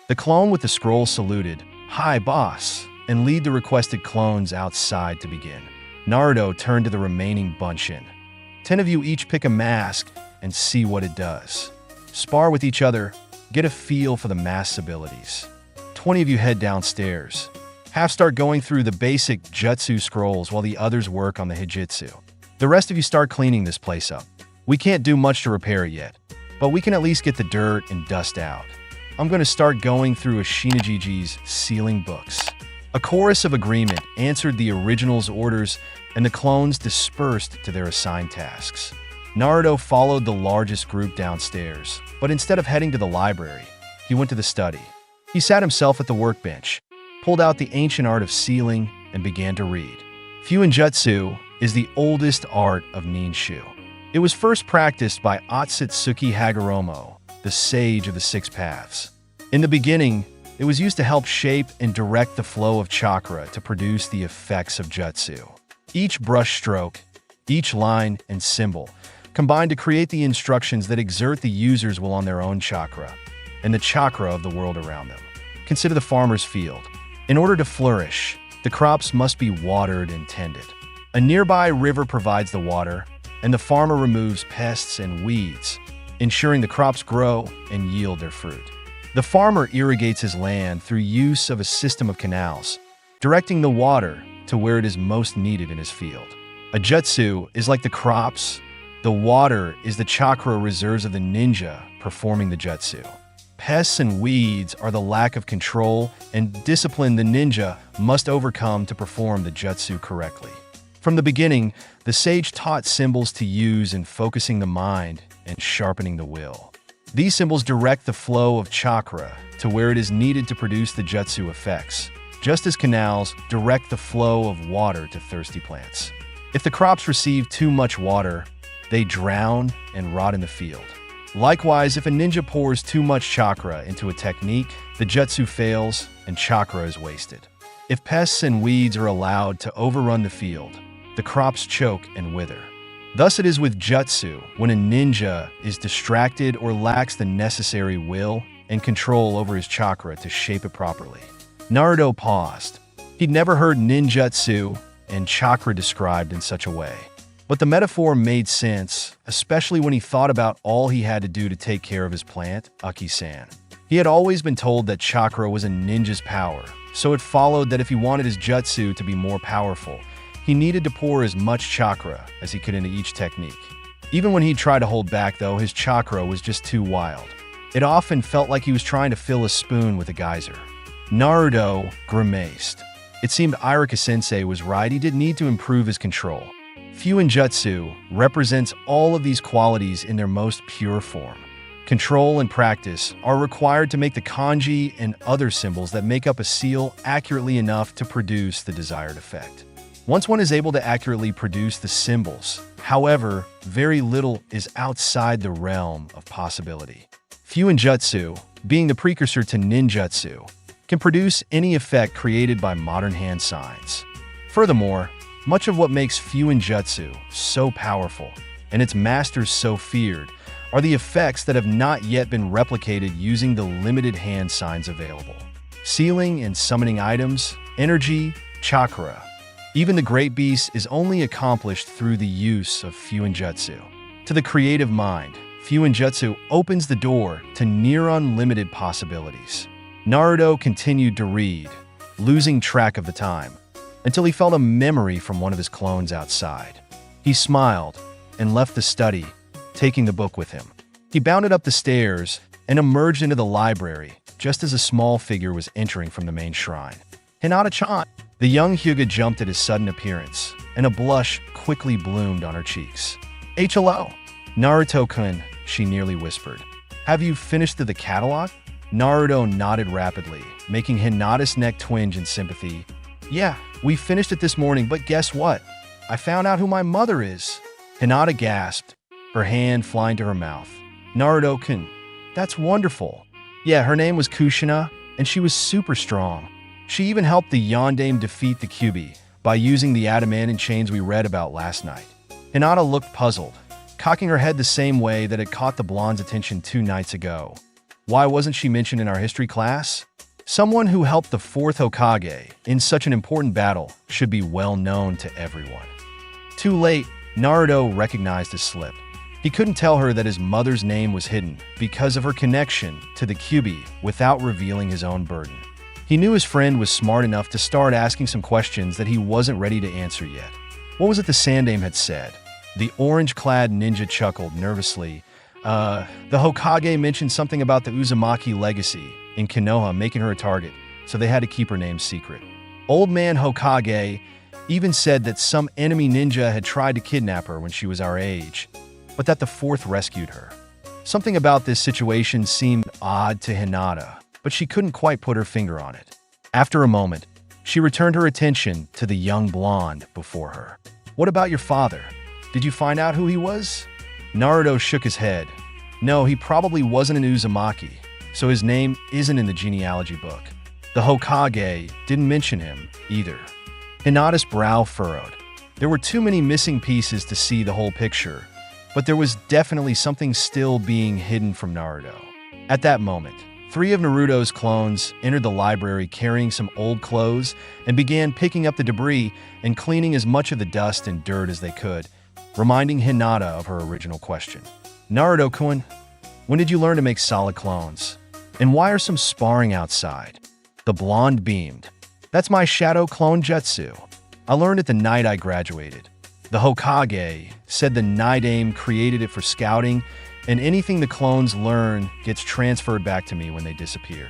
The clone with the scroll saluted, "Hi, boss," and lead the requested clones outside to begin. Naruto turned to the remaining bunch in. 10 of you each pick a mask and see what it does. Spar with each other, get a feel for the mask's abilities. 20 of you head downstairs. Half start going through the basic jutsu scrolls while the others work on the hijitsu. The rest of you start cleaning this place up. We can't do much to repair it yet, but we can at least get the dirt and dust out. I'm going to start going through Shinobi's sealing books. A chorus of agreement answered the original's orders, and the clones dispersed to their assigned tasks. Naruto followed the largest group downstairs, but instead of heading to the library, he went to the study. He sat himself at the workbench, pulled out the ancient art of sealing, and began to read. Fuinjutsu is the oldest art of Ninshu. It was first practiced by Otsutsuki Hagoromo, the sage of the Six Paths. In the beginning, it was used to help shape and direct the flow of chakra to produce the effects of jutsu. Each brush stroke, each line and symbol combine to create the instructions that exert the user's will on their own chakra and the chakra of the world around them. Consider the farmer's field. In order to flourish, the crops must be watered and tended. A nearby river provides the water, and the farmer removes pests and weeds, ensuring the crops grow and yield their fruit. The farmer irrigates his land through use of a system of canals, directing the water to where it is most needed in his field. A jutsu is like the crops. The water is the chakra reserves of the ninja performing the jutsu. Pests and weeds are the lack of control and discipline the ninja must overcome to perform the jutsu correctly. From the beginning, the sage taught symbols to use in focusing the mind and sharpening the will. These symbols direct the flow of chakra to where it is needed to produce the jutsu effects, just as canals direct the flow of water to thirsty plants. If the crops receive too much water, they drown and rot in the field. Likewise, if a ninja pours too much chakra into a technique, the jutsu fails and chakra is wasted. If pests and weeds are allowed to overrun the field, the crops choke and wither. Thus it is with jutsu when a ninja is distracted or lacks the necessary will and control over his chakra to shape it properly. Naruto paused. He'd never heard ninjutsu and chakra described in such a way. But the metaphor made sense, especially when he thought about all he had to do to take care of his plant, Aki-san. He had always been told that chakra was a ninja's power, so it followed that if he wanted his jutsu to be more powerful, he needed to pour as much chakra as he could into each technique. Even when he tried to hold back, though, his chakra was just too wild. It often felt like he was trying to fill a spoon with a geyser. Naruto grimaced. It seemed Irika-sensei was right, he did need to improve his control. Fuinjutsu represents all of these qualities in their most pure form. Control and practice are required to make the kanji and other symbols that make up a seal accurately enough to produce the desired effect. Once one is able to accurately produce the symbols, however, very little is outside the realm of possibility. Fuinjutsu, being the precursor to ninjutsu, can produce any effect created by modern hand signs. Furthermore, much of what makes Fuinjutsu so powerful and its masters so feared are the effects that have not yet been replicated using the limited hand signs available. Sealing and summoning items, energy, chakra. Even the Great Beast is only accomplished through the use of Fuinjutsu. To the creative mind, Fuinjutsu opens the door to near unlimited possibilities. Naruto continued to read, losing track of the time, until he felt a memory from one of his clones outside. He smiled and left the study, taking the book with him. He bounded up the stairs and emerged into the library just as a small figure was entering from the main shrine. Hinata-chan! The young Hyuga jumped at his sudden appearance, and a blush quickly bloomed on her cheeks. Hello! Naruto-kun, she nearly whispered. Have you finished the catalog? Naruto nodded rapidly, making Hinata's neck twinge in sympathy. Yeah, we finished it this morning, but guess what? I found out who my mother is. Hinata gasped, her hand flying to her mouth. Naruto-kun, that's wonderful. Yeah, her name was Kushina, and she was super strong. She even helped the Yondaime defeat the Kyuubi by using the adamantine chains we read about last night. Hinata looked puzzled, cocking her head the same way that it caught the blonde's attention 2 nights ago. Why wasn't she mentioned in our history class? Someone who helped the 4th Hokage in such an important battle should be well known to everyone. Too late, Naruto recognized his slip. He couldn't tell her that his mother's name was hidden because of her connection to the Kyuubi without revealing his own burden. He knew his friend was smart enough to start asking some questions that he wasn't ready to answer yet. What was it the Sandaime had said? The orange-clad ninja chuckled nervously. The Hokage mentioned something about the Uzumaki legacy in Konoha making her a target, so they had to keep her name secret. Old man Hokage even said that some enemy ninja had tried to kidnap her when she was our age, but that the 4th rescued her. Something about this situation seemed odd to Hinata, but she couldn't quite put her finger on it. After a moment, she returned her attention to the young blonde before her. What about your father? Did you find out who he was? Naruto shook his head. No, he probably wasn't an Uzumaki, so his name isn't in the genealogy book. The Hokage didn't mention him either. Hinata's brow furrowed. There were too many missing pieces to see the whole picture, but there was definitely something still being hidden from Naruto. At that moment, 3 of Naruto's clones entered the library carrying some old clothes and began picking up the debris and cleaning as much of the dust and dirt as they could. reminding Hinata of her original question. Naruto-kun, when did you learn to make solid clones? And why are some sparring outside? The blonde beamed. That's my shadow clone jutsu. I learned it the night I graduated. The Hokage said the night aim created it for scouting, and anything the clones learn gets transferred back to me when they disappear.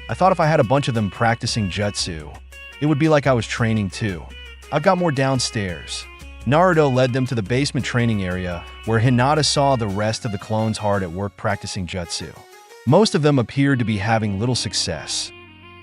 I thought if I had a bunch of them practicing jutsu, it would be like I was training too. I've got more downstairs. Naruto led them to the basement training area, where Hinata saw the rest of the clones hard at work practicing jutsu. Most of them appeared to be having little success,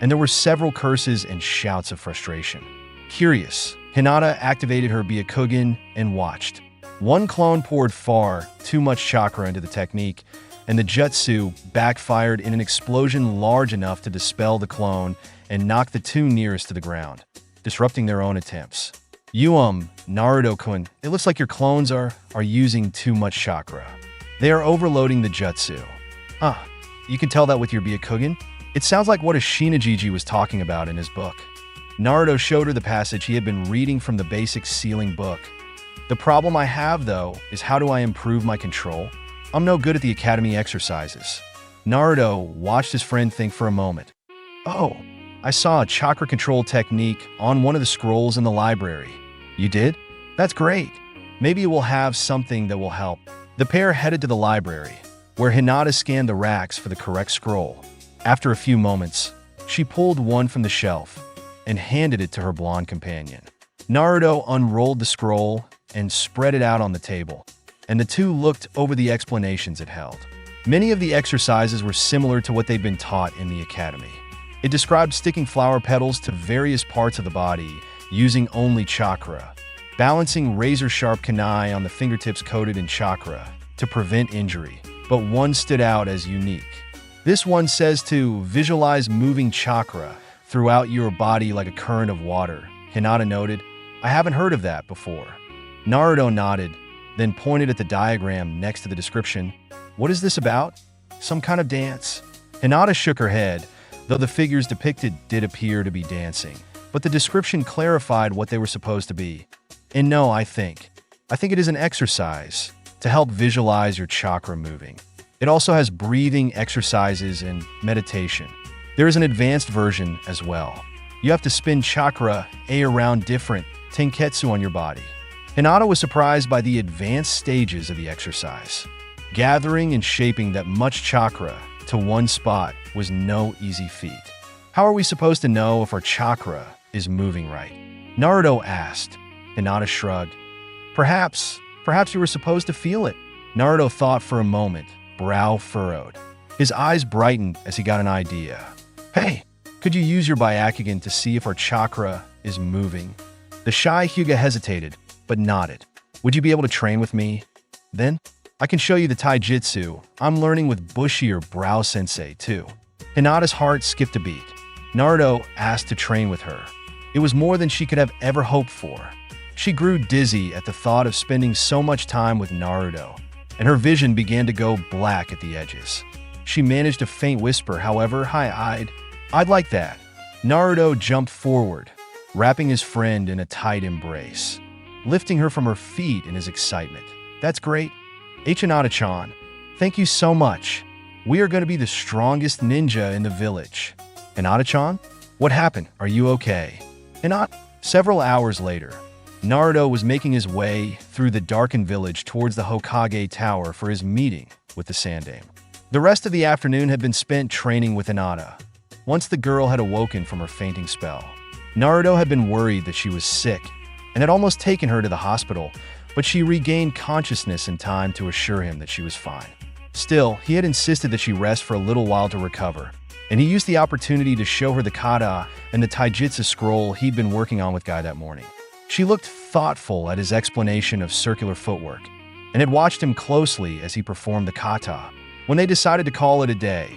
and there were several curses and shouts of frustration. Curious, Hinata activated her Byakugan and watched. One clone poured far too much chakra into the technique, and the jutsu backfired in an explosion large enough to dispel the clone and knock the two nearest to the ground, disrupting their own attempts. Naruto-kun, it looks like your clones are using too much chakra. They are overloading the jutsu. You can tell that with your Byakugan? It sounds like what a Shinobi was talking about in his book. Naruto showed her the passage he had been reading from the basic sealing book. The problem I have, though, is how do I improve my control? I'm no good at the academy exercises. Naruto watched his friend think for a moment. Oh, I saw a chakra control technique on one of the scrolls in the library. You did? That's great. Maybe it will have something that will help. The pair headed to the library, where Hinata scanned the racks for the correct scroll. After a few moments, she pulled one from the shelf and handed it to her blonde companion. Naruto unrolled the scroll and spread it out on the table, and the two looked over the explanations it held. Many of the exercises were similar to what they'd been taught in the academy. It described sticking flower petals to various parts of the body using only chakra, balancing razor-sharp kunai on the fingertips coated in chakra to prevent injury, but one stood out as unique. This one says to visualize moving chakra throughout your body like a current of water. Hinata noted, I haven't heard of that before. Naruto nodded, then pointed at the diagram next to the description. What is this about? Some kind of dance? Hinata shook her head, though the figures depicted did appear to be dancing, but the description clarified what they were supposed to be. And no, I think it is an exercise to help visualize your chakra moving. It also has breathing exercises and meditation. There is an advanced version as well. You have to spin chakra around different tenketsu on your body. Hinata was surprised by the advanced stages of the exercise. Gathering and shaping that much chakra to one spot was no easy feat. How are we supposed to know if our chakra is moving right? Naruto asked. Hinata shrugged. Perhaps you were supposed to feel it. Naruto thought for a moment, brow furrowed. His eyes brightened as he got an idea. Hey, could you use your Byakugan to see if our chakra is moving? The shy Hyuga hesitated, but nodded. Would you be able to train with me? Then, I can show you the taijutsu I'm learning with bushier brow sensei too. Hinata's heart skipped a beat. Naruto asked to train with her. It was more than she could have ever hoped for. She grew dizzy at the thought of spending so much time with Naruto, and her vision began to go black at the edges. She managed a faint whisper, however, I'd like that. Naruto jumped forward, wrapping his friend in a tight embrace, lifting her from her feet in his excitement. That's great. Hinata-chan, thank you so much. We are going to be the strongest ninja in the village. Hinata-chan? What happened? Are you okay? Several hours later, Naruto was making his way through the darkened village towards the Hokage Tower for his meeting with the Sandaime. The rest of the afternoon had been spent training with Hinata. Once the girl had awoken from her fainting spell, Naruto had been worried that she was sick and had almost taken her to the hospital, but she regained consciousness in time to assure him that she was fine. Still, he had insisted that she rest for a little while to recover, and he used the opportunity to show her the kata and the taijutsu scroll he'd been working on with Guy that morning. She looked thoughtful at his explanation of circular footwork, and had watched him closely as he performed the kata. When they decided to call it a day,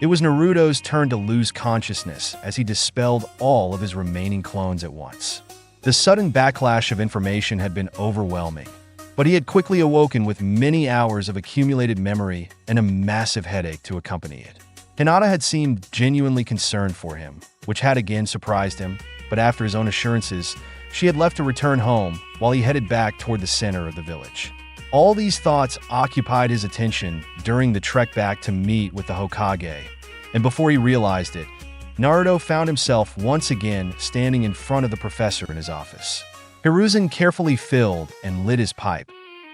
it was Naruto's turn to lose consciousness as he dispelled all of his remaining clones at once. The sudden backlash of information had been overwhelming, but he had quickly awoken with many hours of accumulated memory and a massive headache to accompany it. Hinata had seemed genuinely concerned for him, which had again surprised him, but after his own assurances, she had left to return home while he headed back toward the center of the village. All these thoughts occupied his attention during the trek back to meet with the Hokage, and before he realized it, Naruto found himself once again standing in front of the professor in his office. Hiruzen carefully filled and lit his pipe,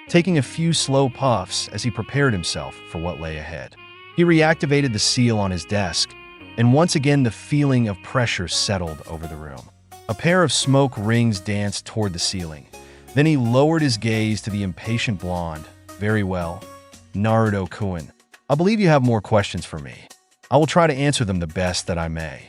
taking a few slow puffs as he prepared himself for what lay ahead. He reactivated the seal on his desk, and once again the feeling of pressure settled over the room. A pair of smoke rings danced toward the ceiling. Then he lowered his gaze to the impatient blonde. "Very well, Naruto-kun. I believe you have more questions for me. I will try to answer them the best that I may."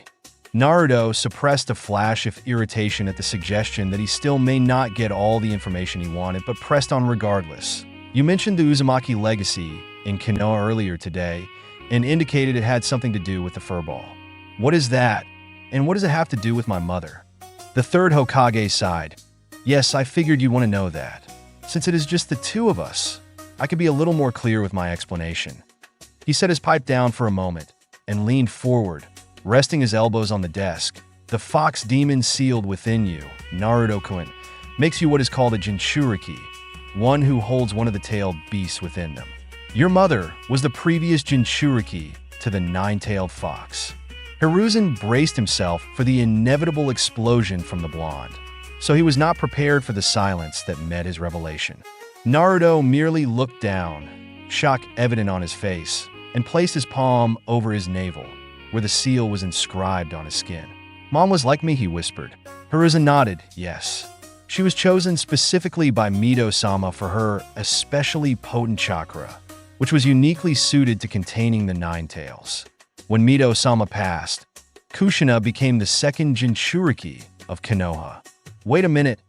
Naruto suppressed a flash of irritation at the suggestion that he still may not get all the information he wanted, but pressed on regardless. "You mentioned the Uzumaki legacy in Konoha earlier today, and indicated it had something to do with the furball. What is that, and what does it have to do with my mother?" The third Hokage sighed. "Yes, I figured you'd want to know that. Since it is just the two of us, I could be a little more clear with my explanation." He set his pipe down for a moment and leaned forward, resting his elbows on the desk. "The fox demon sealed within you, Naruto-kun, makes you what is called a Jinchuriki, one who holds one of the tailed beasts within them. Your mother was the previous Jinchuriki to the nine-tailed fox." Hiruzen braced himself for the inevitable explosion from the blonde, so he was not prepared for the silence that met his revelation. Naruto merely looked down, shock evident on his face, and placed his palm over his navel, where the seal was inscribed on his skin. "Mom was like me," he whispered. Hiruzen nodded, "Yes. She was chosen specifically by Mito-sama for her especially potent chakra, which was uniquely suited to containing the nine tails. When Mito-sama passed, Kushina became the second Jinchuriki of Konoha." "Wait a minute."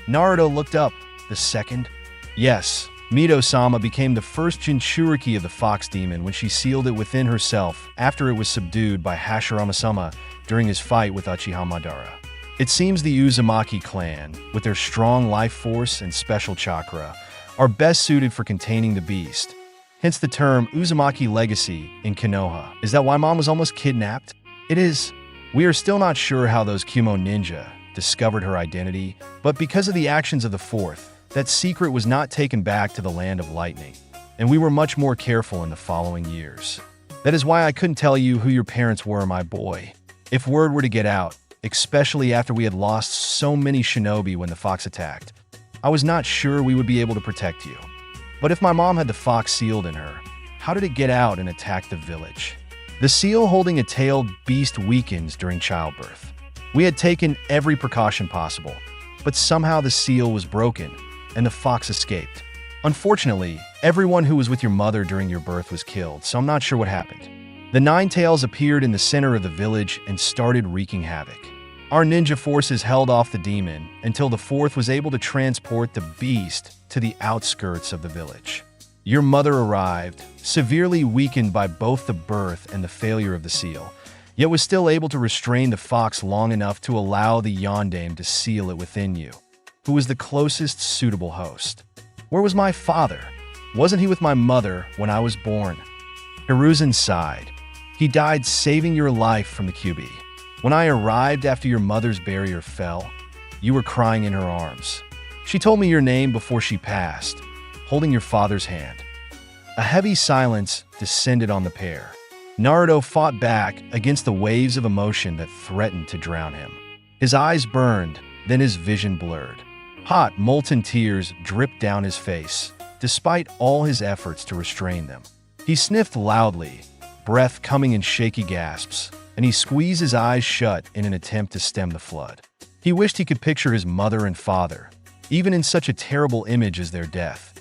Naruto looked up. "The second?" "Yes. Mito-sama became the first Jinchuriki of the fox demon when she sealed it within herself after it was subdued by Hashirama-sama during his fight with Uchiha Madara. It seems the Uzumaki clan, with their strong life force and special chakra, are best suited for containing the beast. Hence the term Uzumaki legacy in Konoha. Is that why Mom was almost kidnapped?" "It is. We are still not sure how those Kumo ninja discovered her identity, but because of the actions of the fourth, that secret was not taken back to the land of lightning, and we were much more careful in the following years. That is why I couldn't tell you who your parents were, my boy. If word were to get out, especially after we had lost so many shinobi when the fox attacked, I was not sure we would be able to protect you. But if my mom had the fox sealed in her, how did it get out and attack the village? The seal holding a tailed beast weakens during childbirth. We had taken every precaution possible, but somehow the seal was broken, and the fox escaped. Unfortunately, everyone who was with your mother during your birth was killed, so I'm not sure what happened. The nine tails appeared in the center of the village and started wreaking havoc. Our ninja forces held off the demon until the fourth was able to transport the beast to the outskirts of the village. Your mother arrived, severely weakened by both the birth and the failure of the seal, yet was still able to restrain the fox long enough to allow the yondaime to seal it within you, who was the closest suitable host. Where was my father? Wasn't he with my mother when I was born?" Hiruzen sighed. "He died saving your life from the QB. When I arrived after your mother's barrier fell, you were crying in her arms. She told me your name before she passed, holding your father's hand." A heavy silence descended on the pair. Naruto fought back against the waves of emotion that threatened to drown him. His eyes burned, then his vision blurred. Hot, molten tears dripped down his face, despite all his efforts to restrain them. He sniffed loudly, breath coming in shaky gasps, and he squeezed his eyes shut in an attempt to stem the flood. He wished he could picture his mother and father, even in such a terrible image as their death.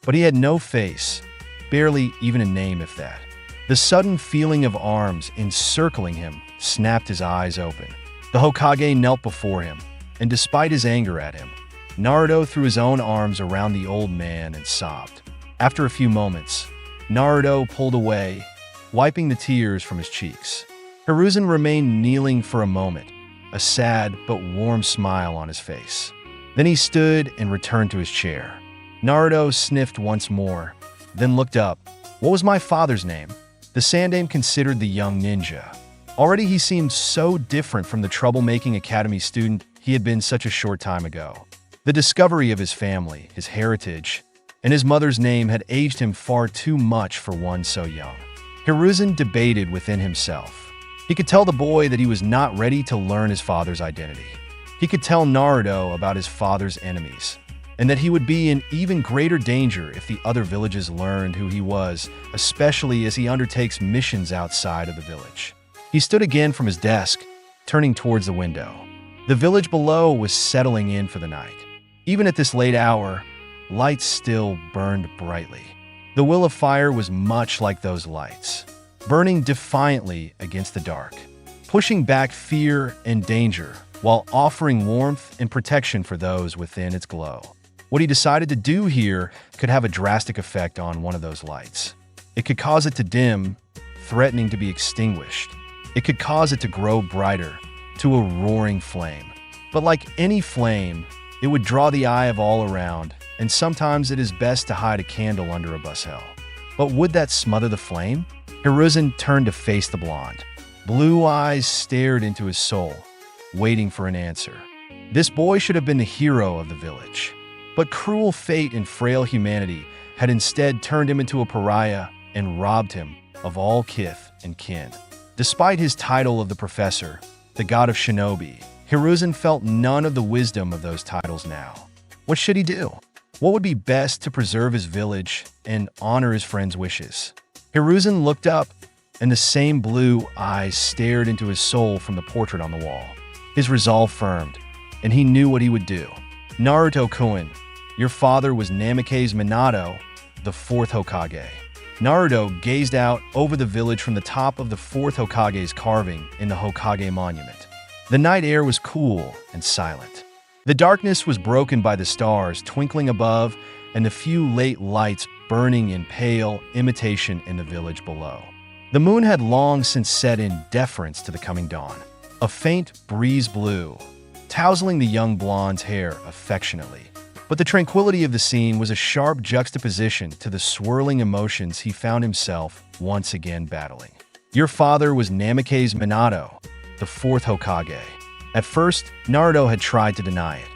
But he had no face, barely even a name if that. The sudden feeling of arms encircling him snapped his eyes open. The Hokage knelt before him, and despite his anger at him, Naruto threw his own arms around the old man and sobbed. After a few moments, Naruto pulled away, wiping the tears from his cheeks. Hiruzen remained kneeling for a moment, a sad but warm smile on his face. Then he stood and returned to his chair. Naruto sniffed once more, then looked up. "What was my father's name?" The Sandaime considered the young ninja. Already he seemed so different from the troublemaking academy student he had been such a short time ago. The discovery of his family, his heritage, and his mother's name had aged him far too much for one so young. Hiruzen debated within himself. He could tell the boy that he was not ready to learn his father's identity. He could tell Naruto about his father's enemies, and that he would be in even greater danger if the other villages learned who he was, especially as he undertakes missions outside of the village. He stood again from his desk, turning towards the window. The village below was settling in for the night. Even at this late hour, lights still burned brightly. The will of fire was much like those lights, burning defiantly against the dark, pushing back fear and danger while offering warmth and protection for those within its glow. What he decided to do here could have a drastic effect on one of those lights. It could cause it to dim, threatening to be extinguished. It could cause it to grow brighter, to a roaring flame. But like any flame, it would draw the eye of all around, and sometimes it is best to hide a candle under a bushel. But would that smother the flame? Hiruzen turned to face the blonde. Blue eyes stared into his soul, waiting for an answer. This boy should have been the hero of the village. But cruel fate and frail humanity had instead turned him into a pariah and robbed him of all kith and kin. Despite his title of the Professor, the god of Shinobi, Hiruzen felt none of the wisdom of those titles now. What should he do? What would be best to preserve his village and honor his friend's wishes? Hiruzen looked up, and the same blue eyes stared into his soul from the portrait on the wall. His resolve firmed, and he knew what he would do. Naruto-kun, your father was Namake's Minato, the fourth Hokage. Naruto gazed out over the village from the top of the fourth Hokage's carving in the Hokage monument. The night air was cool and silent. The darkness was broken by the stars twinkling above and the few late lights burning in pale imitation in the village below. The moon had long since set in deference to the coming dawn. A faint breeze blew, tousling the young blonde's hair affectionately. But the tranquility of the scene was a sharp juxtaposition to the swirling emotions he found himself once again battling. Your father was Namake's Minato, the fourth Hokage. At first, Naruto had tried to deny it.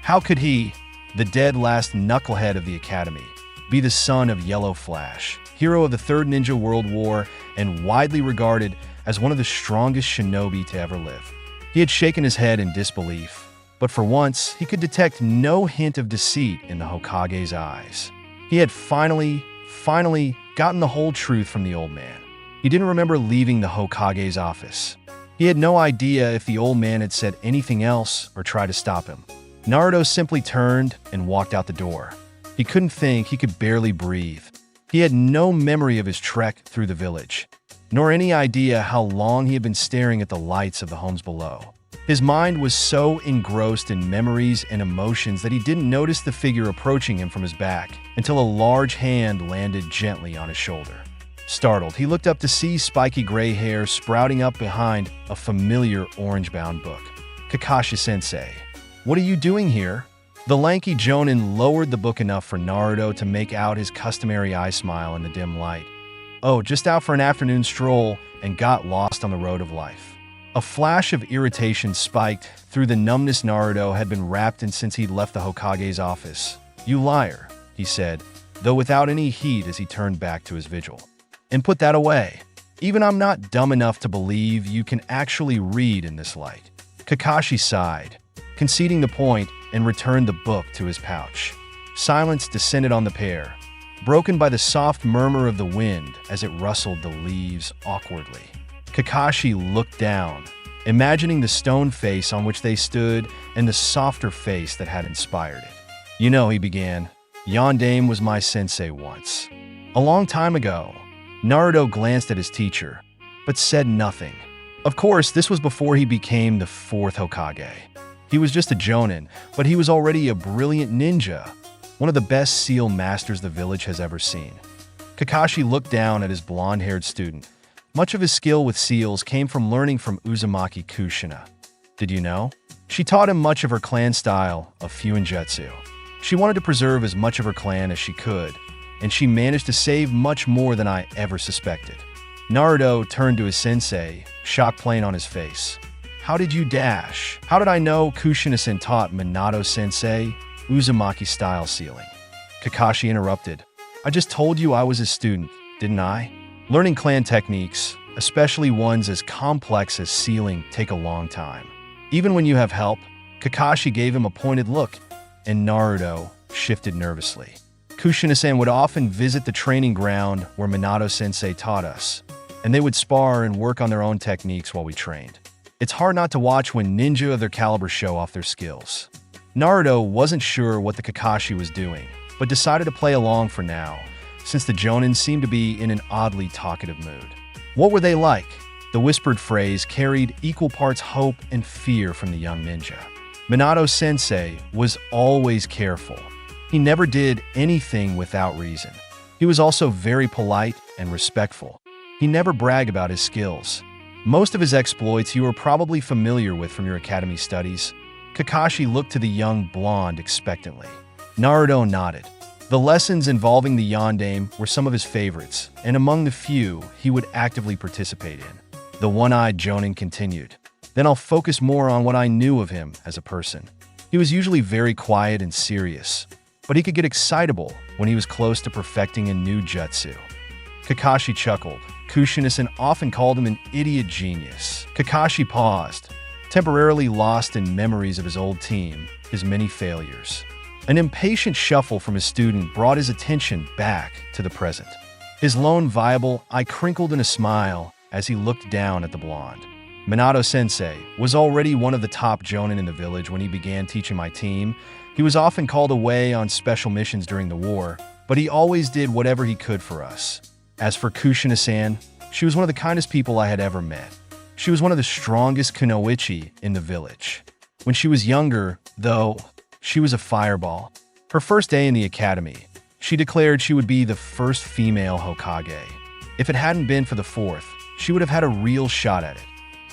How could he, the dead last knucklehead of the academy, be the son of Yellow Flash, hero of the Third Ninja World War and widely regarded as one of the strongest shinobi to ever live? He had shaken his head in disbelief, but for once, he could detect no hint of deceit in the Hokage's eyes. He had finally gotten the whole truth from the old man. He didn't remember leaving the Hokage's office. He had no idea if the old man had said anything else or tried to stop him. Naruto simply turned and walked out the door. He couldn't think, he could barely breathe. He had no memory of his trek through the village, nor any idea how long he had been staring at the lights of the homes below. His mind was so engrossed in memories and emotions that he didn't notice the figure approaching him from his back until a large hand landed gently on his shoulder. Startled, he looked up to see spiky gray hair sprouting up behind a familiar orange-bound book. Kakashi-sensei, what are you doing here? The lanky jonin lowered the book enough for Naruto to make out his customary eye smile in the dim light. Oh, just out for an afternoon stroll and got lost on the road of life. A flash of irritation spiked through the numbness Naruto had been wrapped in since he'd left the Hokage's office. You liar, he said, though without any heat as he turned back to his vigil. And put that away. Even I'm not dumb enough to believe you can actually read in this light. Kakashi sighed, conceding the point, and returned the book to his pouch. Silence descended on the pair, broken by the soft murmur of the wind as it rustled the leaves awkwardly. Kakashi looked down, imagining the stone face on which they stood and the softer face that had inspired it. You know, he began, Yondaime was my sensei once. A long time ago. Naruto glanced at his teacher, but said nothing. Of course, this was before he became the fourth Hokage. He was just a jonin, but he was already a brilliant ninja, one of the best seal masters the village has ever seen. Kakashi looked down at his blonde-haired student. Much of his skill with seals came from learning from Uzumaki Kushina. Did you know? She taught him much of her clan style of Fuinjutsu. She wanted to preserve as much of her clan as she could, and she managed to save much more than I ever suspected. Naruto turned to his sensei, shock plain on his face. How did you dash? How did I know Kushina-sen taught Minato-sensei Uzumaki-style sealing? Kakashi interrupted. I just told you I was a student, didn't I? Learning clan techniques, especially ones as complex as sealing, take a long time. Even when you have help, Kakashi gave him a pointed look, and Naruto shifted nervously. Kushina-san would often visit the training ground where Minato-sensei taught us, and they would spar and work on their own techniques while we trained. It's hard not to watch when ninja of their caliber show off their skills. Naruto wasn't sure what the Kakashi was doing, but decided to play along for now, since the Jonin seemed to be in an oddly talkative mood. What were they like? The whispered phrase carried equal parts hope and fear from the young ninja. Minato-sensei was always careful. He never did anything without reason. He was also very polite and respectful. He never bragged about his skills. Most of his exploits you are probably familiar with from your academy studies. Kakashi looked to the young blonde expectantly. Naruto nodded. The lessons involving the yondaime were some of his favorites, and among the few he would actively participate in. The one-eyed Jonin continued. Then I'll focus more on what I knew of him as a person. He was usually very quiet and serious, but he could get excitable when he was close to perfecting a new jutsu. Kakashi chuckled. Kushina-sen often called him an idiot genius. Kakashi paused, temporarily lost in memories of his old team, his many failures. An impatient shuffle from his student brought his attention back to the present. His lone viable eye crinkled in a smile as he looked down at the blonde. Minato-sensei was already one of the top jonin in the village when he began teaching my team. He was often called away on special missions during the war, but he always did whatever he could for us. As for Kushina-san, she was one of the kindest people I had ever met. She was one of the strongest kunoichi in the village. When she was younger, though, she was a fireball. Her first day in the academy, she declared she would be the first female Hokage. If it hadn't been for the fourth, she would have had a real shot at it.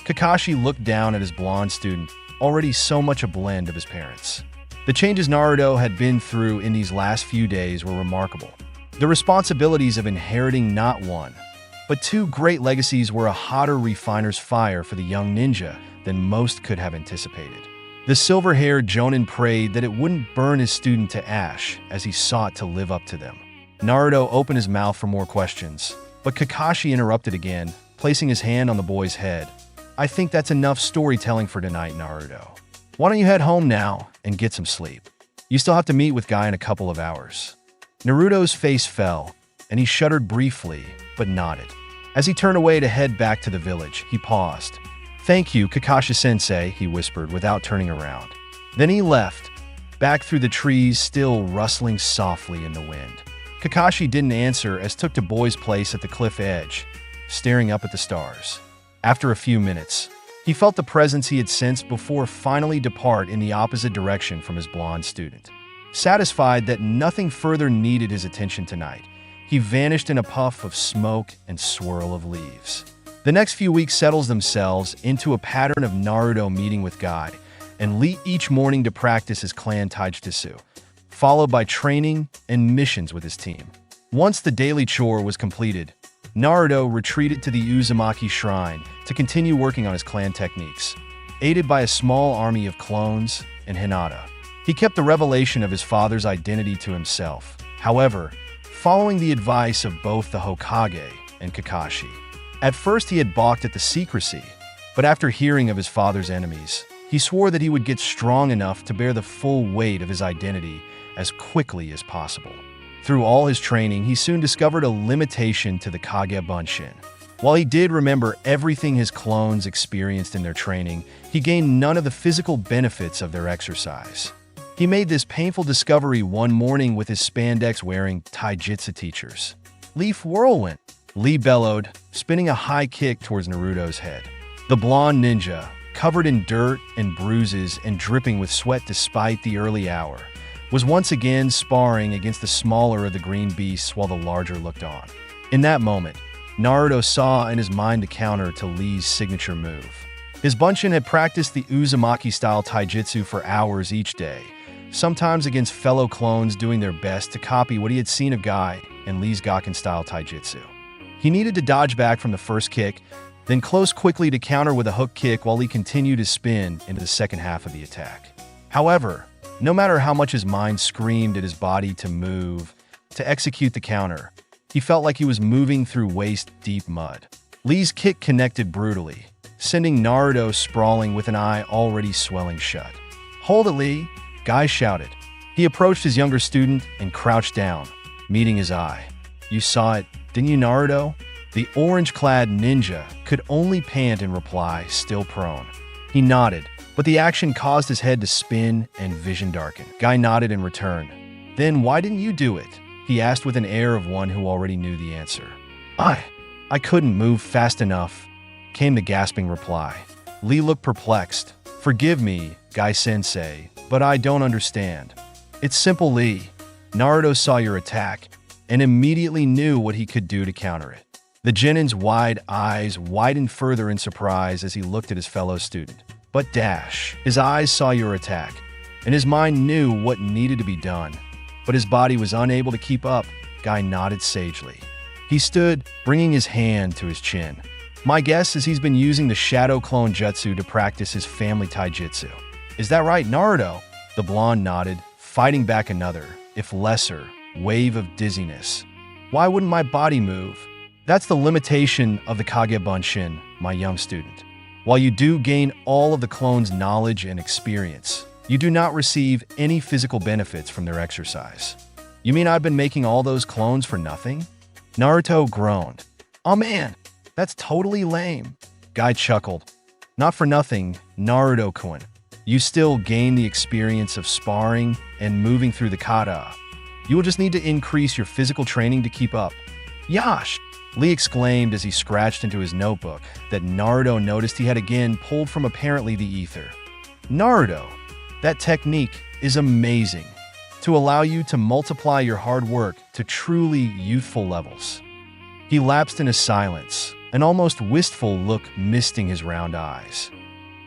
Kakashi looked down at his blonde student, already so much a blend of his parents. The changes Naruto had been through in these last few days were remarkable. The responsibilities of inheriting not one, but two great legacies were a hotter refiner's fire for the young ninja than most could have anticipated. The silver-haired Jonin prayed that it wouldn't burn his student to ash as he sought to live up to them. Naruto opened his mouth for more questions, but Kakashi interrupted again, placing his hand on the boy's head. I think that's enough storytelling for tonight, Naruto. Why don't you head home now and get some sleep? You still have to meet with Guy in a couple of hours. Naruto's face fell, and he shuddered briefly, but nodded. As he turned away to head back to the village, he paused. Thank you, Kakashi-sensei, he whispered without turning around. Then he left, back through the trees still rustling softly in the wind. Kakashi didn't answer as took to boy's place at the cliff edge, staring up at the stars. After a few minutes, he felt the presence he had sensed before finally depart in the opposite direction from his blonde student. Satisfied that nothing further needed his attention tonight, he vanished in a puff of smoke and swirl of leaves. The next few weeks settles themselves into a pattern of Naruto meeting with Guy and each morning to practice his clan taijutsu, followed by training and missions with his team. Once the daily chore was completed, Naruto retreated to the Uzumaki shrine to continue working on his clan techniques, aided by a small army of clones and Hinata. He kept the revelation of his father's identity to himself, however, following the advice of both the Hokage and Kakashi. At first he had balked at the secrecy, but after hearing of his father's enemies, he swore that he would get strong enough to bear the full weight of his identity as quickly as possible. Through all his training, he soon discovered a limitation to the Kage Bunshin. While he did remember everything his clones experienced in their training, he gained none of the physical benefits of their exercise. He made this painful discovery one morning with his spandex-wearing taijutsu teachers. Leaf Whirlwind, Lee bellowed, spinning a high kick towards Naruto's head. The blonde ninja, covered in dirt and bruises and dripping with sweat despite the early hour, was once again sparring against the smaller of the green beasts while the larger looked on. In that moment, Naruto saw in his mind the counter to Lee's signature move. His Bunshin had practiced the Uzumaki-style taijutsu for hours each day, sometimes against fellow clones doing their best to copy what he had seen of Guy and Lee's Gakken-style taijutsu. He needed to dodge back from the first kick, then close quickly to counter with a hook kick while he continued his spin into the second half of the attack. However, no matter how much his mind screamed at his body to move, to execute the counter, he felt like he was moving through waist-deep mud. Lee's kick connected brutally, sending Naruto sprawling with an eye already swelling shut. "Hold it, Lee," Guy shouted. He approached his younger student and crouched down, meeting his eye. "You saw it, didn't you, Naruto?" The orange-clad ninja could only pant in reply, still prone. He nodded, but the action caused his head to spin and vision darken. Guy nodded in return. "Then why didn't you do it?" he asked with an air of one who already knew the answer. I couldn't move fast enough," came the gasping reply. Lee looked perplexed. "Forgive me, Guy-sensei, but I don't understand." "It's simple, Lee. Naruto saw your attack and immediately knew what he could do to counter it." The genin's wide eyes widened further in surprise as he looked at his fellow student. "But his eyes saw your attack, and his mind knew what needed to be done, but his body was unable to keep up." Guy nodded sagely. He stood, bringing his hand to his chin. "My guess is he's been using the Shadow Clone Jutsu to practice his family taijutsu. Is that right, Naruto?" The blonde nodded, fighting back another, if lesser, wave of dizziness. "Why wouldn't my body move?" "That's the limitation of the Kage Bunshin, my young student. While you do gain all of the clone's knowledge and experience, you do not receive any physical benefits from their exercise." "You mean I've been making all those clones for nothing?" Naruto groaned. "Oh man, that's totally lame." Guy chuckled. "Not for nothing, Naruto-kun. You still gain the experience of sparring and moving through the kata. You will just need to increase your physical training to keep up." "Yash!" Lee exclaimed as he scratched into his notebook that Naruto noticed he had again pulled from apparently the ether. "Naruto, that technique is amazing. To allow you to multiply your hard work to truly youthful levels." He lapsed into silence, an almost wistful look misting his round eyes.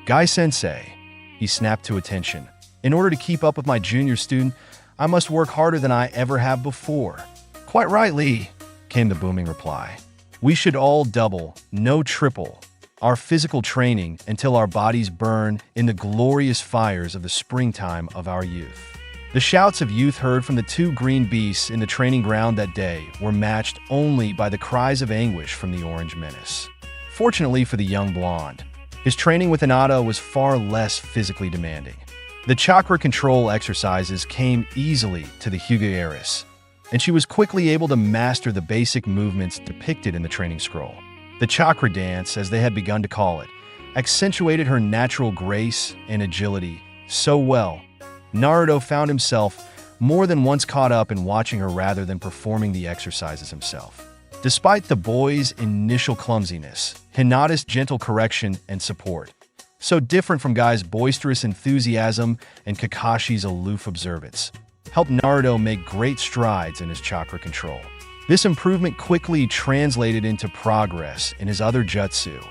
"Guy-sensei," he snapped to attention. "In order to keep up with my junior student, I must work harder than I ever have before." "Quite right, Lee," came the booming reply. "We should all double, no triple, our physical training until our bodies burn in the glorious fires of the springtime of our youth." The shouts of youth heard from the two green beasts in the training ground that day were matched only by the cries of anguish from the orange menace. Fortunately for the young blonde, his training with Hinata was far less physically demanding. The chakra control exercises came easily to the Hyuga heiress, and she was quickly able to master the basic movements depicted in the training scroll. The chakra dance, as they had begun to call it, accentuated her natural grace and agility so well, Naruto found himself more than once caught up in watching her rather than performing the exercises himself. Despite the boy's initial clumsiness, Hinata's gentle correction and support, so different from Guy's boisterous enthusiasm and Kakashi's aloof observance, helped Naruto make great strides in his chakra control. This improvement quickly translated into progress in his other jutsu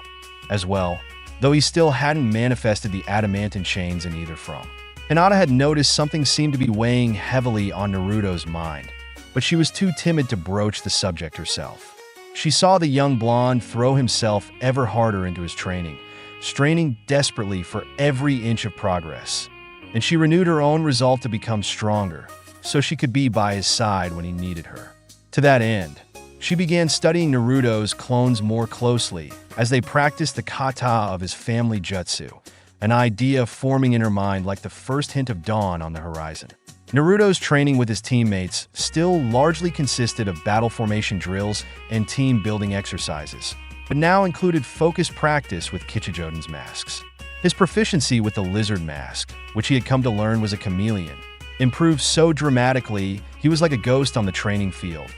as well, though he still hadn't manifested the adamantine chains in either form. Hinata had noticed something seemed to be weighing heavily on Naruto's mind, but she was too timid to broach the subject herself. She saw the young blonde throw himself ever harder into his training, straining desperately for every inch of progress, and she renewed her own resolve to become stronger, so she could be by his side when he needed her. To that end, she began studying Naruto's clones more closely as they practiced the kata of his family jutsu, an idea forming in her mind like the first hint of dawn on the horizon. Naruto's training with his teammates still largely consisted of battle formation drills and team-building exercises, but now included focused practice with Kichijoden's masks. His proficiency with the lizard mask, which he had come to learn was a chameleon, improved so dramatically he was like a ghost on the training field,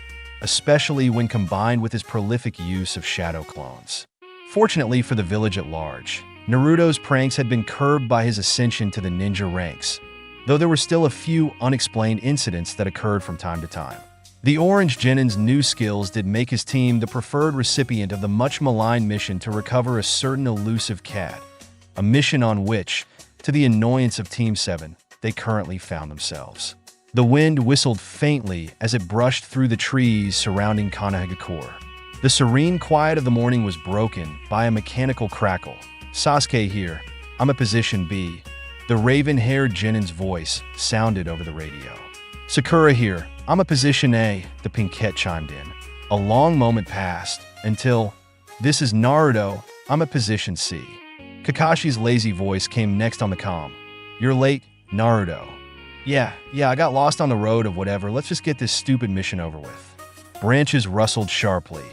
especially when combined with his prolific use of shadow clones. Fortunately for the village at large, Naruto's pranks had been curbed by his ascension to the ninja ranks, though there were still a few unexplained incidents that occurred from time to time. The Orange Genin's new skills did make his team the preferred recipient of the much-maligned mission to recover a certain elusive cat, a mission on which, to the annoyance of Team 7, they currently found themselves. The wind whistled faintly as it brushed through the trees surrounding Kanahagakure. The serene quiet of the morning was broken by a mechanical crackle. "Sasuke here. I'm at position B." The raven-haired Jinin's voice sounded over the radio. "Sakura here. I'm at position A," the pinkette chimed in. A long moment passed until, "This is Naruto. I'm at position C." Kakashi's lazy voice came next on the comm. "You're late, Naruto." Yeah, I got lost on the road of whatever. Let's just get this stupid mission over with." Branches rustled sharply,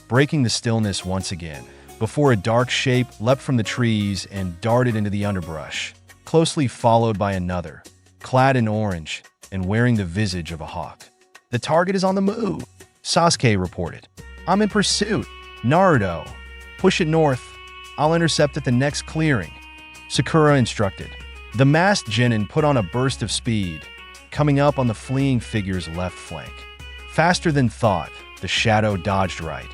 breaking the stillness once again, before a dark shape leapt from the trees and darted into the underbrush, closely followed by another, clad in orange and wearing the visage of a hawk. "The target is on the move," Sasuke reported. "I'm in pursuit. Naruto, push it north. I'll intercept at the next clearing," Sakura instructed. The masked Genin put on a burst of speed, coming up on the fleeing figure's left flank. Faster than thought, the shadow dodged right,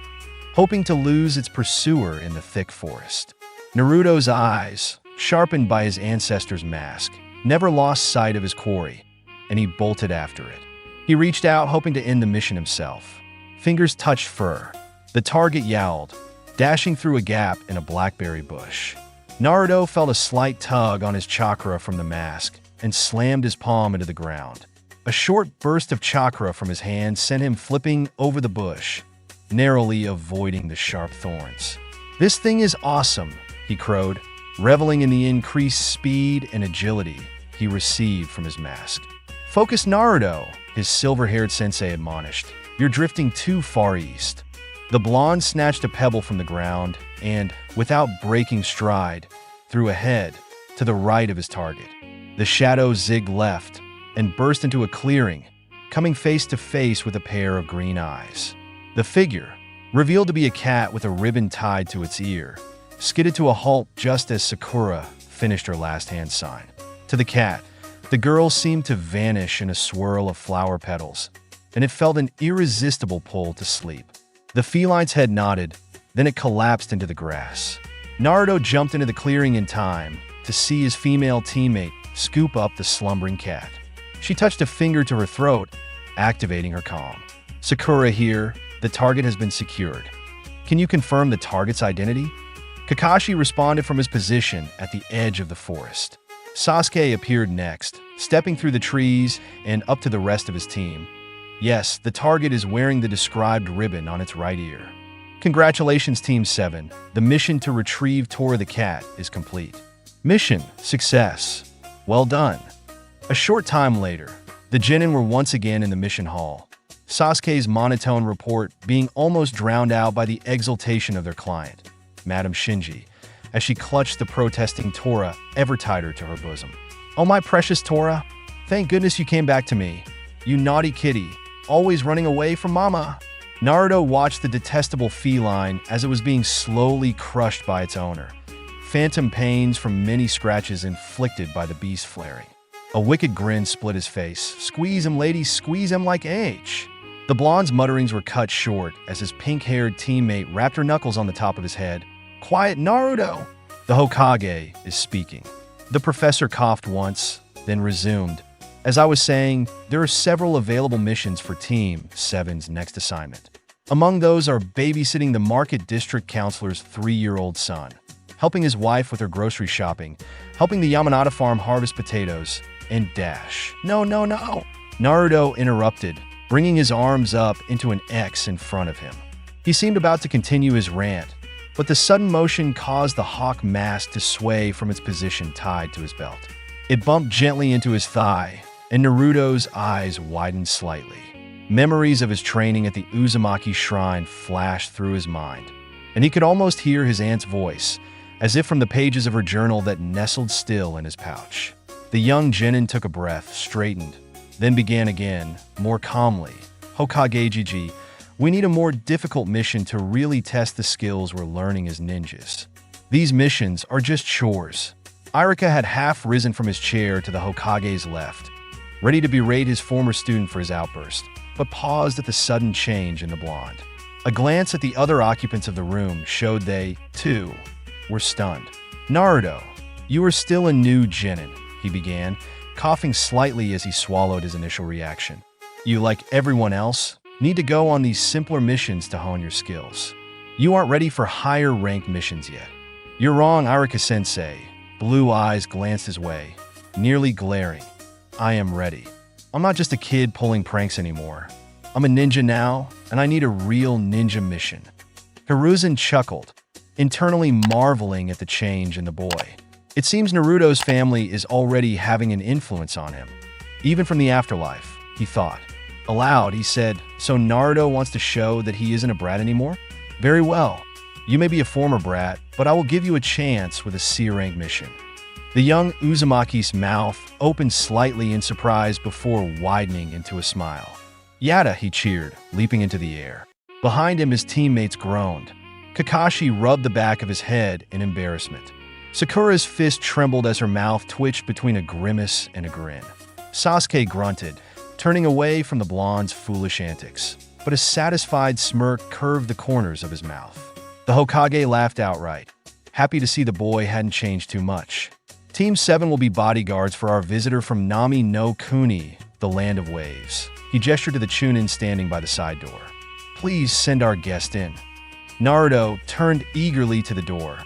hoping to lose its pursuer in the thick forest. Naruto's eyes, sharpened by his ancestor's mask, never lost sight of his quarry, and he bolted after it. He reached out, hoping to end the mission himself. Fingers touched fur. The target yowled, dashing through a gap in a blackberry bush. Naruto felt a slight tug on his chakra from the mask and slammed his palm into the ground. A short burst of chakra from his hand sent him flipping over the bush, narrowly avoiding the sharp thorns. "This thing is awesome," he crowed, reveling in the increased speed and agility he received from his mask. "Focus, Naruto," his silver-haired sensei admonished. "You're drifting too far east." The blonde snatched a pebble from the ground and, without breaking stride, threw ahead to the right of his target. The shadow zigged left and burst into a clearing, coming face to face with a pair of green eyes. The figure, revealed to be a cat with a ribbon tied to its ear, skidded to a halt just as Sakura finished her last hand sign. To the cat, the girl seemed to vanish in a swirl of flower petals, and it felt an irresistible pull to sleep. The feline's head nodded, then it collapsed into the grass. Naruto jumped into the clearing in time to see his female teammate scoop up the slumbering cat. She touched a finger to her throat, activating her comm. "Sakura here. The target has been secured. Can you confirm the target's identity?" Kakashi responded from his position at the edge of the forest. Sasuke appeared next, stepping through the trees and up to the rest of his team. "Yes, the target is wearing the described ribbon on its right ear." "Congratulations, Team 7. The mission to retrieve Tora the cat is complete." "Mission success. Well done." A short time later, the Genin were once again in the mission hall, Sasuke's monotone report being almost drowned out by the exultation of their client, Madame Shinji, as she clutched the protesting Tora ever tighter to her bosom. "Oh, my precious Tora, thank goodness you came back to me. You naughty kitty, always running away from mama." Naruto watched the detestable feline as it was being slowly crushed by its owner, phantom pains from many scratches inflicted by the beast flaring. A wicked grin split his face. "Squeeze him, ladies, squeeze him like H." The blonde's mutterings were cut short as his pink-haired teammate wrapped her knuckles on the top of his head. "Quiet, Naruto! The Hokage is speaking." The professor coughed once, then resumed. "As I was saying, there are several available missions for Team 7's next assignment. Among those are babysitting the Market District Councilor's 3-year-old son, helping his wife with her grocery shopping, helping the Yamanata farm harvest potatoes, and dash." No. Naruto interrupted, bringing his arms up into an X in front of him. He seemed about to continue his rant, but the sudden motion caused the hawk mask to sway from its position tied to his belt. It bumped gently into his thigh, and Naruto's eyes widened slightly. Memories of his training at the Uzumaki shrine flashed through his mind, and he could almost hear his aunt's voice, as if from the pages of her journal that nestled still in his pouch. The young Genin took a breath, straightened, then began again, more calmly. "Hokage Gigi, we need a more difficult mission to really test the skills we're learning as ninjas. These missions are just chores." Irika had half risen from his chair to the Hokage's left, ready to berate his former student for his outburst, but paused at the sudden change in the blonde. A glance at the other occupants of the room showed they, too, were stunned. "Naruto, you are still a new Genin," he began, coughing slightly as he swallowed his initial reaction. "You, like everyone else, need to go on these simpler missions to hone your skills. You aren't ready for higher rank missions yet. You're wrong, Arika-sensei. Blue eyes glanced his way, nearly glaring. I am ready. I'm not just a kid pulling pranks anymore. I'm a ninja now, and I need a real ninja mission. Hiruzen chuckled, internally marveling at the change in the boy. It seems Naruto's family is already having an influence on him. Even from the afterlife, he thought. Aloud, he said, so Naruto wants to show that he isn't a brat anymore? Very well. You may be a former brat, but I will give you a chance with a C-rank mission. The young Uzumaki's mouth opened slightly in surprise before widening into a smile. Yada, he cheered, leaping into the air. Behind him, his teammates groaned. Kakashi rubbed the back of his head in embarrassment. Sakura's fist trembled as her mouth twitched between a grimace and a grin. Sasuke grunted, turning away from the blonde's foolish antics, but a satisfied smirk curved the corners of his mouth. The Hokage laughed outright, happy to see the boy hadn't changed too much. Team 7 will be bodyguards for our visitor from Nami no Kuni, the land of waves. He gestured to the Chunin standing by the side door. Please send our guest in. Naruto turned eagerly to the door,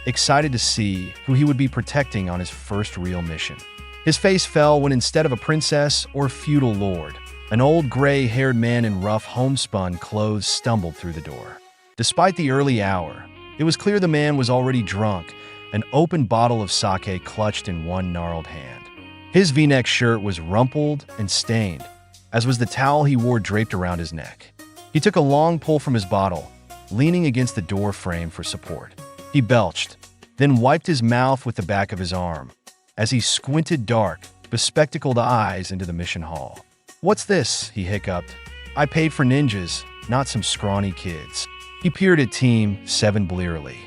excited to see who he would be protecting on his first real mission. His face fell when instead of a princess or feudal lord, an old gray-haired man in rough homespun clothes stumbled through the door. Despite the early hour, it was clear the man was already drunk, an open bottle of sake clutched in one gnarled hand. His V-neck shirt was rumpled and stained, as was the towel he wore draped around his neck. He took a long pull from his bottle, leaning against the door frame for support. He belched, then wiped his mouth with the back of his arm, as he squinted dark, bespectacled eyes into the mission hall. What's this? He hiccuped. I paid for ninjas, not some scrawny kids. He peered at Team 7 blearily.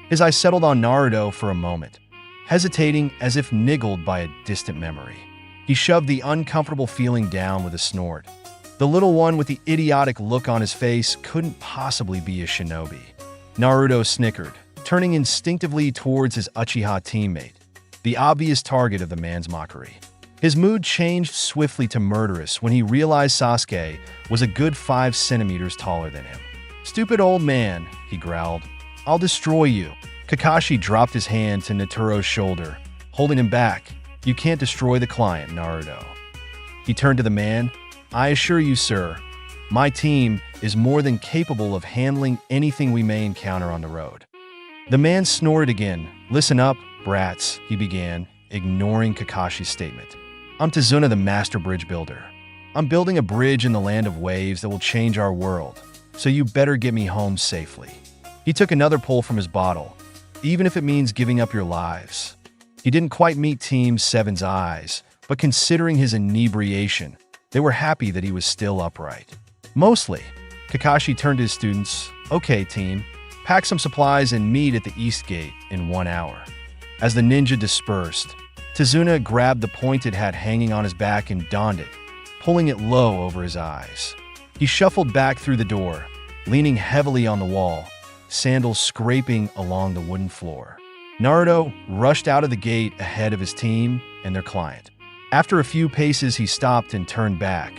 His eyes settled on Naruto for a moment, hesitating as if niggled by a distant memory. He shoved the uncomfortable feeling down with a snort. The little one with the idiotic look on his face couldn't possibly be a shinobi. Naruto snickered, turning instinctively towards his Uchiha teammate, the obvious target of the man's mockery. His mood changed swiftly to murderous when he realized Sasuke was a good 5 centimeters taller than him. Stupid old man, he growled. I'll destroy you. Kakashi dropped his hand to Naturo's shoulder, holding him back. You can't destroy the client, Naruto. He turned to the man. I assure you, sir, my team is more than capable of handling anything we may encounter on the road. The man snorted again. Listen up, brats, he began, ignoring Kakashi's statement. I'm Tazuna, the master bridge builder. I'm building a bridge in the land of waves that will change our world, so you better get me home safely. He took another pull from his bottle, even if it means giving up your lives. He didn't quite meet Team 7's eyes, but considering his inebriation, they were happy that he was still upright. Mostly. Kakashi turned to his students. Okay, team, pack some supplies and meet at the East Gate in 1 hour. As the ninja dispersed, Tazuna grabbed the pointed hat hanging on his back and donned it, pulling it low over his eyes. He shuffled back through the door, leaning heavily on the wall, sandals scraping along the wooden floor. Naruto rushed out of the gate ahead of his team and their client. After a few paces, he stopped and turned back,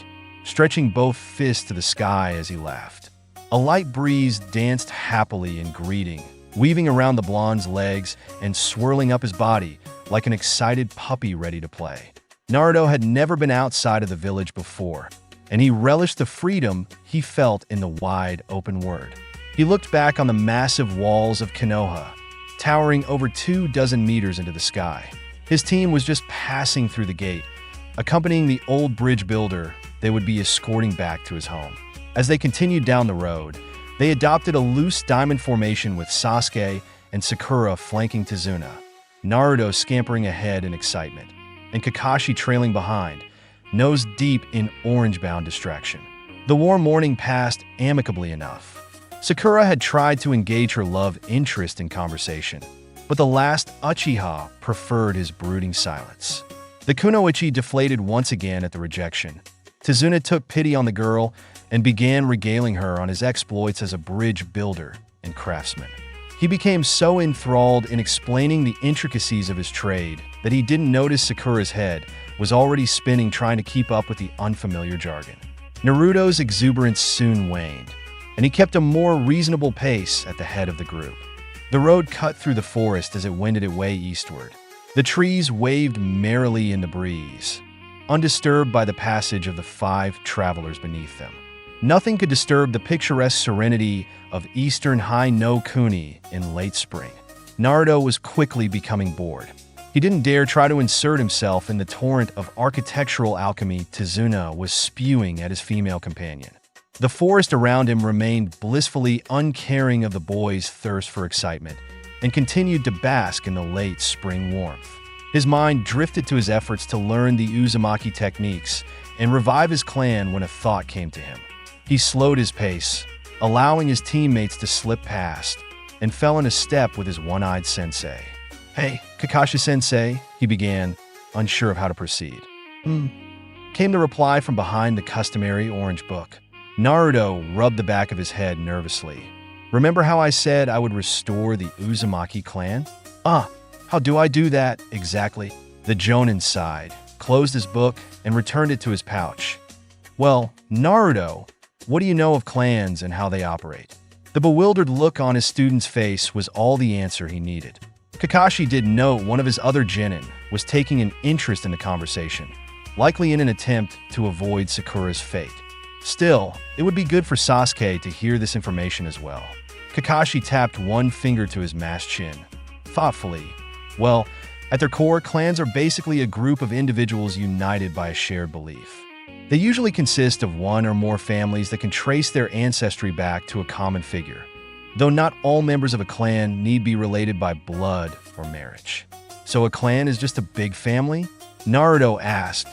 stretching both fists to the sky as he laughed. A light breeze danced happily in greeting, weaving around the blonde's legs and swirling up his body like an excited puppy ready to play. Naruto had never been outside of the village before, and he relished the freedom he felt in the wide open world. He looked back on the massive walls of Konoha, towering over 24 meters into the sky. His team was just passing through the gate, accompanying the old bridge builder they would be escorting back to his home. As they continued down the road, they adopted a loose diamond formation with Sasuke and Sakura flanking Tazuna, Naruto scampering ahead in excitement, and Kakashi trailing behind, nose deep in orange-bound distraction. The warm morning passed amicably enough. Sakura had tried to engage her love interest in conversation, but the last Uchiha preferred his brooding silence. The kunoichi deflated once again at the rejection. Tazuna took pity on the girl and began regaling her on his exploits as a bridge builder and craftsman. He became so enthralled in explaining the intricacies of his trade that he didn't notice Sakura's head was already spinning trying to keep up with the unfamiliar jargon. Naruto's exuberance soon waned, and he kept a more reasonable pace at the head of the group. The road cut through the forest as it wended its way eastward. The trees waved merrily in the breeze, undisturbed by the passage of the 5 travelers beneath them. Nothing could disturb the picturesque serenity of eastern High-no-Kuni in late spring. Naruto was quickly becoming bored. He didn't dare try to insert himself in the torrent of architectural alchemy Tizuna was spewing at his female companion. The forest around him remained blissfully uncaring of the boy's thirst for excitement and continued to bask in the late spring warmth. His mind drifted to his efforts to learn the Uzumaki techniques and revive his clan when a thought came to him. He slowed his pace, allowing his teammates to slip past, and fell in a step with his one-eyed sensei. "Hey, Kakashi-sensei," he began, unsure of how to proceed. Came the reply from behind the customary orange book. Naruto rubbed the back of his head nervously. "Remember how I said I would restore the Uzumaki clan?" How do I do that, exactly?" The Jonin sighed, closed his book, and returned it to his pouch. "Well, Naruto, what do you know of clans and how they operate?" The bewildered look on his student's face was all the answer he needed. Kakashi did note one of his other genin was taking an interest in the conversation, likely in an attempt to avoid Sakura's fate. Still, it would be good for Sasuke to hear this information as well. Kakashi tapped one finger to his masked chin, thoughtfully. Well, at their core, clans are basically a group of individuals united by a shared belief. They usually consist of one or more families that can trace their ancestry back to a common figure, though not all members of a clan need be related by blood or marriage. "So a clan is just a big family?" Naruto asked,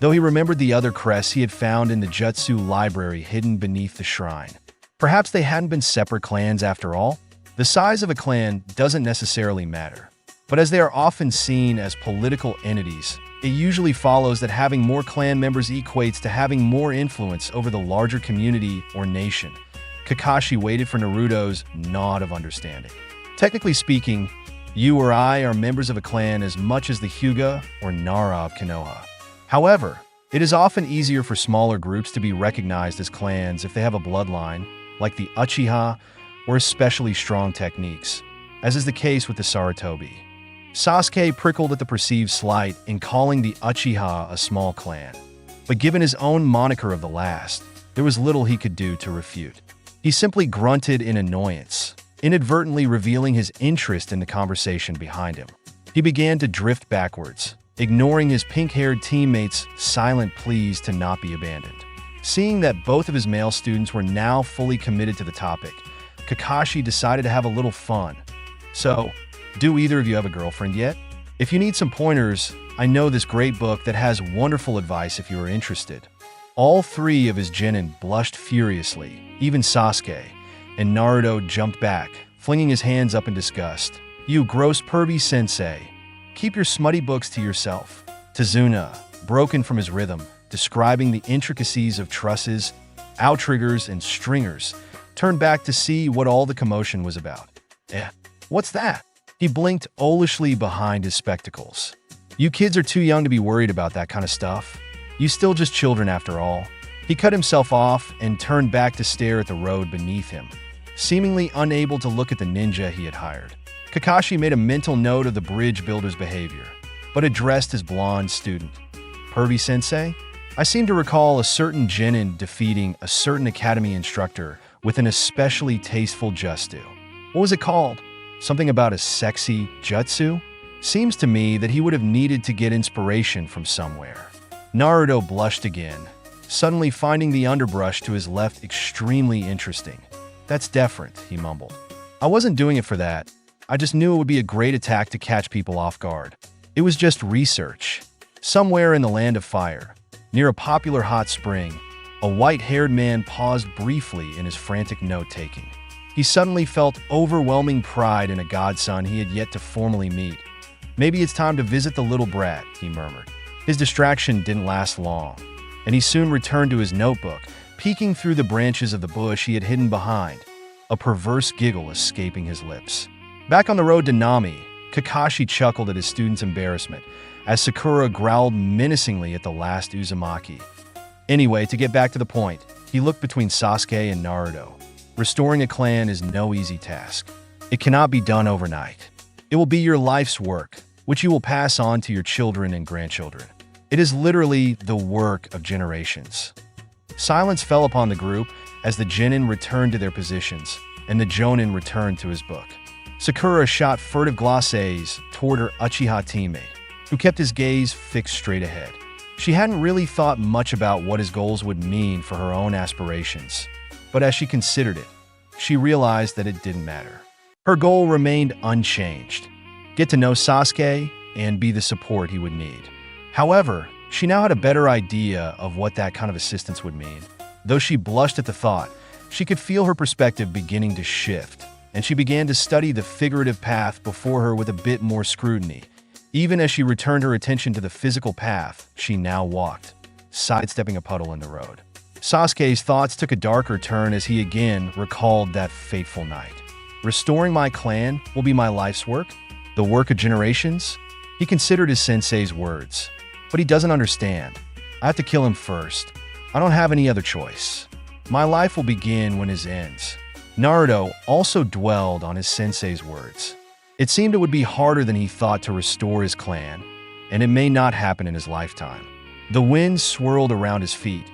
though he remembered the other crests he had found in the Jutsu library hidden beneath the shrine. Perhaps they hadn't been separate clans after all? The size of a clan doesn't necessarily matter, but as they are often seen as political entities, it usually follows that having more clan members equates to having more influence over the larger community or nation. Kakashi waited for Naruto's nod of understanding. "Technically speaking, you or I are members of a clan as much as the Hyuga or Nara of Konoha. However, it is often easier for smaller groups to be recognized as clans if they have a bloodline, like the Uchiha, or especially strong techniques, as is the case with the Sarutobi." Sasuke prickled at the perceived slight in calling the Uchiha a small clan, but given his own moniker of the last, there was little he could do to refute. He simply grunted in annoyance, inadvertently revealing his interest in the conversation behind him. He began to drift backwards, ignoring his pink-haired teammates' silent pleas to not be abandoned. Seeing that both of his male students were now fully committed to the topic, Kakashi decided to have a little fun. "So, do either of you have a girlfriend yet? If you need some pointers, I know this great book that has wonderful advice if you are interested." All 3 of his genin blushed furiously, even Sasuke, and Naruto jumped back, flinging his hands up in disgust. "You gross pervy sensei. Keep your smutty books to yourself." Tizuna, broken from his rhythm, describing the intricacies of trusses, outriggers, and stringers, turned back to see what all the commotion was about. What's that?" He blinked owlishly behind his spectacles. "You kids are too young to be worried about that kind of stuff. You still just children after all." He cut himself off and turned back to stare at the road beneath him, seemingly unable to look at the ninja he had hired. Kakashi made a mental note of the bridge builder's behavior, but addressed his blonde student. "Pervy sensei? I seem to recall a certain genin defeating a certain academy instructor with an especially tasteful jutsu. What was it called? Something about a sexy jutsu? Seems to me that he would have needed to get inspiration from somewhere." Naruto blushed again, suddenly finding the underbrush to his left extremely interesting. "That's different," he mumbled. "I wasn't doing it for that. I just knew it would be a great attack to catch people off guard. It was just research." Somewhere in the land of fire, near a popular hot spring, a white-haired man paused briefly in his frantic note-taking. He suddenly felt overwhelming pride in a godson he had yet to formally meet. "Maybe it's time to visit the little brat," he murmured. His distraction didn't last long, and he soon returned to his notebook, peeking through the branches of the bush he had hidden behind, a perverse giggle escaping his lips. Back on the road to Nami, Kakashi chuckled at his student's embarrassment as Sakura growled menacingly at the last Uzumaki. Anyway, to get back to the point, he looked between Sasuke and Naruto. Restoring a clan is no easy task. It cannot be done overnight. It will be your life's work, which you will pass on to your children and grandchildren. It is literally the work of generations. Silence fell upon the group as the genin returned to their positions and the jonin returned to his book. Sakura shot furtive glosses toward her Uchiha teammate, who kept his gaze fixed straight ahead. She hadn't really thought much about what his goals would mean for her own aspirations, but as she considered it, she realized that it didn't matter. Her goal remained unchanged: get to know Sasuke and be the support he would need. However, she now had a better idea of what that kind of assistance would mean. Though she blushed at the thought, she could feel her perspective beginning to shift, and she began to study the figurative path before her with a bit more scrutiny. Even as she returned her attention to the physical path, she now walked, sidestepping a puddle in the road. Sasuke's thoughts took a darker turn as he again recalled that fateful night. Restoring my clan will be my life's work? The work of generations? He considered his sensei's words. But he doesn't understand. I have to kill him first. I don't have any other choice. My life will begin when his ends. Naruto also dwelled on his sensei's words. It seemed it would be harder than he thought to restore his clan, and it may not happen in his lifetime. The wind swirled around his feet,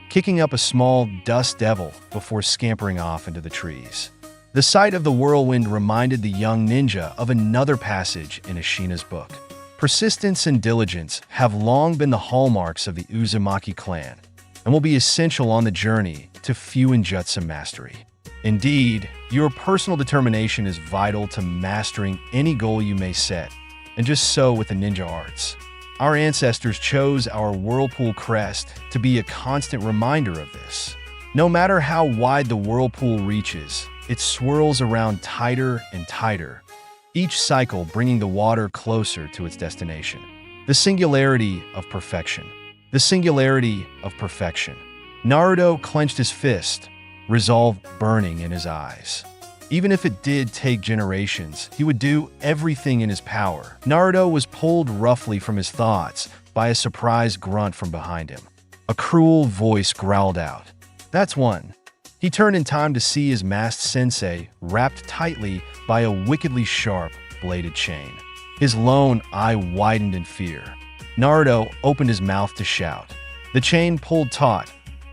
kicking up a small dust devil before scampering off into the trees. The sight of the whirlwind reminded the young ninja of another passage in Ashina's book. Persistence and diligence have long been the hallmarks of the Uzumaki clan and will be essential on the journey to Fuinjutsu mastery. Indeed, your personal determination is vital to mastering any goal you may set, and just so with the ninja arts. Our ancestors chose our whirlpool crest to be a constant reminder of this. No matter how wide the whirlpool reaches, it swirls around tighter and tighter, each cycle bringing the water closer to its destination. The singularity of perfection. The singularity of perfection. Naruto clenched his fist, resolve burning in his eyes. Even if it did take generations, he would do everything in his power. Naruto was pulled roughly from his thoughts by a surprised grunt from behind him. A cruel voice growled out, "That's one." He turned in time to see his masked sensei wrapped tightly by a wickedly sharp, bladed chain. His lone eye widened in fear. Naruto opened his mouth to shout. The chain pulled taut,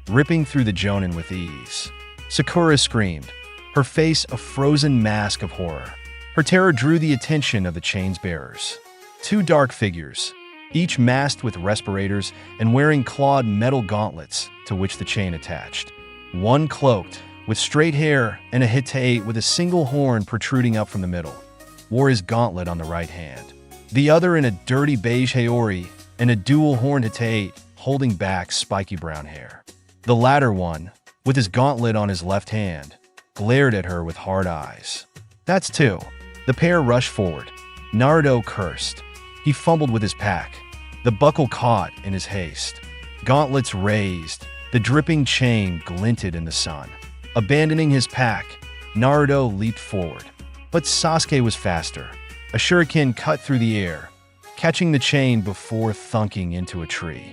ripping through the jonin with ease. Sakura screamed, her face a frozen mask of horror. Her terror drew the attention of the chain's bearers. Two dark figures, each masked with respirators and wearing clawed metal gauntlets to which the chain attached. One cloaked, with straight hair and a Hittite with a single horn protruding up from the middle, wore his gauntlet on the right hand. The other in a dirty beige Haori and a dual-horned Hittite holding back spiky brown hair. The latter one, with his gauntlet on his left hand, glared at her with hard eyes. "That's two." The pair rushed forward. Naruto cursed. He fumbled with his pack. The buckle caught in his haste. Gauntlets raised. The dripping chain glinted in the sun. Abandoning his pack, Naruto leaped forward. But Sasuke was faster. A shuriken cut through the air, catching the chain before thunking into a tree.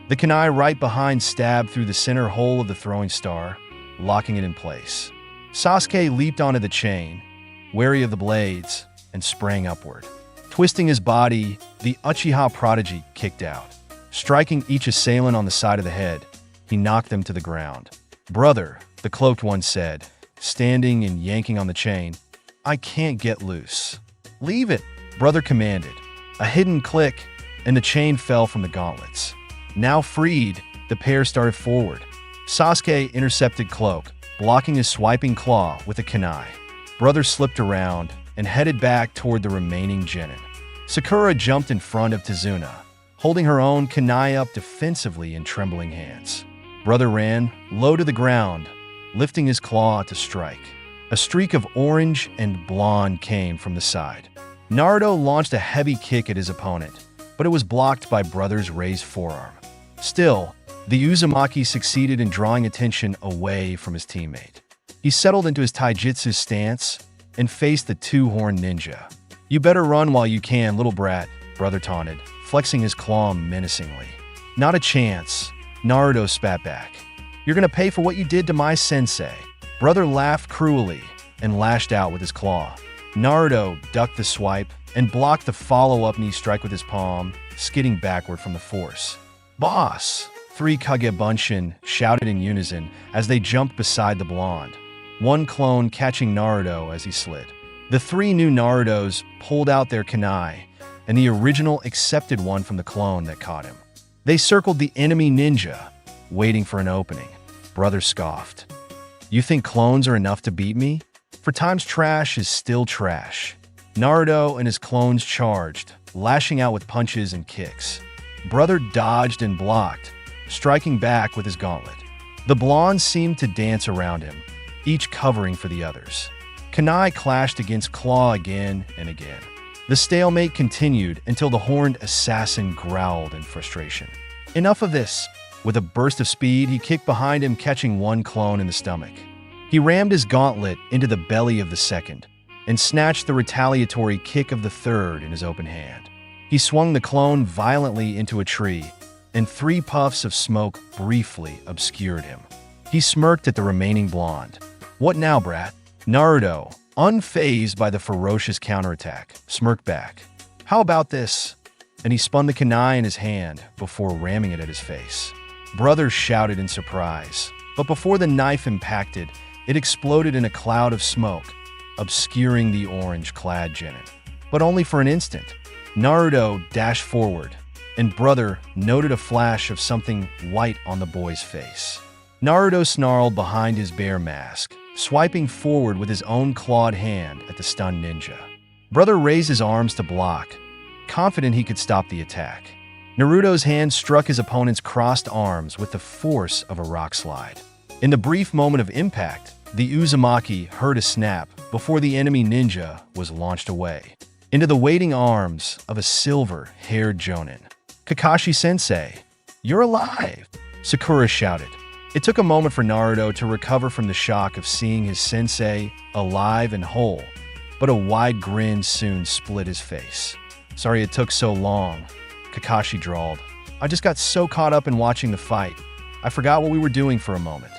The kunai right behind stabbed through the center hole of the throwing star, locking it in place. Sasuke leaped onto the chain, wary of the blades, and sprang upward. Twisting his body, the Uchiha prodigy kicked out. Striking each assailant on the side of the head, he knocked them to the ground. "Brother," the cloaked one said, standing and yanking on the chain, "I can't get loose." "Leave it," brother commanded. A hidden click, and the chain fell from the gauntlets. Now freed, the pair started forward. Sasuke intercepted Cloak, blocking his swiping claw with a kunai. Brother slipped around and headed back toward the remaining genin. Sakura jumped in front of Tazuna, holding her own kunai up defensively in trembling hands. Brother ran, low to the ground, lifting his claw to strike. A streak of orange and blonde came from the side. Naruto launched a heavy kick at his opponent, but it was blocked by Brother's raised forearm. Still, the Uzumaki succeeded in drawing attention away from his teammate. He settled into his taijutsu stance and faced the two-horned ninja. "You better run while you can, little brat," Brother taunted, flexing his claw menacingly. "Not a chance." Naruto spat back. "You're gonna pay for what you did to my sensei." Brother laughed cruelly and lashed out with his claw. Naruto ducked the swipe and blocked the follow-up knee strike with his palm, skidding backward from the force. "Boss!" 3 Kagebunshin shouted in unison as they jumped beside the blonde, one clone catching Naruto as he slid. The 3 new Narutos pulled out their kunai, and the original accepted one from the clone that caught him. They circled the enemy ninja, waiting for an opening. Brother scoffed. "You think clones are enough to beat me? For time's trash is still trash." Naruto and his clones charged, lashing out with punches and kicks. Brother dodged and blocked, striking back with his gauntlet. The blonde seemed to dance around him, each covering for the others. Kunai clashed against claw again and again. The stalemate continued until the horned assassin growled in frustration. "Enough of this!" With a burst of speed, he kicked behind him, catching one clone in the stomach. He rammed his gauntlet into the belly of the second and snatched the retaliatory kick of the third in his open hand. He swung the clone violently into a tree, and 3 puffs of smoke briefly obscured him. He smirked at the remaining blonde. "What now, brat?" Naruto, unfazed by the ferocious counterattack, smirked back. "How about this?" And he spun the kunai in his hand before ramming it at his face. Brother shouted in surprise, but before the knife impacted, it exploded in a cloud of smoke, obscuring the orange-clad genin. But only for an instant. Naruto dashed forward, and Brother noted a flash of something white on the boy's face. Naruto snarled behind his bear mask, swiping forward with his own clawed hand at the stunned ninja. Brother raised his arms to block, confident he could stop the attack. Naruto's hand struck his opponent's crossed arms with the force of a rock slide. In the brief moment of impact, the Uzumaki heard a snap before the enemy ninja was launched away into the waiting arms of a silver-haired jonin. "Kakashi-sensei, you're alive!" Sakura shouted. It took a moment for Naruto to recover from the shock of seeing his sensei alive and whole, but a wide grin soon split his face. "Sorry it took so long," Kakashi drawled. "I just got so caught up in watching the fight, I forgot what we were doing for a moment."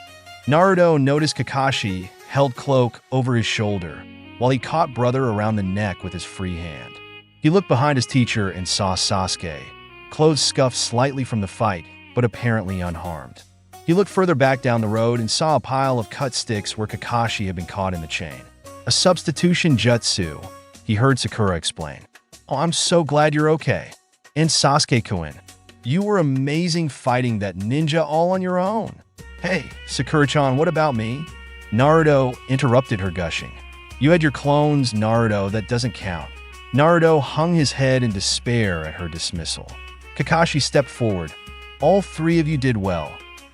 Naruto noticed Kakashi held cloak over his shoulder while he caught Brother around the neck with his free hand. He looked behind his teacher and saw Sasuke, clothes scuffed slightly from the fight, but apparently unharmed. He looked further back down the road and saw a pile of cut sticks where Kakashi had been caught in the chain. "A substitution jutsu," he heard Sakura explain. "Oh, I'm so glad you're okay. And Sasuke-kun, you were amazing fighting that ninja all on your own." "Hey, Sakura-chan, what about me?" Naruto interrupted her gushing. "You had your clones, Naruto, that doesn't count." Naruto hung his head in despair at her dismissal. Kakashi stepped forward. "All 3 of you did well,"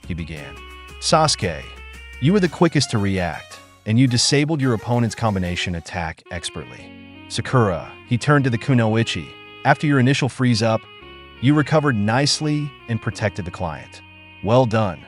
he began. "Sasuke, you were the quickest to react, and you disabled your opponent's combination attack expertly. Sakura," he turned to the kunoichi, "after your initial freeze-up, you recovered nicely and protected the client. Well done."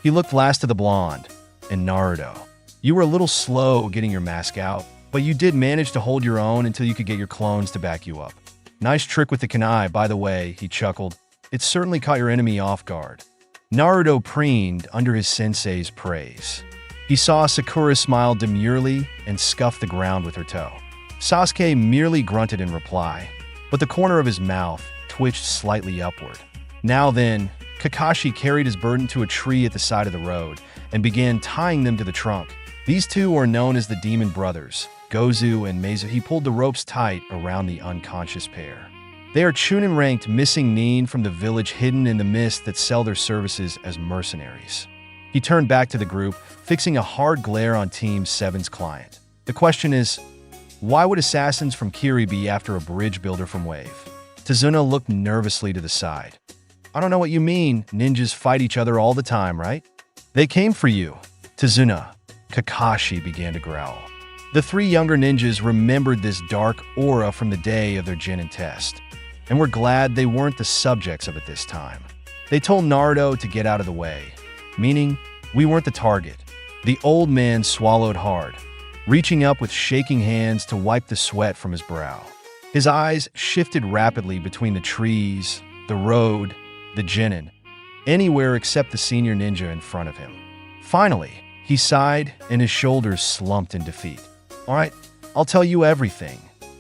He looked last to the blonde, and Naruto. "You were a little slow getting your mask out, but you did manage to hold your own until you could get your clones to back you up. Nice trick with the kunai, by the way," he chuckled. "It certainly caught your enemy off guard." Naruto preened under his sensei's praise. He saw Sakura smile demurely and scuff the ground with her toe. Sasuke merely grunted in reply, but the corner of his mouth twitched slightly upward. Now then, Kakashi carried his burden to a tree at the side of the road and began tying them to the trunk. These 2 are known as the Demon Brothers, Gozu and Meizu. He pulled the ropes tight around the unconscious pair. They are Chunin-ranked missing nin from the village hidden in the mist that sell their services as mercenaries. He turned back to the group, fixing a hard glare on Team 7's client. "The question is, why would assassins from Kiri be after a bridge builder from Wave?" Tazuna looked nervously to the side. "I don't know what you mean. Ninjas fight each other all the time, right?" "They came for you, Tazuna," Kakashi began to growl. The 3 younger ninjas remembered this dark aura from the day of their Genin test, and were glad they weren't the subjects of it this time. They told Naruto to get out of the way, meaning we weren't the target. The old man swallowed hard, reaching up with shaking hands to wipe the sweat from his brow. His eyes shifted rapidly between the trees, the road, the Genin, anywhere except the senior ninja in front of him. Finally, he sighed and his shoulders slumped in defeat. "All right, I'll tell you everything."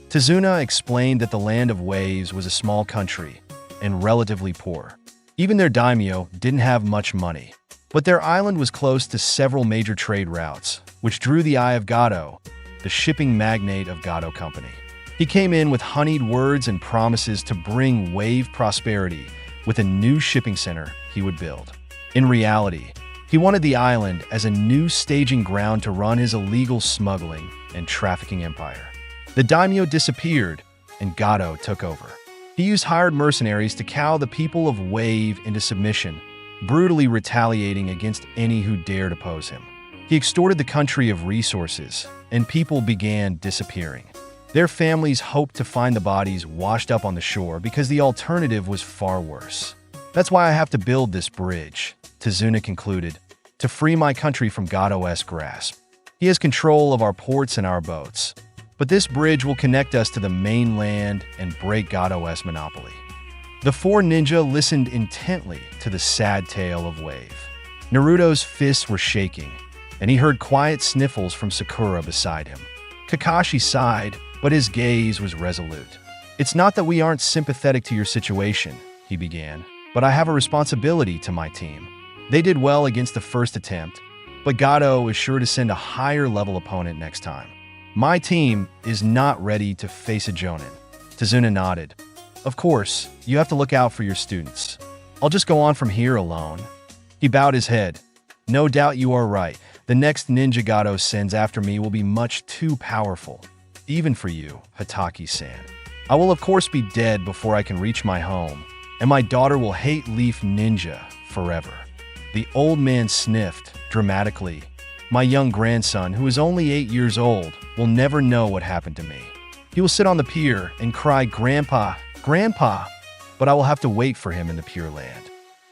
Tazuna explained that the Land of Waves was a small country and relatively poor. Even their daimyo didn't have much money. But their island was close to several major trade routes, which drew the eye of Gato, the shipping magnate of Gato Company. He came in with honeyed words and promises to bring wave prosperity with a new shipping center he would build. In reality, he wanted the island as a new staging ground to run his illegal smuggling and trafficking empire. The daimyo disappeared, and Gato took over. He used hired mercenaries to cow the people of Wave into submission, brutally retaliating against any who dared oppose him. He extorted the country of resources, and people began disappearing. Their families hoped to find the bodies washed up on the shore because the alternative was far worse. "That's why I have to build this bridge," Tazuna concluded, "to free my country from Gato's grasp. He has control of our ports and our boats. But this bridge will connect us to the mainland and break Gato's monopoly." The four ninja listened intently to the sad tale of Wave. Naruto's fists were shaking, and he heard quiet sniffles from Sakura beside him. Kakashi sighed, but his gaze was resolute. "It's not that we aren't sympathetic to your situation," he began, "but I have a responsibility to my team. They did well against the first attempt, but Gato is sure to send a higher-level opponent next time. My team is not ready to face a Jonin." Tazuna nodded. "Of course, you have to look out for your students. I'll just go on from here alone." He bowed his head. "No doubt you are right. The next ninja Gato sends after me will be much too powerful. Even for you, Hataki-san. I will of course be dead before I can reach my home, and my daughter will hate Leaf Ninja forever." The old man sniffed dramatically. "My young grandson, who is only 8 years old, will never know what happened to me. He will sit on the pier and cry, 'Grandpa, Grandpa,' but I will have to wait for him in the Pure Land.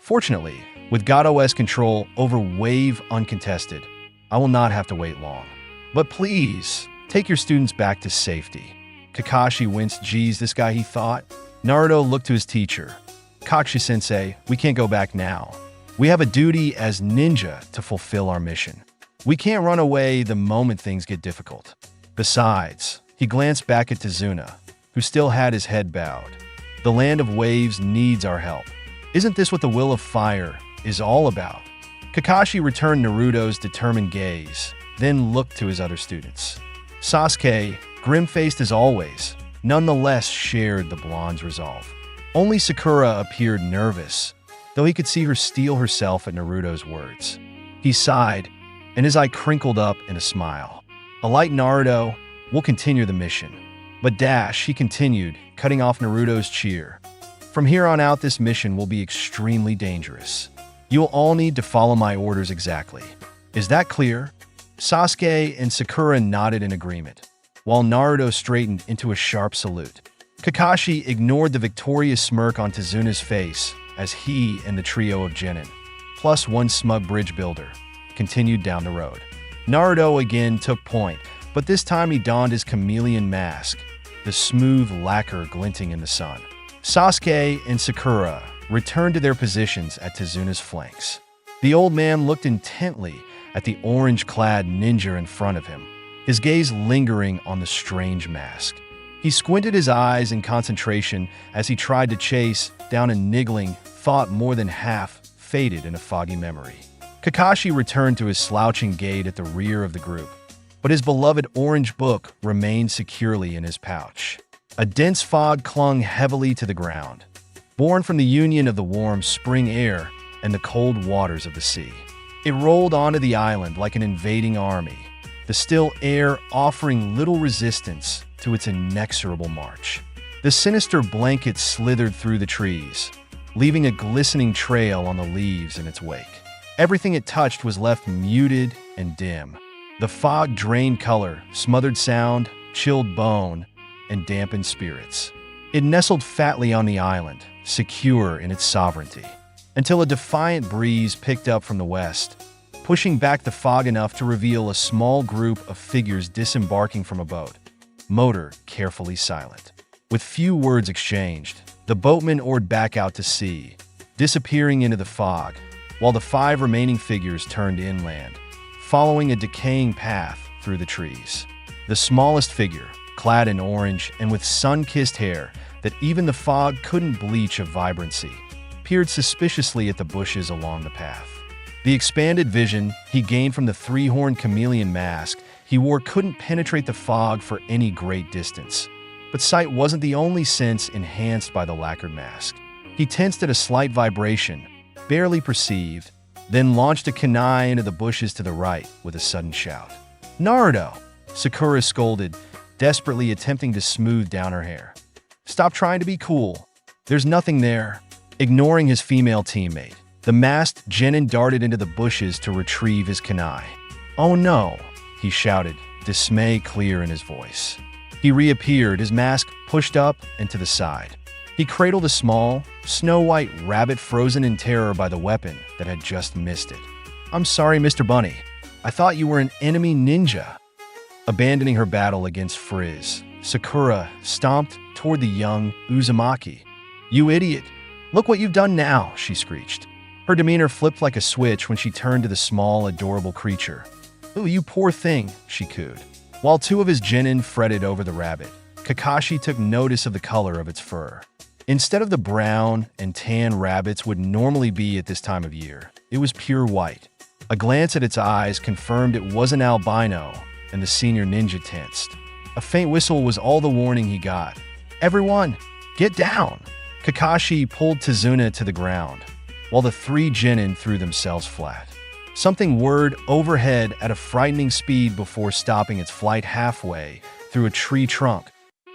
Fortunately, with Gato's control over Wave uncontested, I will not have to wait long. But please, take your students back to safety." Kakashi winced. "Geez, this guy," he thought. Naruto looked to his teacher. "Kakashi-sensei, we can't go back now. We have a duty as ninja to fulfill our mission. We can't run away the moment things get difficult." Besides, he glanced back at Tazuna, who still had his head bowed. "The Land of Waves needs our help. Isn't this what the Will of Fire is all about?" Kakashi returned Naruto's determined gaze, then looked to his other students. Sasuke, grim-faced as always, nonetheless shared the blonde's resolve. Only Sakura appeared nervous, though he could see her steel herself at Naruto's words. He sighed, and his eye crinkled up in a smile. "A light Naruto, we'll continue the mission." "But Dash," he continued, cutting off Naruto's cheer. "From here on out, this mission will be extremely dangerous. You'll all need to follow my orders exactly. Is that clear?" Sasuke and Sakura nodded in agreement, while Naruto straightened into a sharp salute. Kakashi ignored the victorious smirk on Tazuna's face as he and the trio of genin, plus one smug bridge builder, continued down the road. Naruto again took point, but this time he donned his chameleon mask, the smooth lacquer glinting in the sun. Sasuke and Sakura returned to their positions at Tazuna's flanks. The old man looked intently at the orange-clad ninja in front of him, his gaze lingering on the strange mask. He squinted his eyes in concentration as he tried to chase down a niggling thought more than half faded in a foggy memory. Kakashi returned to his slouching gait at the rear of the group, but his beloved orange book remained securely in his pouch. A dense fog clung heavily to the ground, born from the union of the warm spring air and the cold waters of the sea. It rolled onto the island like an invading army, the still air offering little resistance to its inexorable march. The sinister blanket slithered through the trees, leaving a glistening trail on the leaves in its wake. Everything it touched was left muted and dim. The fog drained color, smothered sound, chilled bone, and dampened spirits. It nestled fatly on the island, secure in its sovereignty, until a defiant breeze picked up from the west, pushing back the fog enough to reveal a small group of figures disembarking from a boat, motor carefully silent. With few words exchanged, the boatmen oared back out to sea, disappearing into the fog, while the 5 remaining figures turned inland, following a decaying path through the trees. The smallest figure, clad in orange and with sun-kissed hair that even the fog couldn't bleach of vibrancy, peered suspiciously at the bushes along the path. The expanded vision he gained from the 3-horned chameleon mask he wore couldn't penetrate the fog for any great distance. But sight wasn't the only sense enhanced by the lacquered mask. He tensed at a slight vibration, barely perceived, then launched a kunai into the bushes to the right with a sudden shout. "Naruto!" Sakura scolded, desperately attempting to smooth down her hair. "Stop trying to be cool. There's nothing there." Ignoring his female teammate, the masked genin darted into the bushes to retrieve his kunai. "Oh no!" he shouted, dismay clear in his voice. He reappeared, his mask pushed up and to the side. He cradled a small, snow-white rabbit frozen in terror by the weapon that had just missed it. "I'm sorry, Mr. Bunny. I thought you were an enemy ninja." Abandoning her battle against Frizz, Sakura stomped toward the young Uzumaki. "You idiot! Look what you've done now," she screeched. Her demeanor flipped like a switch when she turned to the small, adorable creature. "Ooh, you poor thing," she cooed. While 2 of his genin fretted over the rabbit, Kakashi took notice of the color of its fur. Instead of the brown and tan rabbits would normally be at this time of year, it was pure white. A glance at its eyes confirmed it wasn't albino, and the senior ninja tensed. A faint whistle was all the warning he got. "Everyone, get down!" Kakashi pulled Tazuna to the ground, while the 3 genin threw themselves flat. Something whirred overhead at a frightening speed before stopping its flight halfway through a tree trunk,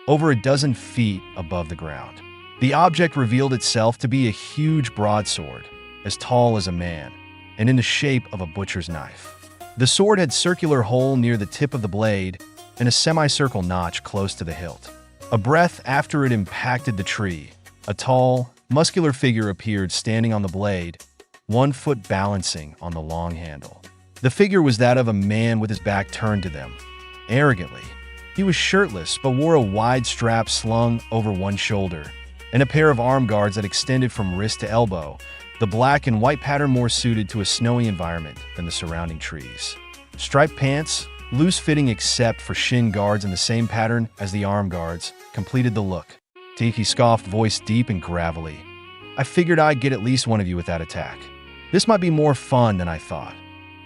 over a dozen feet above the ground. The object revealed itself to be a huge broadsword, as tall as a man, and in the shape of a butcher's knife. The sword had a circular hole near the tip of the blade and a semicircle notch close to the hilt. A breath after it impacted the tree, a tall, muscular figure appeared standing on the blade, 1 foot balancing on the long handle. The figure was that of a man with his back turned to them. Arrogantly, he was shirtless but wore a wide strap slung over one shoulder, and a pair of arm guards that extended from wrist to elbow, the black and white pattern more suited to a snowy environment than the surrounding trees. Striped pants, loose-fitting except for shin guards in the same pattern as the arm guards, completed the look. Tiki scoffed, voice deep and gravelly. "I figured I'd get at least one of you with that attack. This might be more fun than I thought."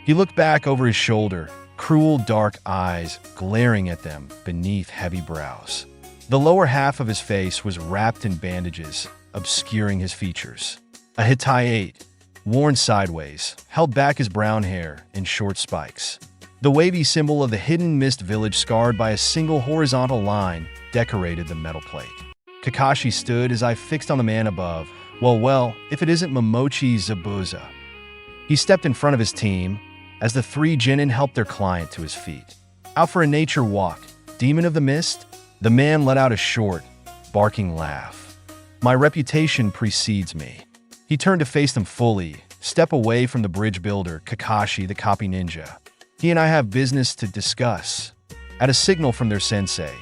He looked back over his shoulder, cruel dark eyes glaring at them beneath heavy brows. The lower half of his face was wrapped in bandages, obscuring his features. A Hittite, worn sideways, held back his brown hair in short spikes. The wavy symbol of the Hidden Mist village scarred by a single horizontal line decorated the metal plate. Kakashi stood, his eye fixed on the man above. Well, if it isn't Momochi Zabuza. He stepped in front of his team as the 3 genin helped their client to his feet. "Out for a nature walk, demon of the mist?" The man let out a short, barking laugh. "My reputation precedes me." He turned to face them fully, step away from the bridge builder, Kakashi the copy ninja. "He and I have business to discuss." At a signal from their sensei,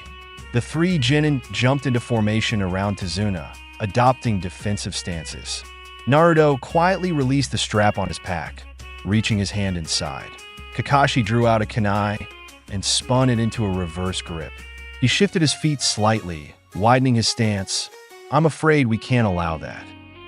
the 3 genin jumped into formation around Tazuna, adopting defensive stances. Naruto quietly released the strap on his pack, reaching his hand inside. Kakashi drew out a kunai and spun it into a reverse grip. He shifted his feet slightly, widening his stance. "I'm afraid we can't allow that.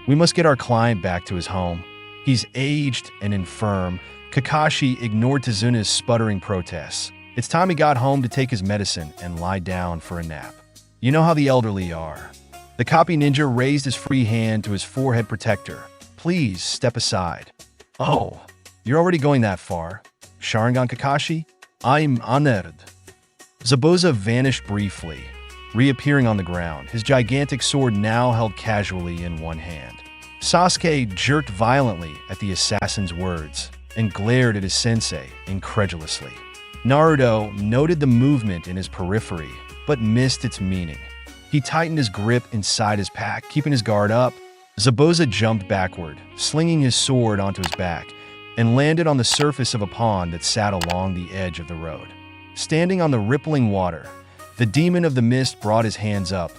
We must get our client back to his home. He's aged and infirm." Kakashi ignored Tazuna's sputtering protests. It's time he got home to take his medicine and lie down for a nap. You know how the elderly are. The copy ninja raised his free hand to his forehead protector. "Please step aside." "Oh, you're already going that far. Sharingan Kakashi? I'm honored." Zabuza vanished briefly, reappearing on the ground, his gigantic sword now held casually in one hand. Sasuke jerked violently at the assassin's words and glared at his sensei incredulously. Naruto noted the movement in his periphery, but missed its meaning. He tightened his grip inside his pack, keeping his guard up. Zabuza jumped backward, slinging his sword onto his back, and landed on the surface of a pond that sat along the edge of the road. Standing on the rippling water, the demon of the mist brought his hands up,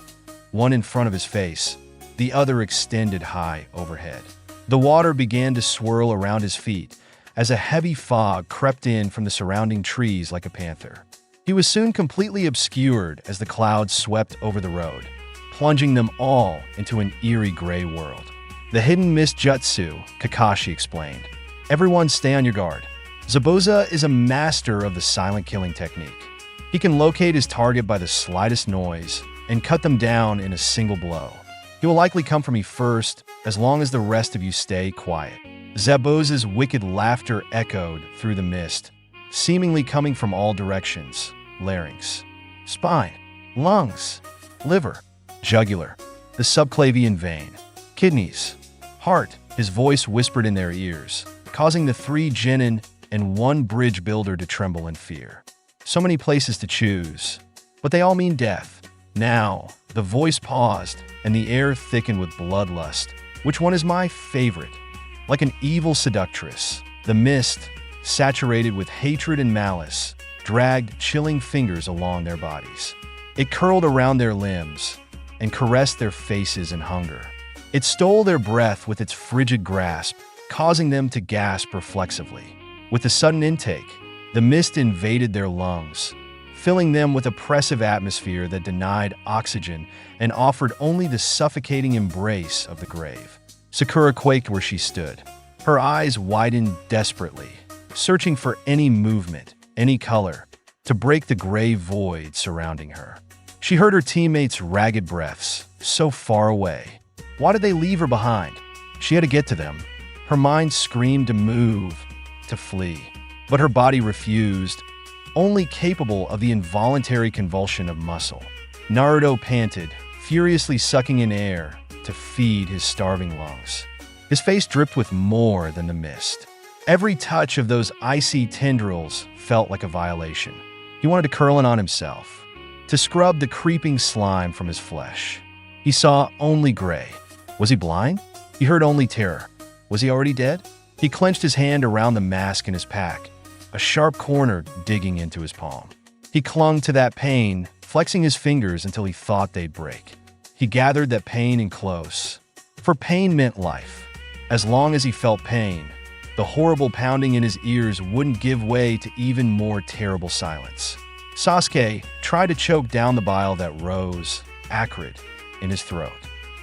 one in front of his face, the other extended high overhead. The water began to swirl around his feet as a heavy fog crept in from the surrounding trees like a panther. He was soon completely obscured as the clouds swept over the road, plunging them all into an eerie gray world. The hidden mist jutsu, Kakashi explained. Everyone stay on your guard. Zabuza is a master of the silent killing technique. He can locate his target by the slightest noise and cut them down in a single blow. He will likely come for me first, as long as the rest of you stay quiet. Zabuza's wicked laughter echoed through the mist, seemingly coming from all directions. Larynx, spine, lungs, liver, jugular, the subclavian vein, kidneys, heart. His voice whispered in their ears, causing the 3 genin and 1 bridge builder to tremble in fear. So many places to choose, but they all mean death. Now, the voice paused, and the air thickened with bloodlust. Which one is my favorite? Like an evil seductress, the mist, saturated with hatred and malice, dragged chilling fingers along their bodies. It curled around their limbs and caressed their faces in hunger. It stole their breath with its frigid grasp, causing them to gasp reflexively. With the sudden intake, the mist invaded their lungs, filling them with oppressive atmosphere that denied oxygen and offered only the suffocating embrace of the grave. Sakura quaked where she stood. Her eyes widened desperately, searching for any movement, any color, to break the gray void surrounding her. She heard her teammates' ragged breaths, so far away. Why did they leave her behind? She had to get to them. Her mind screamed to move, to flee. But her body refused, only capable of the involuntary convulsion of muscle. Naruto panted, furiously sucking in air to feed his starving lungs. His face dripped with more than the mist. Every touch of those icy tendrils felt like a violation. He wanted to curl in on himself, to scrub the creeping slime from his flesh. He saw only gray. Was he blind? He heard only terror. Was he already dead? He clenched his hand around the mask in his pack, a sharp corner digging into his palm. He clung to that pain, flexing his fingers until he thought they'd break. He gathered that pain in close, for pain meant life. As long as he felt pain, the horrible pounding in his ears wouldn't give way to even more terrible silence. Sasuke tried to choke down the bile that rose, acrid, in his throat.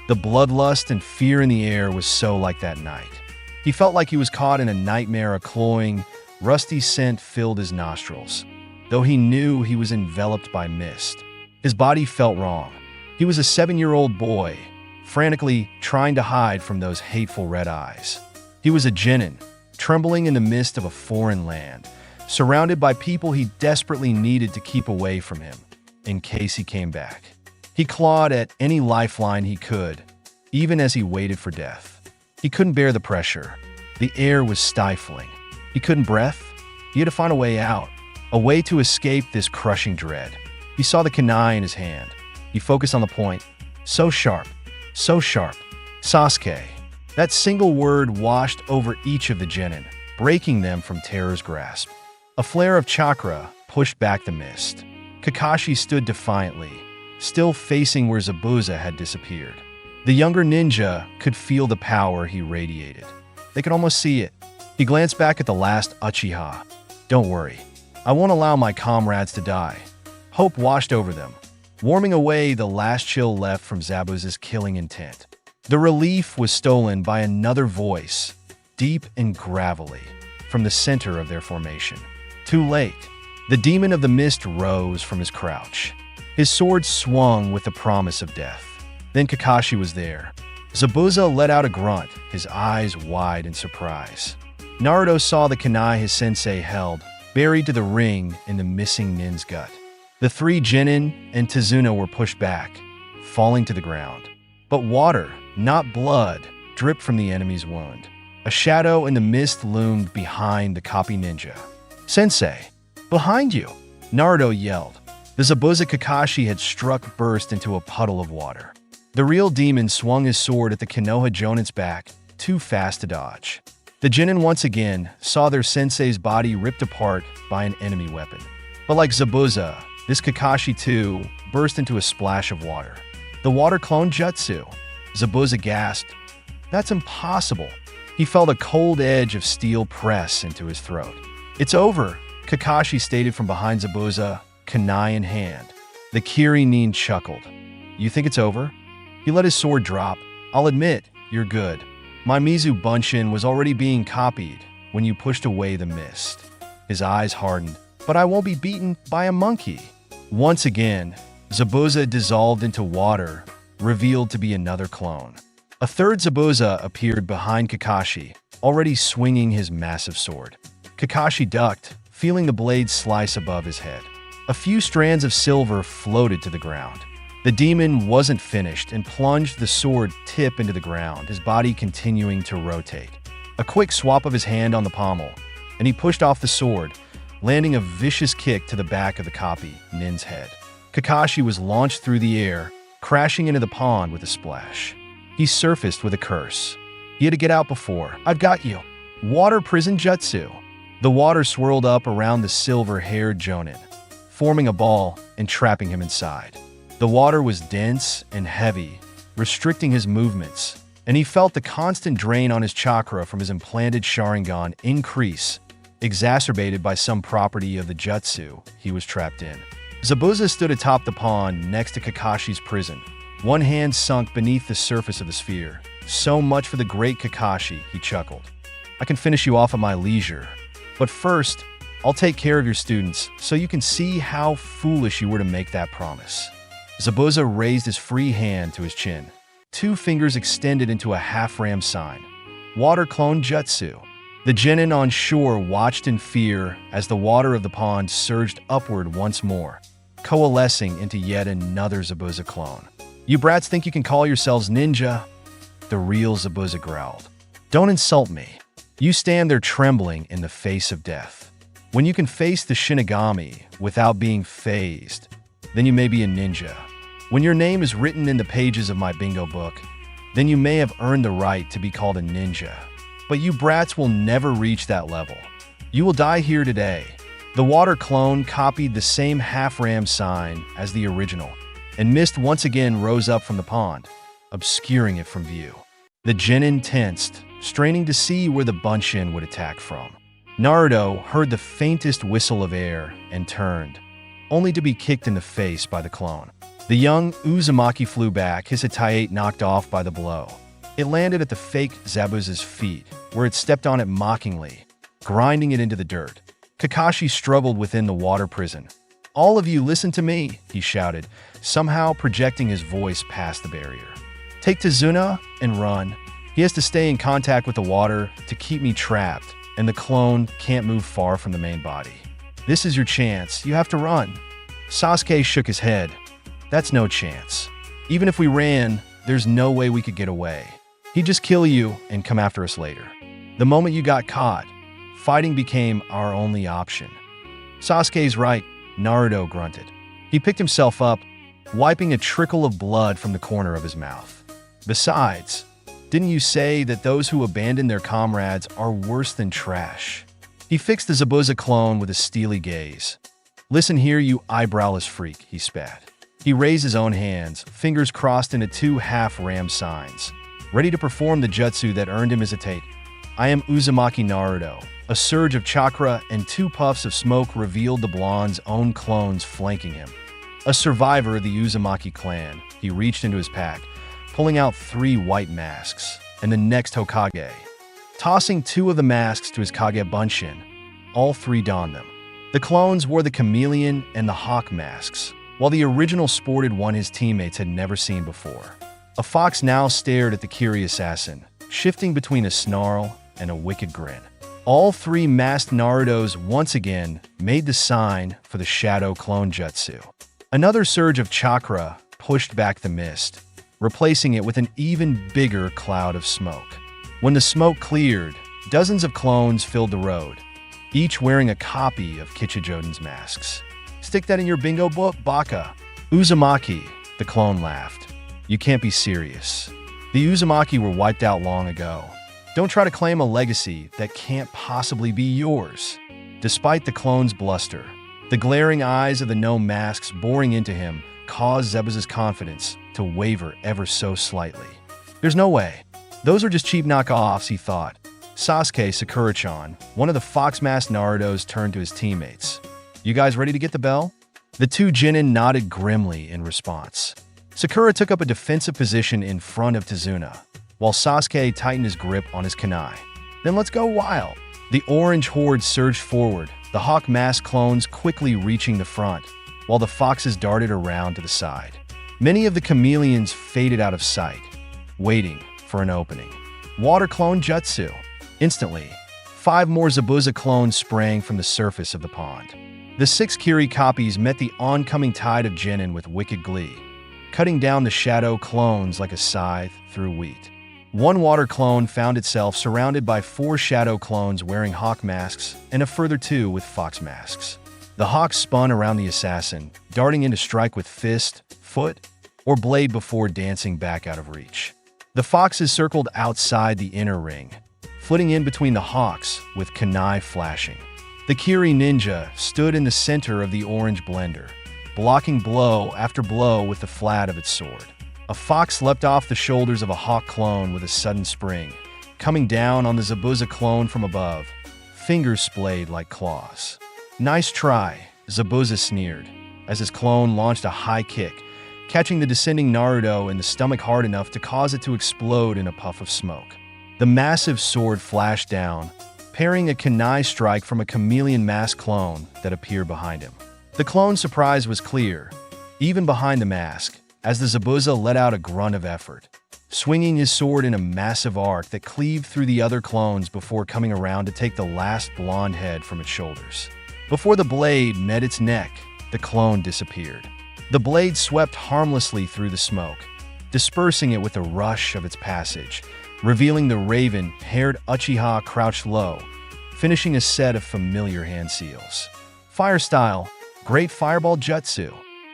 The bloodlust and fear in the air was so like that night. He felt like he was caught in a nightmare. A cloying, rusty scent filled his nostrils, though he knew he was enveloped by mist. His body felt wrong. He was a 7-year-old boy, frantically trying to hide from those hateful red eyes. He was a genin, trembling in the mist of a foreign land, surrounded by people he desperately needed to keep away from him, in case he came back. He clawed at any lifeline he could, even as he waited for death. He couldn't bear the pressure. The air was stifling. He couldn't breathe. He had to find a way out, a way to escape this crushing dread. He saw the kunai in his hand. He focused on the point. So sharp, so sharp. Sasuke. That single word washed over each of the genin, breaking them from terror's grasp. A flare of chakra pushed back the mist. Kakashi stood defiantly, still facing where Zabuza had disappeared. The younger ninja could feel the power he radiated. They could almost see it. He glanced back at the last Uchiha. Don't worry. I won't allow my comrades to die. Hope washed over them, warming away the last chill left from Zabuza's killing intent. The relief was stolen by another voice, deep and gravelly, from the center of their formation. Too late. The demon of the mist rose from his crouch. His sword swung with the promise of death. Then Kakashi was there. Zabuza let out a grunt, his eyes wide in surprise. Naruto saw the kunai his sensei held, buried to the ring in the missing nin's gut. The 3 genin and Tazuna were pushed back, falling to the ground. But water, not blood, dripped from the enemy's wound. A shadow in the mist loomed behind the copy ninja. Sensei, behind you! Naruto yelled. The Zabuza Kakashi had struck burst into a puddle of water. The real demon swung his sword at the Konoha Jonin's back, too fast to dodge. The genin once again saw their sensei's body ripped apart by an enemy weapon. But like Zabuza, this Kakashi too burst into a splash of water. The water clone jutsu. Zabuza gasped. That's impossible. He felt a cold edge of steel press into his throat. "It's over," Kakashi stated from behind Zabuza, kunai in hand. The Kiri-nin chuckled. "You think it's over?" He let his sword drop. "I'll admit, you're good. My Mizu Bunshin was already being copied when you pushed away the mist." His eyes hardened. "But I won't be beaten by a monkey." Once again, Zabuza dissolved into water, revealed to be another clone. A third Zabuza appeared behind Kakashi, already swinging his massive sword. Kakashi ducked, feeling the blade slice above his head. A few strands of silver floated to the ground. The demon wasn't finished and plunged the sword tip into the ground, his body continuing to rotate. A quick swap of his hand on the pommel, and he pushed off the sword, landing a vicious kick to the back of the copy, Nin's head. Kakashi was launched through the air, crashing into the pond with a splash. He surfaced with a curse. He had to get out before. "I've got you." Water prison jutsu. The water swirled up around the silver-haired Jonin, forming a ball and trapping him inside. The water was dense and heavy, restricting his movements, and he felt the constant drain on his chakra from his implanted Sharingan increase, exacerbated by some property of the jutsu he was trapped in. Zabuza stood atop the pond next to Kakashi's prison, one hand sunk beneath the surface of the sphere. "So much for the great Kakashi," he chuckled. "I can finish you off at my leisure. But first, I'll take care of your students so you can see how foolish you were to make that promise." Zabuza raised his free hand to his chin. 2 fingers extended into a half-ram sign. Water clone jutsu. The genin on shore watched in fear as the water of the pond surged upward once more, coalescing into yet another Zabuza clone. "You brats think you can call yourselves ninja?" The real Zabuza growled. "Don't insult me. You stand there trembling in the face of death. When you can face the Shinigami without being phased, then you may be a ninja. When your name is written in the pages of my bingo book, then you may have earned the right to be called a ninja. But you brats will never reach that level. You will die here today." The water clone copied the same half-ram sign as the original, and mist once again rose up from the pond, obscuring it from view. The genin tensed, straining to see where the Bunshin would attack from. Naruto heard the faintest whistle of air and turned, only to be kicked in the face by the clone. The young Uzumaki flew back, his Hatayate knocked off by the blow. It landed at the fake Zabuza's feet, where it stepped on it mockingly, grinding it into the dirt. Kakashi struggled within the water prison. "All of you listen to me," he shouted, somehow projecting his voice past the barrier. "Take Tazuna and run. He has to stay in contact with the water to keep me trapped, and the clone can't move far from the main body. This is your chance. You have to run." Sasuke shook his head. "That's no chance. Even if we ran, there's no way we could get away. He'd just kill you and come after us later. The moment you got caught, fighting became our only option." "Sasuke's right," Naruto grunted. He picked himself up, wiping a trickle of blood from the corner of his mouth. "Besides, didn't you say that those who abandon their comrades are worse than trash?" He fixed the Zabuza clone with a steely gaze. "Listen here, you eyebrowless freak," he spat. He raised his own hands, fingers crossed into 2 half-ram signs, ready to perform the jutsu that earned him his Tate. "I am Uzumaki Naruto." A surge of chakra and 2 puffs of smoke revealed the blonde's own clones flanking him. A survivor of the Uzumaki clan, he reached into his pack, pulling out 3 white masks, and the next Hokage. Tossing 2 of the masks to his Kage Bunshin, all 3 donned them. The clones wore the chameleon and the hawk masks, while the original sported one his teammates had never seen before. A fox now stared at the Kiri assassin, shifting between a snarl and a wicked grin. All 3 masked Narutos once again made the sign for the Shadow Clone Jutsu. Another surge of chakra pushed back the mist, replacing it with an even bigger cloud of smoke. When the smoke cleared, dozens of clones filled the road, each wearing a copy of Kichijoden's masks. "Stick that in your bingo book, Baka." "Uzumaki," the clone laughed. "You can't be serious. The Uzumaki were wiped out long ago. Don't try to claim a legacy that can't possibly be yours." Despite the clone's bluster, the glaring eyes of the no masks boring into him caused Zabuza's confidence to waver ever so slightly. "There's no way. Those are just cheap knockoffs," he thought, Sasuke, Sakura-chan, one of the fox-masked Narutos, turned to his teammates. "You guys ready to get the bell?" The two genin nodded grimly in response. Sakura took up a defensive position in front of Tazuna, while Sasuke tightened his grip on his kunai. "Then let's go wild." The orange horde surged forward, the hawk mask clones quickly reaching the front, while the foxes darted around to the side. Many of the chameleons faded out of sight, waiting for an opening. Water clone jutsu. Instantly, 5 more Zabuza clones sprang from the surface of the pond. The 6 Kiri copies met the oncoming tide of genin with wicked glee, cutting down the shadow clones like a scythe through wheat. One water clone found itself surrounded by 4 shadow clones wearing hawk masks and a further 2 with fox masks. The hawks spun around the assassin, darting in to strike with fist, foot, or blade before dancing back out of reach. The foxes circled outside the inner ring, flitting in between the hawks with kunai flashing. The Kiri ninja stood in the center of the orange blender, blocking blow after blow with the flat of its sword. A fox leapt off the shoulders of a hawk clone with a sudden spring, coming down on the Zabuza clone from above, fingers splayed like claws. "Nice try," Zabuza sneered, as his clone launched a high kick, catching the descending Naruto in the stomach hard enough to cause it to explode in a puff of smoke. The massive sword flashed down, parrying a kunai strike from a chameleon mask clone that appeared behind him. The clone's surprise was clear, even behind the mask, as the Zabuza let out a grunt of effort, swinging his sword in a massive arc that cleaved through the other clones before coming around to take the last blonde head from its shoulders. Before the blade met its neck, the clone disappeared. The blade swept harmlessly through the smoke, dispersing it with the rush of its passage, revealing the raven-haired Uchiha crouched low, finishing a set of familiar hand seals. Fire style, great fireball jutsu.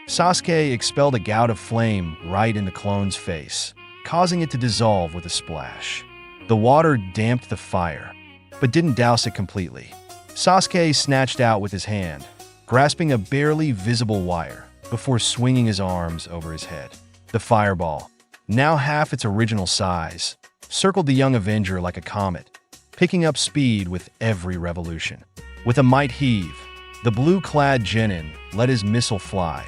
Sasuke expelled a gout of flame right in the clone's face, causing it to dissolve with a splash. The water damped the fire, but didn't douse it completely. Sasuke snatched out with his hand, grasping a barely visible wire, before swinging his arms over his head. The fireball, now half its original size, circled the young Avenger like a comet, picking up speed with every revolution. With a might heave, the blue-clad genin let his missile fly,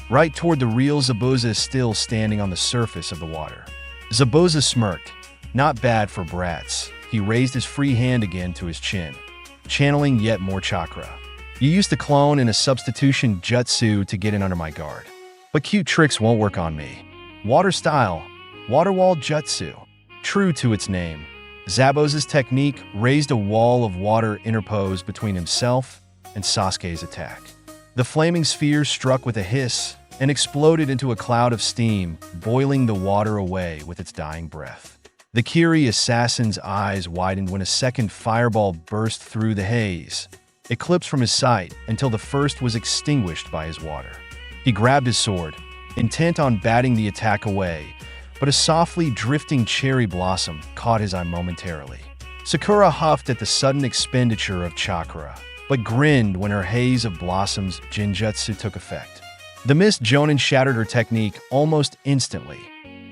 right toward the real Zabuza still standing on the surface of the water. Zabuza smirked. "Not bad for brats." He raised his free hand again to his chin, channeling yet more chakra. "You used to clone in a substitution jutsu to get in under my guard, but cute tricks won't work on me." Water style, water wall jutsu. True to its name, Zabuza's technique raised a wall of water interposed between himself and Sasuke's attack. The flaming sphere struck with a hiss and exploded into a cloud of steam, boiling the water away with its dying breath. The Kiri assassin's eyes widened when a second fireball burst through the haze, eclipsed from his sight until the first was extinguished by his water. He grabbed his sword, intent on batting the attack away, but a softly drifting cherry blossom caught his eye momentarily. Sakura huffed at the sudden expenditure of chakra, but grinned when her haze of blossoms genjutsu took effect. The mist jonin shattered her technique almost instantly,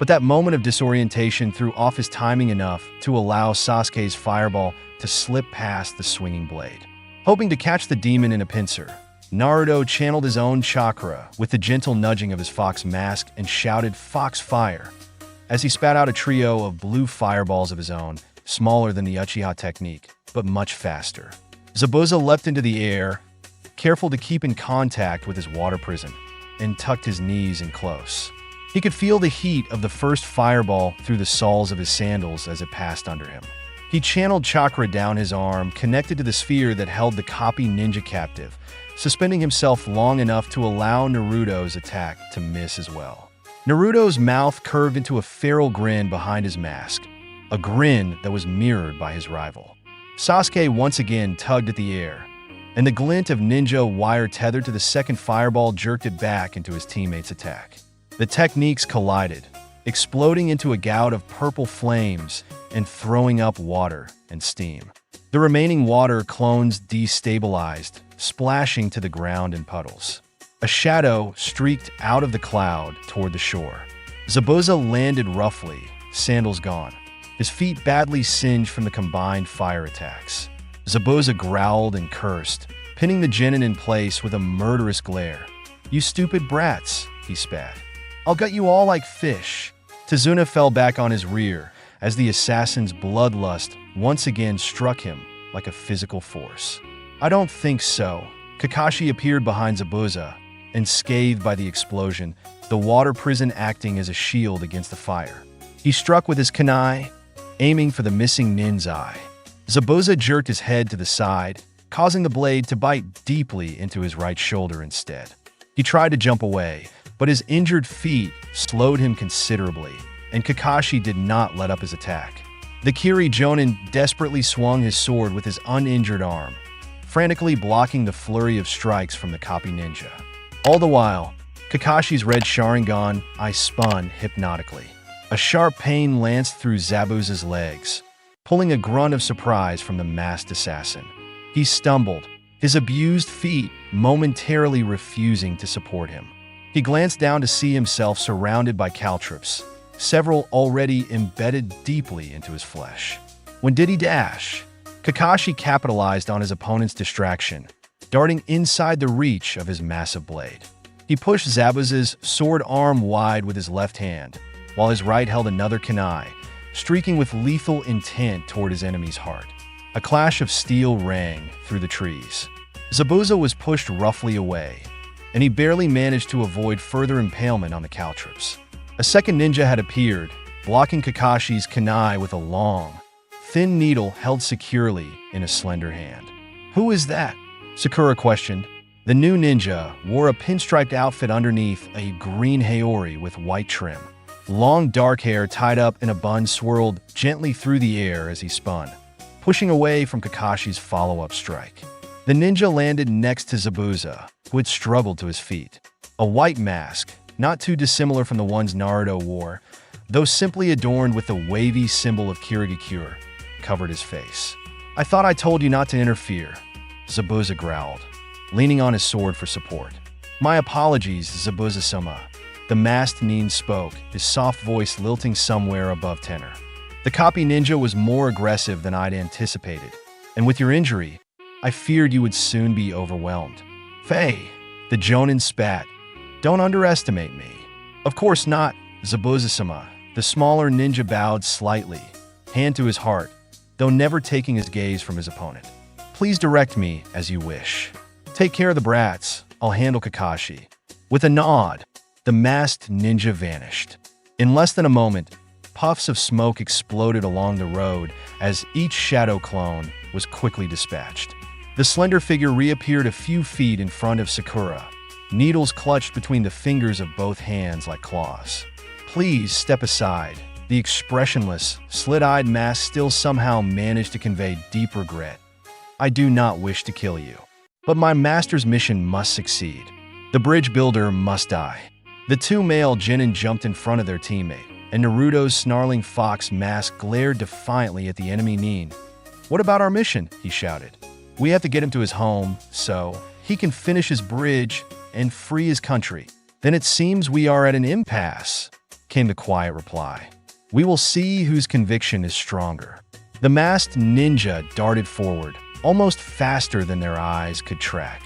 but that moment of disorientation threw off his timing enough to allow Sasuke's fireball to slip past the swinging blade. Hoping to catch the demon in a pincer, Naruto channeled his own chakra with the gentle nudging of his fox mask and shouted "Fox Fire" as he spat out a trio of blue fireballs of his own, smaller than the Uchiha technique, but much faster. Zabuza leapt into the air, careful to keep in contact with his water prison, and tucked his knees in close. He could feel the heat of the first fireball through the soles of his sandals as it passed under him. He channeled chakra down his arm, connected to the sphere that held the copy ninja captive, suspending himself long enough to allow Naruto's attack to miss as well. Naruto's mouth curved into a feral grin behind his mask, a grin that was mirrored by his rival. Sasuke once again tugged at the air, and the glint of ninja wire tethered to the second fireball jerked it back into his teammate's attack. The techniques collided, exploding into a gout of purple flames and throwing up water and steam. The remaining water clones destabilized, splashing to the ground in puddles. A shadow streaked out of the cloud toward the shore. Zabuza landed roughly, sandals gone. his feet badly singed from the combined fire attacks. Zabuza growled and cursed, pinning the genin in place with a murderous glare. "You stupid brats," he spat. "I'll gut you all like fish." Tazuna fell back on his rear as the assassin's bloodlust once again struck him like a physical force. "I don't think so." Kakashi appeared behind Zabuza, unscathed by the explosion, the water prison acting as a shield against the fire. He struck with his kunai, aiming for the missing nin's eye. Zabuza jerked his head to the side, causing the blade to bite deeply into his right shoulder instead. He tried to jump away, but his injured feet slowed him considerably, and Kakashi did not let up his attack. The Kiri Jonin desperately swung his sword with his uninjured arm, frantically blocking the flurry of strikes from the copy ninja. All the while, Kakashi's red Sharingan eye spun hypnotically. A sharp pain lanced through Zabuza's legs, pulling a grunt of surprise from the masked assassin. He stumbled, his abused feet momentarily refusing to support him. He glanced down to see himself surrounded by caltrops, several already embedded deeply into his flesh. When did he dash? Kakashi capitalized on his opponent's distraction, darting inside the reach of his massive blade. He pushed Zabuza's sword arm wide with his left hand, while his right held another kunai, streaking with lethal intent toward his enemy's heart. A clash of steel rang through the trees. Zabuza was pushed roughly away, and he barely managed to avoid further impalement on the caltrops. A second ninja had appeared, blocking Kakashi's kunai with a long, thin needle held securely in a slender hand. "Who is that?" Sakura questioned. The new ninja wore a pinstriped outfit underneath a green haori with white trim. Long dark hair tied up in a bun swirled gently through the air as he spun, pushing away from Kakashi's follow-up strike. The ninja landed next to Zabuza, who had struggled to his feet. A white mask, not too dissimilar from the ones Naruto wore, though simply adorned with the wavy symbol of Kirigakure, covered his face. "I thought I told you not to interfere," Zabuza growled, leaning on his sword for support. "My apologies, Zabuza-sama." The masked nin spoke, his soft voice lilting somewhere above tenor. "The copy ninja was more aggressive than I'd anticipated, and with your injury, I feared you would soon be overwhelmed." "Faye," the Jonin spat, "don't underestimate me." "Of course not, Zabuza-sama." The smaller ninja bowed slightly, hand to his heart, though never taking his gaze from his opponent. "Please direct me as you wish. Take care of the brats. I'll handle Kakashi." With a nod, the masked ninja vanished. In less than a moment, puffs of smoke exploded along the road as each shadow clone was quickly dispatched. The slender figure reappeared a few feet in front of Sakura, needles clutched between the fingers of both hands like claws. "Please step aside." The expressionless, slit-eyed mask still somehow managed to convey deep regret. "I do not wish to kill you, but my master's mission must succeed. The bridge builder must die." The two male genin jumped in front of their teammate, and Naruto's snarling fox mask glared defiantly at the enemy nin. "What about our mission?" he shouted. "We have to get him to his home, so he can finish his bridge and free his country." "Then it seems we are at an impasse," came the quiet reply. "We will see whose conviction is stronger." The masked ninja darted forward, almost faster than their eyes could track.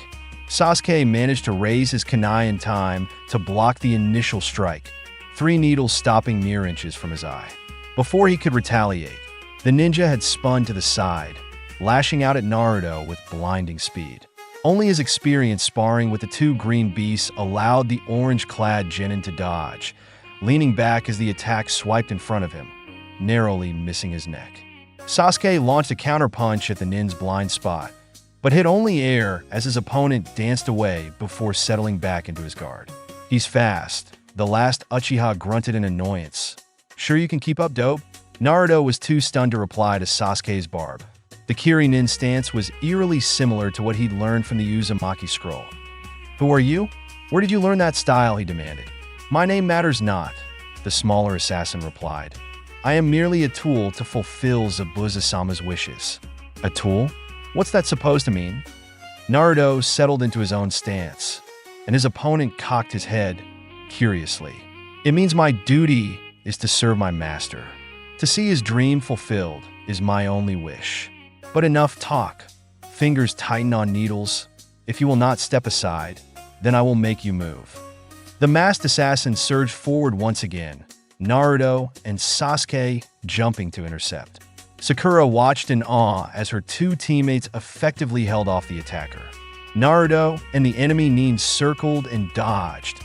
Sasuke managed to raise his kunai in time to block the initial strike, 3 needles stopping mere inches from his eye. Before he could retaliate, the ninja had spun to the side, lashing out at Naruto with blinding speed. Only his experience sparring with the two green beasts allowed the orange-clad genin to dodge, leaning back as the attack swiped in front of him, narrowly missing his neck. Sasuke launched a counterpunch at the nin's blind spot, but hit only air as his opponent danced away before settling back into his guard. "He's fast," the last Uchiha grunted in annoyance. "Sure you can keep up, dope?" Naruto was too stunned to reply to Sasuke's barb. The Kiri nin stance was eerily similar to what he'd learned from the Uzumaki scroll. "Who are you? Where did you learn that style?" he demanded. "My name matters not," the smaller assassin replied. "I am merely a tool to fulfill Zabuza-sama's wishes." "A tool? What's that supposed to mean?" Naruto settled into his own stance, and his opponent cocked his head curiously. "It means my duty is to serve my master." To see his dream fulfilled is my only wish. But enough talk. Fingers tighten on needles. If you will not step aside, then I will make you move. The masked assassin surged forward once again, Naruto and Sasuke jumping to intercept. Sakura watched in awe as her two teammates effectively held off the attacker. Naruto and the enemy Nin circled and dodged,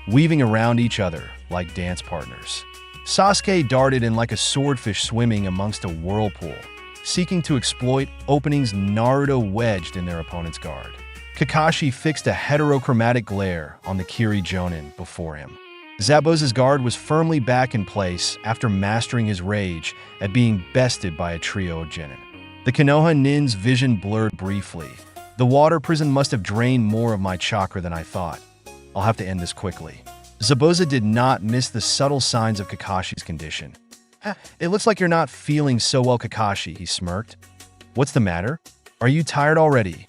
weaving around each other like dance partners. Sasuke darted in like a swordfish swimming amongst a whirlpool, seeking to exploit openings Naruto wedged in their opponent's guard. Kakashi fixed a heterochromatic glare on the Kiri Jonin before him. Zabuza's guard was firmly back in place after mastering his rage at being bested by a trio of genin. The Konoha Nin's vision blurred briefly. The water prison must have drained more of my chakra than I thought. I'll have to end this quickly. Zabuza did not miss the subtle signs of Kakashi's condition. It looks like you're not feeling so well, Kakashi, he smirked. What's the matter? Are you tired already?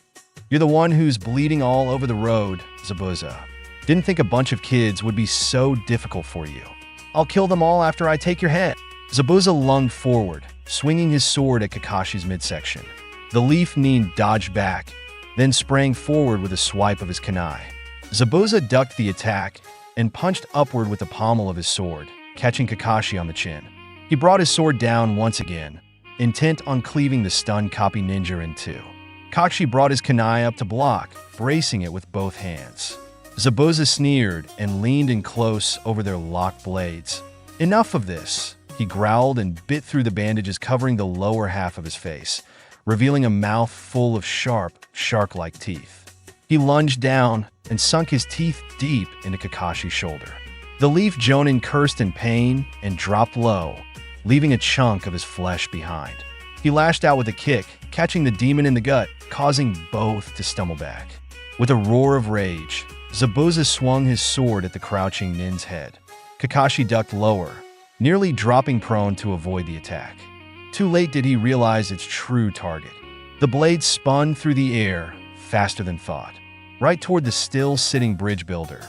You're the one who's bleeding all over the road, Zabuza. Didn't think a bunch of kids would be so difficult for you. I'll kill them all after I take your head. Zabuza lunged forward, swinging his sword at Kakashi's midsection. The Leaf Nin dodged back, then sprang forward with a swipe of his kunai. Zabuza ducked the attack and punched upward with the pommel of his sword, catching Kakashi on the chin. He brought his sword down once again, intent on cleaving the stunned copy ninja in two. Kakashi brought his kunai up to block, bracing it with both hands. Zabuza sneered and leaned in close over their locked blades. Enough of this, he growled and bit through the bandages covering the lower half of his face, revealing a mouth full of sharp, shark-like teeth. He lunged down and sunk his teeth deep into Kakashi's shoulder. The Leaf Jonin cursed in pain and dropped low, leaving a chunk of his flesh behind. He lashed out with a kick, catching the demon in the gut, causing both to stumble back. With a roar of rage, Zabuza swung his sword at the crouching Nin's head. Kakashi ducked lower, nearly dropping prone to avoid the attack. Too late did he realize its true target. The blade spun through the air faster than thought, right toward the still-sitting bridge builder.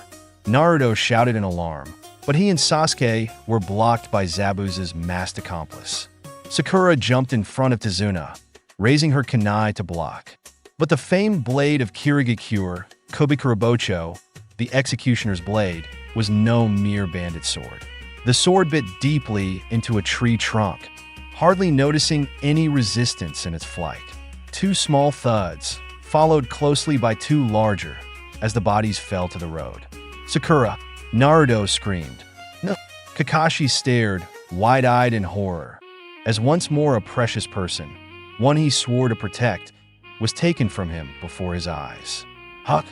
Naruto shouted in alarm, but he and Sasuke were blocked by Zabuza's masked accomplice. Sakura jumped in front of Tazuna, raising her kunai to block. But the famed blade of Kirigakure, Kobikurabocho, the executioner's blade, was no mere bandit sword. The sword bit deeply into a tree trunk, hardly noticing any resistance in its flight. Two small thuds, followed closely by two larger, as the bodies fell to the road. Sakura, Naruto screamed. No. Kakashi stared, wide-eyed in horror, as once more a precious person, one he swore to protect, was taken from him before his eyes. Huck,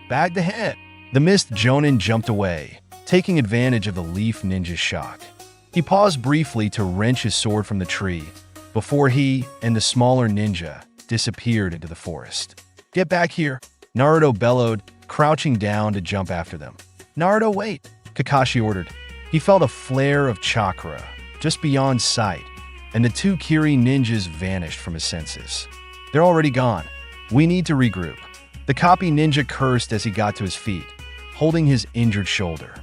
bag the head. The mist Jonin jumped away, taking advantage of the Leaf Ninja's shock. He paused briefly to wrench his sword from the tree, before he and the smaller ninja disappeared into the forest. Get back here, Naruto bellowed, crouching down to jump after them. Naruto, wait, Kakashi ordered. He felt a flare of chakra, just beyond sight, and the two Kiri ninjas vanished from his senses. They're already gone. We need to regroup. The copy ninja cursed as he got to his feet, holding his injured shoulder.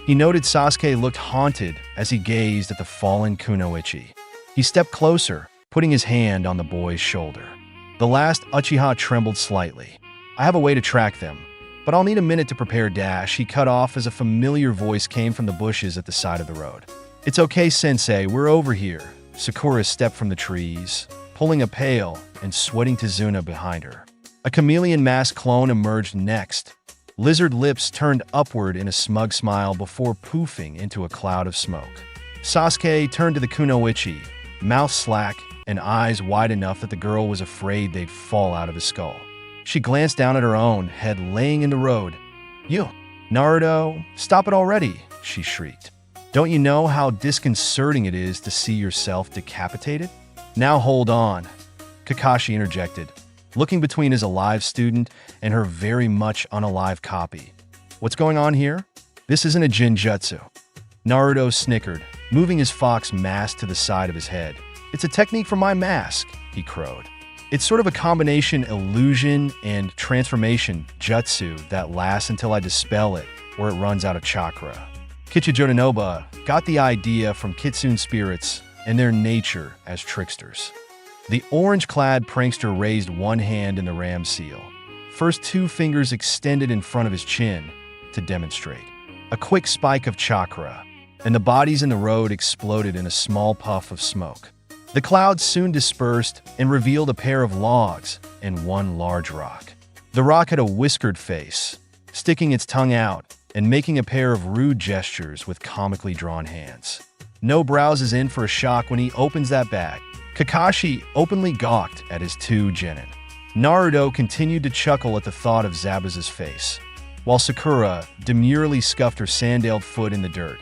He noted Sasuke looked haunted as he gazed at the fallen Kunoichi. He stepped closer, putting his hand on the boy's shoulder. The last Uchiha trembled slightly. I have a way to track them, but I'll need a minute to prepare dash, he cut off as a familiar voice came from the bushes at the side of the road. It's okay, Sensei, we're over here. Sakura stepped from the trees, pulling a pail and sweating Tazuna behind her. A chameleon mask clone emerged next. Lizard lips turned upward in a smug smile before poofing into a cloud of smoke. Sasuke turned to the Kunoichi, mouth slack and eyes wide enough that the girl was afraid they'd fall out of his skull. She glanced down at her own head laying in the road. You, Naruto, stop it already, she shrieked. Don't you know how disconcerting it is to see yourself decapitated? Now hold on, Kakashi interjected, looking between his alive student and her very much unalive copy. What's going on here? This isn't a jinjutsu. Naruto snickered, moving his fox mask to the side of his head. It's a technique from my mask, he crowed. It's sort of a combination illusion and transformation jutsu that lasts until I dispel it or it runs out of chakra. Kichijodanoba got the idea from Kitsune spirits and their nature as tricksters. The orange-clad prankster raised one hand in the ram seal, first two fingers extended in front of his chin to demonstrate. A quick spike of chakra, and the bodies in the road exploded in a small puff of smoke. The clouds soon dispersed and revealed a pair of logs and one large rock. The rock had a whiskered face, sticking its tongue out and making a pair of rude gestures with comically drawn hands. No brows is in for a shock when he opens that bag. Kakashi openly gawked at his two genin. Naruto continued to chuckle at the thought of Zabuza's face, while Sakura demurely scuffed her sandaled foot in the dirt,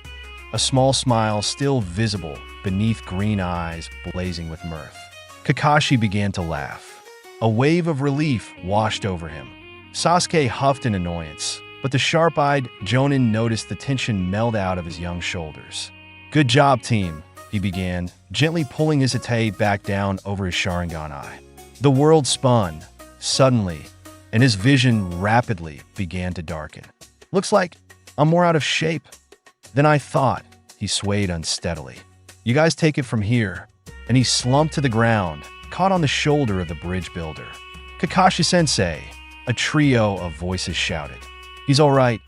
a small smile still visible beneath green eyes blazing with mirth. Kakashi began to laugh. A wave of relief washed over him. Sasuke huffed in annoyance, but the sharp-eyed Jonin noticed the tension melt out of his young shoulders. "Good job, team," he began, gently pulling his ite back down over his Sharingan eye. The world spun, suddenly, and his vision rapidly began to darken. "Looks like I'm more out of shape than I thought," he swayed unsteadily. "You guys take it from here," and he slumped to the ground, caught on the shoulder of the bridge builder. "Kakashi-sensei," a trio of voices shouted. "He's all right."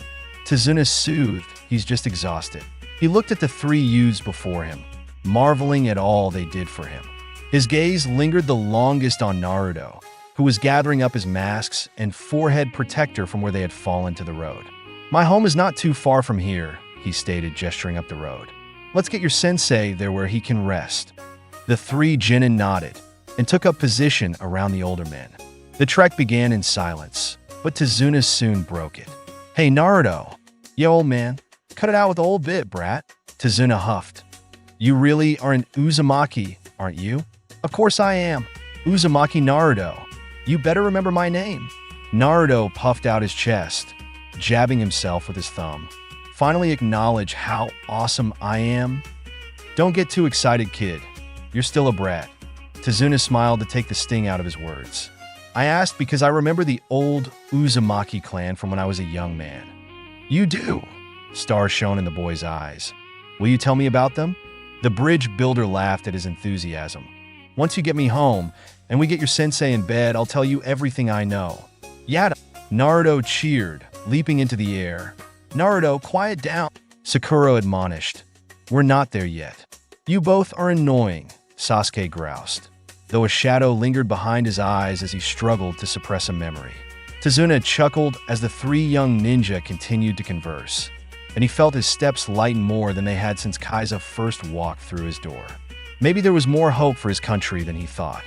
Tazuna soothed, "He's just exhausted." He looked at the three youths before him, marveling at all they did for him. His gaze lingered the longest on Naruto, who was gathering up his masks and forehead protector from where they had fallen to the road. "My home is not too far from here," he stated, gesturing up the road. "Let's get your sensei there where he can rest." The three genin nodded and took up position around the older men. The trek began in silence, but Tazuna soon broke it. "Hey, Naruto. Yeah, old man. Cut it out with the old bit, brat." Tazuna huffed. "You really are an Uzumaki, aren't you?" "Of course I am. Uzumaki Naruto. You better remember my name." Naruto puffed out his chest, jabbing himself with his thumb. "Finally acknowledge how awesome I am." "Don't get too excited, kid. You're still a brat." Tazuna smiled to take the sting out of his words. "I asked because I remember the old Uzumaki clan from when I was a young man." "You do?" Stars shone in the boy's eyes. "Will you tell me about them?" The bridge builder laughed at his enthusiasm. "Once you get me home, and we get your sensei in bed, I'll tell you everything I know." "Yada!" Naruto cheered, leaping into the air. "Naruto, quiet down," Sakura admonished. "We're not there yet." "You both are annoying," Sasuke groused, though a shadow lingered behind his eyes as he struggled to suppress a memory. Tazuna chuckled as the three young ninja continued to converse, and he felt his steps lighten more than they had since Kaiza first walked through his door. Maybe there was more hope for his country than he thought.